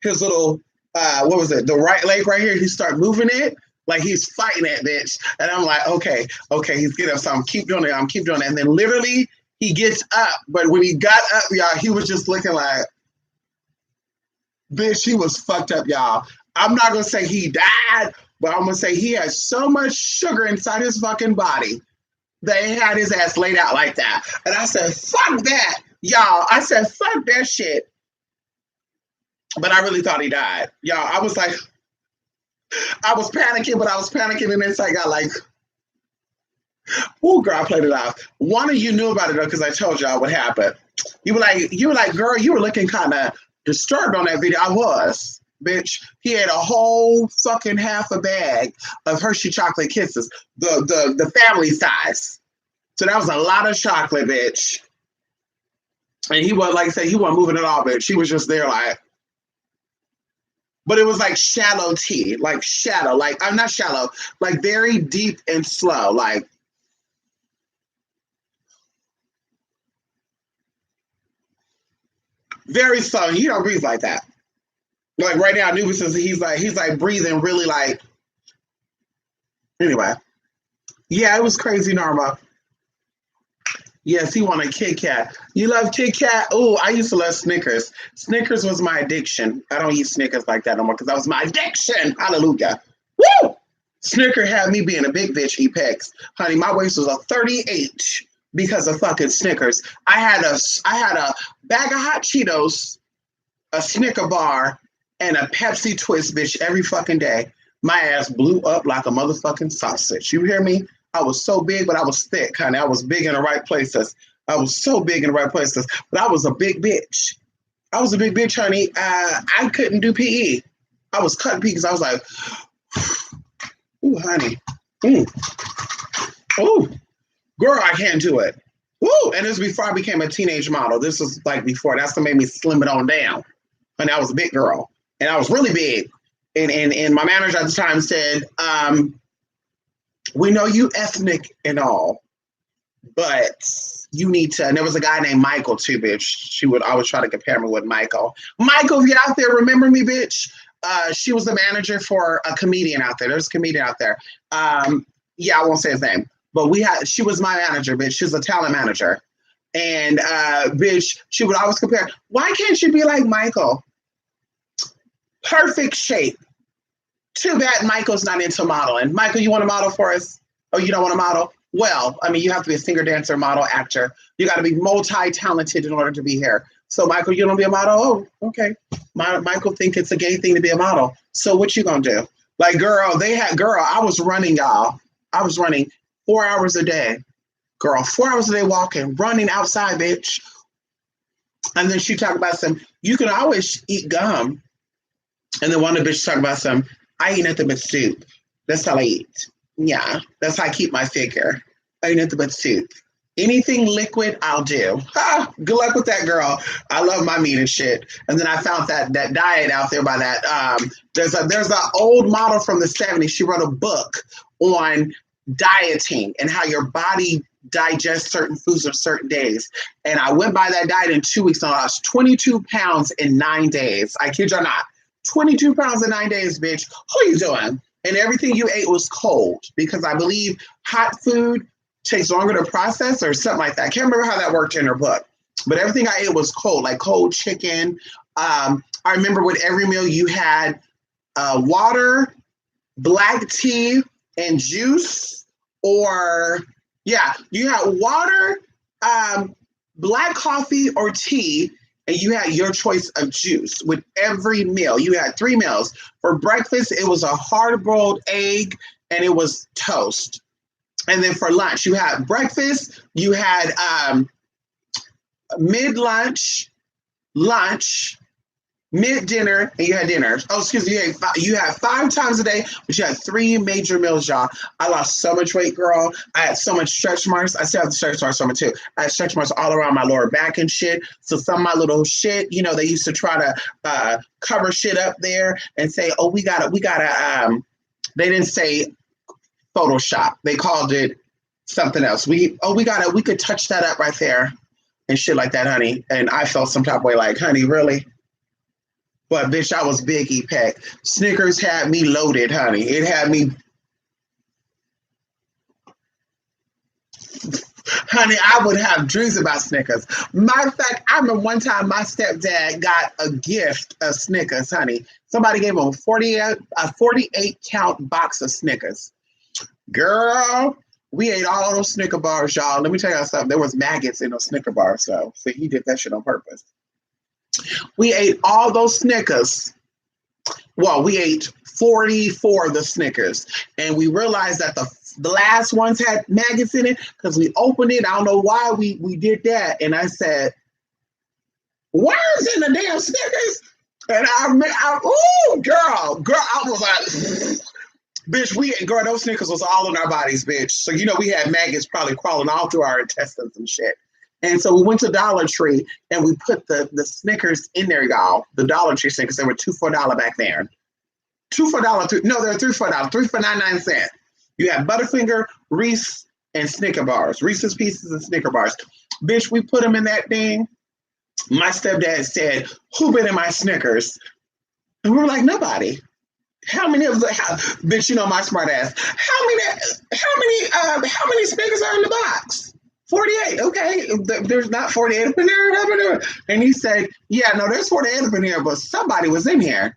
little, what was it? The right leg right here. He start moving it. Like he's fighting that bitch. And I'm like, okay, he's getting up. So I'm keep doing it. And then literally he gets up. But when he got up, y'all, he was just looking like, bitch, he was fucked up, y'all. I'm not going to say he died, but I'm going to say he had so much sugar inside his fucking body that he had his ass laid out like that. And I said, fuck that, y'all. I said, fuck that shit. But I really thought he died. Y'all, I was like, I was panicking, but I was panicking, and then I got like, oh, girl, I played it off. One of you knew about it, though, because I told y'all what happened. You were like, girl, you were looking kind of disturbed on that video. I was, bitch. He had a whole fucking half a bag of Hershey chocolate kisses, the family size. So that was a lot of chocolate, bitch. And he was, like I said, he wasn't moving at all, bitch. He was just there like, but it was like shallow tea, like shallow, like I'm not shallow, like very deep and slow, like very slow. He don't breathe like that. Like right now, Anubis is he's like breathing really like anyway. Yeah, it was crazy, Norma. Yes, he wanted Kit Kat. You love Kit Kat? Oh, I used to love Snickers. Snickers was my addiction. I don't eat Snickers like that no more because that was my addiction. Hallelujah. Woo! Snicker had me being a big bitch, Apex. Honey, my waist was a 38 because of fucking Snickers. I had a bag of hot Cheetos, a Snicker bar, and a Pepsi Twist, bitch, every fucking day. My ass blew up like a motherfucking sausage. You hear me? I was so big, but I was thick, honey. I was big in the right places. I was so big in the right places, but I was a big bitch. I was a big bitch, honey. I couldn't do PE. I was cutting PE because I was like, ooh, honey. Mm. Ooh, girl, I can't do it. Ooh, and this was before I became a teenage model. This was like before. That's what made me slim it on down. And I was a big girl. And I was really big. And my manager at the time said, we know you ethnic and all, but you need to, and there was a guy named Michael too, bitch. She would always try to compare me with Michael. Michael, if you're out there, remember me, bitch. She was the manager for a comedian out there. There's a comedian out there. Yeah, I won't say his name, but she was my manager, bitch. She's a talent manager. And bitch, she would always compare, why can't you be like Michael? Perfect shape. Too bad Michael's not into modeling. Michael, you want to model for us? Oh, you don't want to model? Well, I mean, you have to be a singer, dancer, model, actor. You got to be multi-talented in order to be here. So, Michael, you don't be a model? Oh, okay. Michael think it's a gay thing to be a model. So what you gonna do? Like, girl, I was running, y'all. I was running 4 hours a day. Girl, 4 hours a day walking, running outside, bitch. And then she talked about you can always eat gum. And then one of the bitches talked about I eat nothing but soup. That's all I eat. Yeah, that's how I keep my figure. I eat nothing but soup. Anything liquid, I'll do. Good luck with that, girl. I love my meat and shit. And then I found that diet out there by that. There's an old model from the 70s. She wrote a book on dieting and how your body digests certain foods on certain days. And I went by that diet in 2 weeks and I lost 22 pounds in 9 days. I kid you not. 22 pounds in 9 days, bitch. Who are you doing? And everything you ate was cold because I believe hot food takes longer to process or something like that. I can't remember how that worked in her book, but everything I ate was cold, like cold chicken. I remember with every meal you had water, black tea, and juice, or you had water, black coffee or tea, and you had your choice of juice with every meal. You had 3 meals. For breakfast, it was a hard-boiled egg and it was toast. And then for lunch, you had breakfast, you had mid-lunch, lunch, mid-dinner, and you had dinner. Oh, excuse me, you had 5 times a day, but you had 3 major meals, y'all. I lost so much weight, girl. I had so much stretch marks. I still have the stretch marks on me, too. I had stretch marks all around my lower back and shit. So some of my little shit, they used to try to cover shit up there and say, oh, we gotta, they didn't say Photoshop. They called it something else. We could touch that up right there and shit like that, honey. And I felt some type of way like, honey, really? But bitch, I was big E-Pack. Snickers had me loaded, honey. It had me. Honey, I would have dreams about Snickers. Matter of fact, I remember one time my stepdad got a gift of Snickers, honey. Somebody gave him a 48 count box of Snickers. Girl, we ate all those Snicker bars, y'all. Let me tell y'all something. There was maggots in those Snicker bars, so he did that shit on purpose. We ate all those Snickers. Well, we ate 44 of the Snickers, and we realized that the last ones had maggots in it because we opened it. I don't know why we did that, and I said, "Worms in the damn Snickers!" And girl, I was like. Bitch, those Snickers was all in our bodies, bitch. So, we had maggots probably crawling all through our intestines and shit. And so we went to Dollar Tree and we put the Snickers in there, y'all. The Dollar Tree Snickers, they were $2 for $4 back there. 2 for $1. No, they're 3 for $1. 3 for 99¢. You have Butterfinger, Reese, and Snicker bars. Reese's Pieces and Snicker bars. Bitch, we put them in that thing. My stepdad said, "Who been in my Snickers?" And we were like, "Nobody." How many of the bitch? You know my smart ass. How many Snickers are in the box? 48. Okay, there's not 48 up in there. And he said, "Yeah, no, there's 48 up in here, but somebody was in here."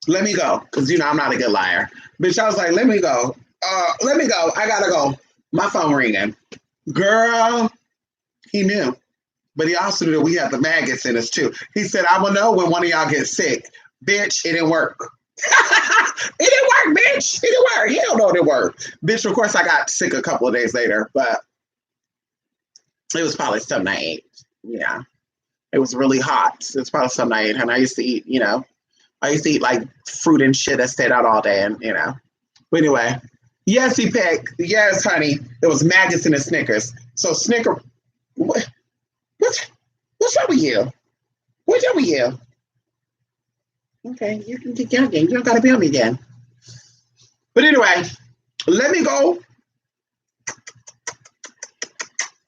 Let me go, because you know I'm not a good liar. Bitch, I was like, let me go. I gotta go. My phone ringing. Girl, he knew. But he also knew we had the maggots in us too. He said, "I will know when one of y'all gets sick." Bitch, it didn't work. It didn't work, bitch. It didn't work. He don't know it didn't work. Bitch, of course I got sick a couple of days later, but it was probably something I ate. Yeah. It was really hot. It's probably something I ate. And I used to eat, like fruit and shit that stayed out all day and But anyway. Yes, he picked. Yes, honey. It was maggots in the Snickers. So Snicker what's up with you? What's up with you? Okay, you can get down again. You don't gotta be on me again. But anyway, let me go.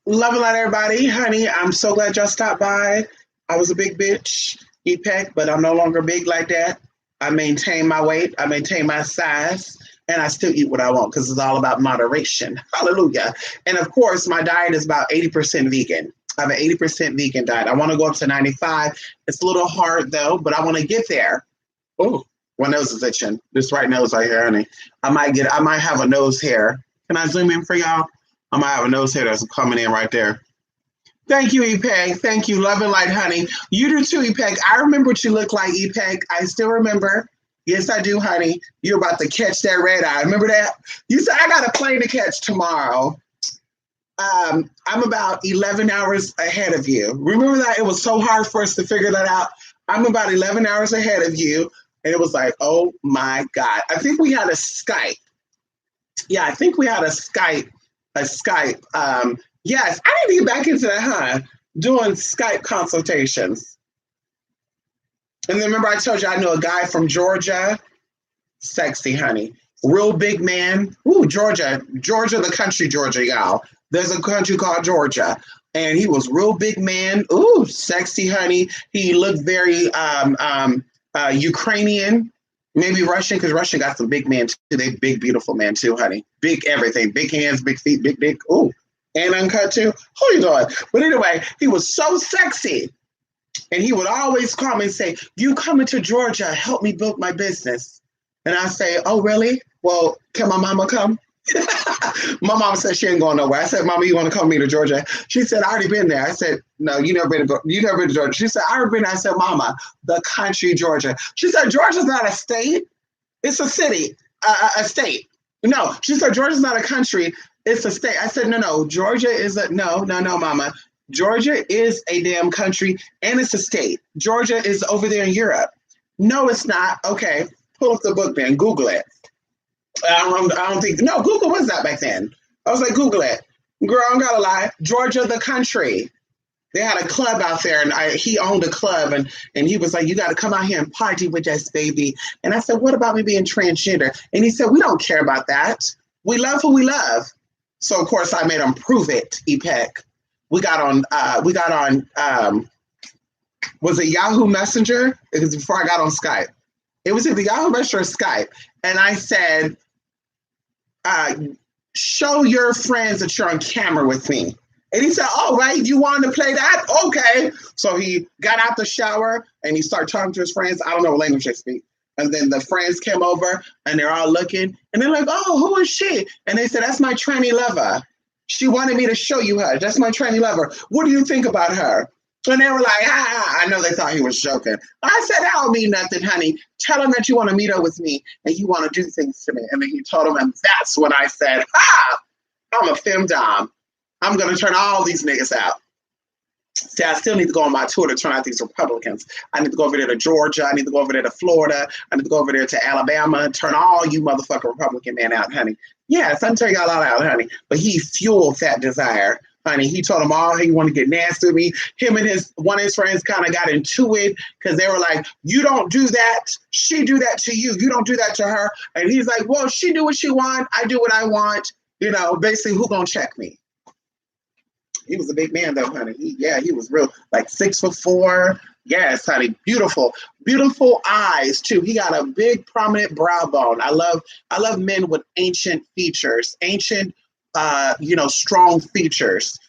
Love and light, everybody. Honey, I'm so glad y'all stopped by. I was a big bitch, EPEC, but I'm no longer big like that. I maintain my weight. I maintain my size. And I still eat what I want because it's all about moderation. Hallelujah. And of course, my diet is about 80% vegan. I have an 80% vegan diet. I want to go up to 95. It's a little hard though, but I want to get there. Oh, my nose is itching. This right nose right here, honey. I might have a nose hair. Can I zoom in for y'all? I might have a nose hair that's coming in right there. Thank you, EPEG. Thank you. Love and light, honey. You do too, EPEG. I remember what you look like, EPEG. I still remember. Yes, I do, honey. You're about to catch that red eye. Remember that? You said, "I got a plane to catch tomorrow." I'm about 11 hours ahead of you. Remember that? It was so hard for us to figure that out. I'm about 11 hours ahead of you. And it was like, oh my God. I think we had a Skype. Yeah, I think we had a Skype. Yes, I need to get back into that, huh? Doing Skype consultations. And then remember I told you I know a guy from Georgia. Sexy, honey. Real big man. Ooh, Georgia. Georgia, the country Georgia, y'all. There's a country called Georgia. And he was real big man. Ooh, sexy, honey. He looked very Ukrainian, maybe Russian, because Russia got some big men too. They big, beautiful men too, honey. Big everything. Big hands, big feet, big dick. Ooh, and uncut too. Who you doing? But anyway, he was so sexy. And he would always call me and say, "You coming to Georgia, help me build my business." And I say, "Oh, really? Well, can my mama come?" My mom said she ain't going nowhere. I said, "Mama, you want to come with me to Georgia?" She said, "I already been there." I said, "No, you never been to Georgia." She said, "I already been there." I said, "Mama, the country Georgia." She said, "Georgia's not a state. It's a city, a state." No, she said, "Georgia's not a country. It's a state." I said, No, Georgia is no, Mama. Georgia is a damn country and it's a state. Georgia is over there in Europe. No, it's not. Okay, pull up the book then. Google it. I don't think. No, Google was that back then. I was like, Google it. Girl, I don't gotta lie. Georgia, the country. They had a club out there, and he owned a club, and he was like, "You got to come out here and party with us, baby." And I said, "What about me being transgender?" And he said, "We don't care about that. We love who we love." So of course I made him prove it. EPEC. We got on. Was it Yahoo Messenger? It was before I got on Skype. It was either Yahoo Messenger or Skype, and I said, "Show your friends that you're on camera with me." And he said, "Oh, right, you wanted to play that? Okay." So he got out the shower and he started talking to his friends. I don't know what language they speak. And then the friends came over and they're all looking and they're like, "Oh, who is she?" And they said, "That's my tranny lover. She wanted me to show you her. That's my tranny lover. What do you think about her?" And they were like, I know they thought he was joking. I said, "That don't mean nothing, honey. Tell him that you want to meet up with me and you want to do things to me." And then he told him, and that's when I said, I'm a femdom. I'm going to turn all these niggas out. See, I still need to go on my tour to turn out these Republicans. I need to go over there to Georgia. I need to go over there to Florida. I need to go over there to Alabama and turn all you motherfucking Republican men out, honey. Yes, I'm telling y'all out, honey. But he fueled that desire. honey. He told them all he wanted to get nasty with me. Him and one of his friends kind of got into it because they were like, "You don't do that. She do that to you. You don't do that to her." And he's like, "Well, she do what she want. I do what I want. You know, basically, who gonna check me?" He was a big man though, honey. He was real, like 6'4". Yes, honey, beautiful, beautiful eyes too. He got a big, prominent brow bone. I love men with ancient features, strong features.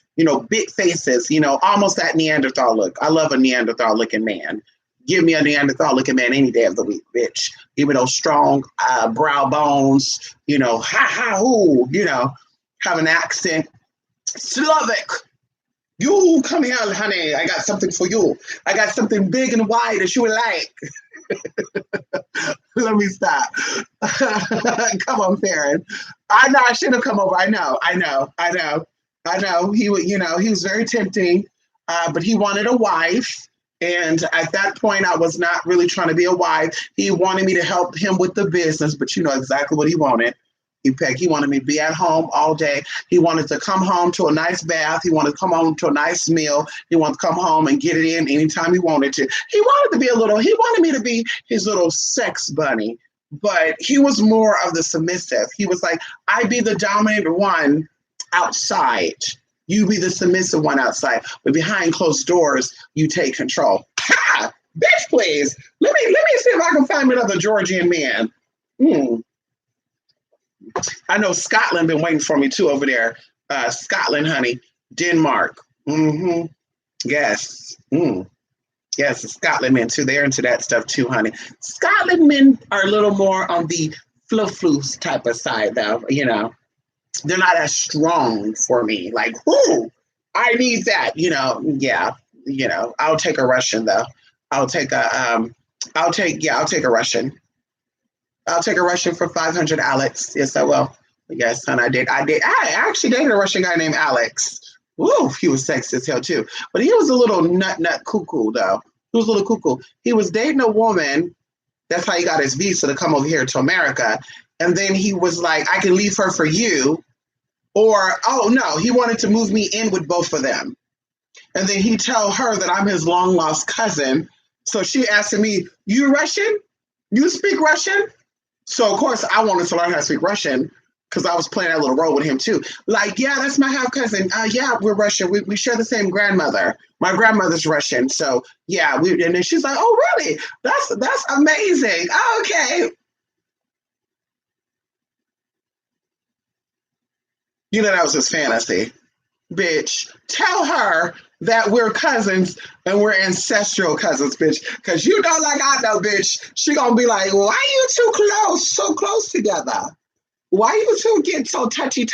Big faces. Almost that Neanderthal look. I love a Neanderthal looking man. Give me a Neanderthal looking man any day of the week, bitch. Even those strong brow bones. Ha ha hoo. Have an accent. Slavic. You come here, honey. I got something for you. I got something big and wide that you would like. Let me stop. Come on, Farron. I know I should have come over. I know. He was very tempting, but he wanted a wife. And at that point, I was not really trying to be a wife. He wanted me to help him with the business, but you know exactly what he wanted. He wanted me to be at home all day. He wanted to come home to a nice bath. He wanted to come home to a nice meal. He wanted to come home and get it in anytime he wanted to. He wanted me to be his little sex bunny, but he was more of the submissive. He was like, I be the dominant one outside. You be the submissive one outside. But behind closed doors, you take control. Ha! Bitch, please. Let me see if I can find another Georgian man. I know Scotland been waiting for me too over there. Scotland, honey. Denmark. Mm-hmm. Yes. Yes, the Scotland men too. They're into that stuff too, honey. Scotland men are a little more on the fluff type of side, though. They're not as strong for me. Like, I need that. Yeah. I'll take a Russian though. I'll take a Russian. I'll take a Russian for 500, Alex. Yes, I will. Yes, son, I did. I actually dated a Russian guy named Alex. Woo, he was sexy as hell too. But he was a little nut cuckoo though. He was a little cuckoo. He was dating a woman. That's how he got his visa to come over here to America. And then he was like, I can leave her for you. Or, oh no, he wanted to move me in with both of them. And then he tell her that I'm his long lost cousin. So she asked me, you Russian? You speak Russian? So, of course, I wanted to learn how to speak Russian because I was playing that little role with him, too. Like, yeah, that's my half-cousin. Yeah, we're Russian. We share the same grandmother. My grandmother's Russian. So, yeah. And then she's like, oh, really? That's amazing. Oh, okay. That was his fantasy. Bitch, tell her that we're cousins and we're ancestral cousins, bitch. Because you know, like I know, bitch, she gonna be like, why you too close, so close together? Why you two get so touchy?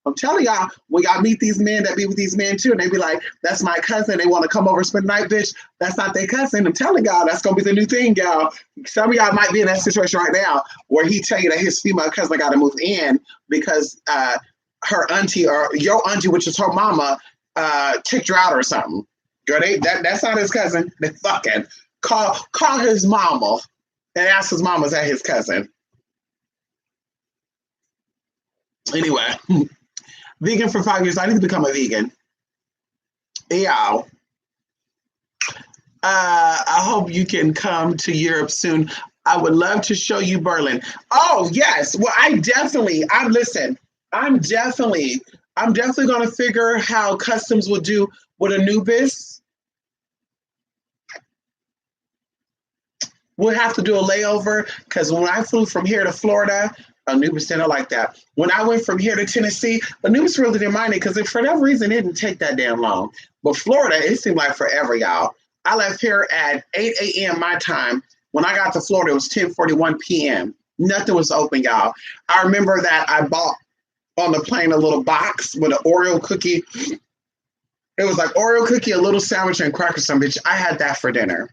I'm telling y'all, when y'all meet these men that be with these men too, and they be like, that's my cousin, they want to come over and spend the night, bitch. That's not their cousin. I'm telling y'all, that's gonna be the new thing, y'all. Some of y'all might be in that situation right now where he tell you that his female cousin gotta move in because her auntie or your auntie, which is her mama, kicked her out or something. Girl, that's not his cousin. They fucking call his mama and ask his mama is that his cousin. Anyway, vegan for 5 years. I need to become a vegan. Yeah. I hope you can come to Europe soon. I would love to show you Berlin. Oh yes. Well, I'm definitely going to figure how customs will do with Anubis. We'll have to do a layover because when I flew from here to Florida, Anubis didn't like that. When I went from here to Tennessee, Anubis really didn't mind it because for that reason, it didn't take that damn long. But Florida, it seemed like forever, y'all. I left here at 8 a.m. my time. When I got to Florida, it was 10:41 p.m. Nothing was open, y'all. I remember that I bought on the plane a little box with an Oreo cookie. It was like Oreo cookie, a little sandwich, and crackers. Some bitch. I had that for dinner.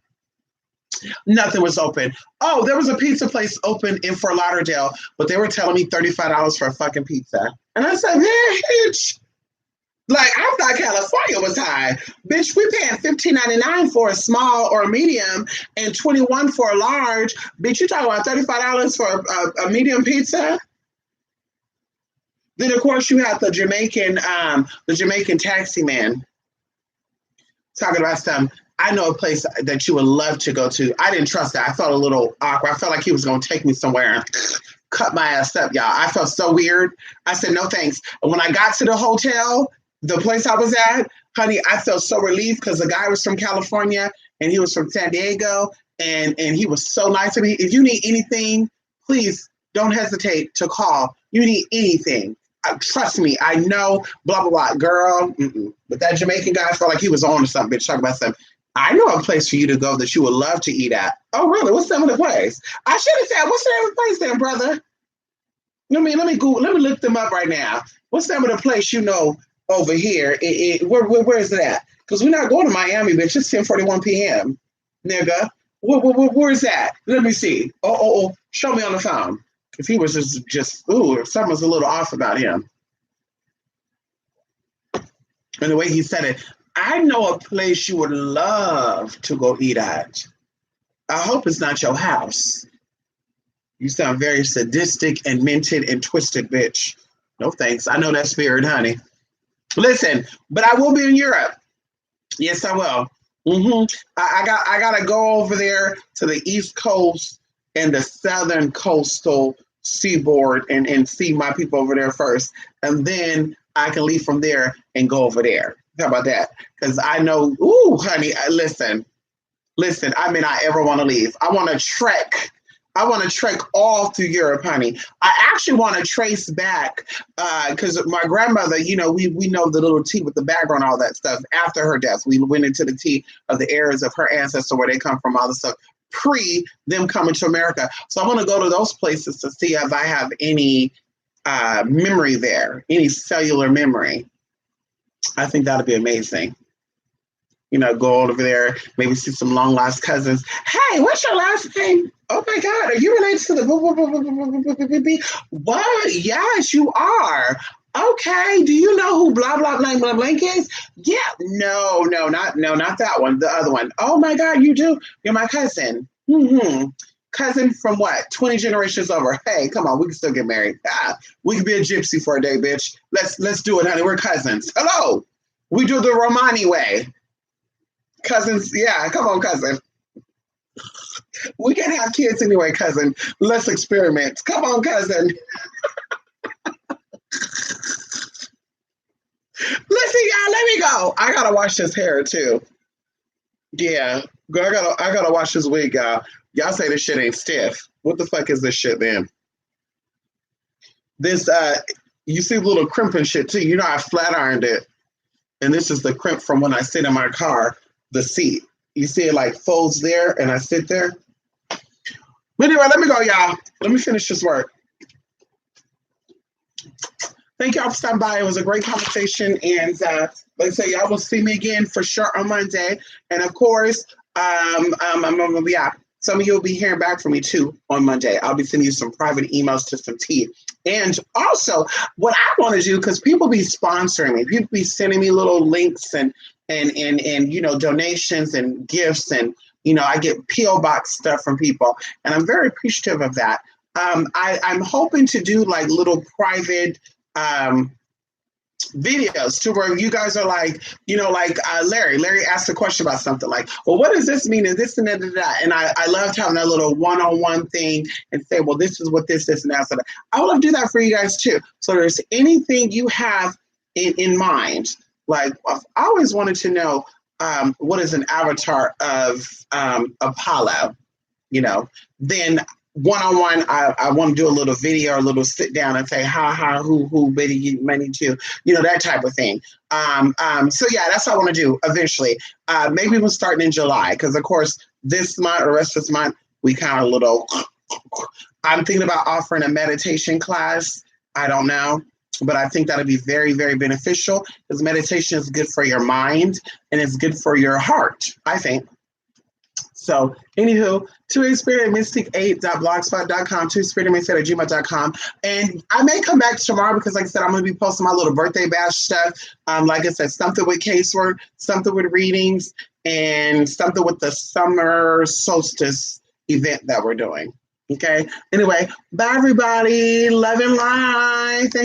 Nothing was open. Oh, there was a pizza place open in Fort Lauderdale, but they were telling me $35 for a fucking pizza. And I said, man, bitch. Like, I thought California was high. Bitch, we paying $15.99 for a small or a medium and $21 for a large. Bitch, you talking about $35 for a medium pizza? Then of course you have the Jamaican taxi man talking about some. I know a place that you would love to go to. I didn't trust that. I felt a little awkward. I felt like he was going to take me somewhere and cut my ass up, y'all. I felt so weird. I said, no thanks. And when I got to the hotel, the place I was at, honey, I felt so relieved because the guy was from California and he was from San Diego. And he was so nice to me. If you need anything, please don't hesitate to call. You need anything. Trust me, I know, blah, blah, blah. Girl, but that Jamaican guy felt like he was on to something, bitch. Talk about something. I know a place for you to go that you would love to eat at. Oh, really? What's the name of the place? I should have said, what's the name of the place then, brother? Let me Google. Let me look them up right now. What's the name of the place you know over here? Where is it at? Because we're not going to Miami, bitch. It's 10:41 p.m., nigga. Where's that? Let me see. Oh. Show me on the phone. If he was just something's a little off about him. And the way he said it, I know a place you would love to go eat at. I hope it's not your house. You sound very sadistic and minted and twisted, bitch. No thanks. I know that spirit, honey. Listen, but I will be in Europe. Yes, I will. I gotta go over there to the East Coast and the southern coastal seaboard and see my people over there first. And then I can leave from there and go over there. How about that? Because I know, honey, listen, I may not ever want to leave. I want to trek. I want to trek all through Europe, honey. I actually want to trace back because my grandmother, we know the little tea with the background, all that stuff. After her death, we went into the tea of the heirs of her ancestor, where they come from, all the stuff pre them coming to America. So I want to go to those places to see if I have any memory there, any cellular memory. I think that'd be amazing. Go over there, maybe see some long lost cousins. Hey, what's your last name? Oh my God, are you related to the what? Yes, you are. Okay, do you know who blah blah blah blah blank is? Yeah, no, not that one. The other one. Oh my God, you do. You're my cousin. Cousin from what? 20 generations over. Hey, come on, we can still get married. We can be a gypsy for a day, bitch. Let's do it, honey. We're cousins. Hello. We do the Romani way. Cousins, yeah, come on, cousin. We can have kids anyway, cousin. Let's experiment. Come on, cousin. Listen, y'all, let me go. I gotta wash this hair too. Yeah, I gotta wash this wig, y'all. Y'all say this shit ain't stiff. What the fuck is this shit then? This you see the little crimp and shit too. I flat ironed it. And this is the crimp from when I sit in my car, the seat. You see it like folds there and I sit there. But anyway, let me go, y'all. Let me finish this work. Thank y'all for stopping by. It was a great conversation. And like I say, y'all will see me again for sure on Monday. And of course, some of you will be hearing back from me too on Monday. I'll be sending you some private emails to some tea. And also, what I want to do, because people be sponsoring me, people be sending me little links and donations and gifts, and I get P.O. box stuff from people, and I'm very appreciative of that. I'm hoping to do like little private videos to where you guys are like, Larry asked a question about something like, well, what does this mean? And this and that, and I loved having that little one-on-one thing and say, well, this is what this and that. So I would love to do that for you guys too. So there's anything you have in mind, like I always wanted to know what is an avatar of Apollo, then one-on-one, I want to do a little video or a little sit down and say how, who, many to, that type of thing. So yeah, that's what I want to do eventually. Maybe we'll start in July, because of course this month or the rest of this month, we kind of I'm thinking about offering a meditation class. I don't know, but I think that'll be very, very beneficial, because meditation is good for your mind and it's good for your heart, I think. So, anywho, 2aspiritmystic8.blogspot.com, 2aspiritmystic@gmail.com. And I may come back tomorrow because, like I said, I'm going to be posting my little birthday bash stuff. Like I said, something with casework, something with readings, and something with the summer solstice event that we're doing. Okay? Anyway, bye, everybody. Love and light. Thank you.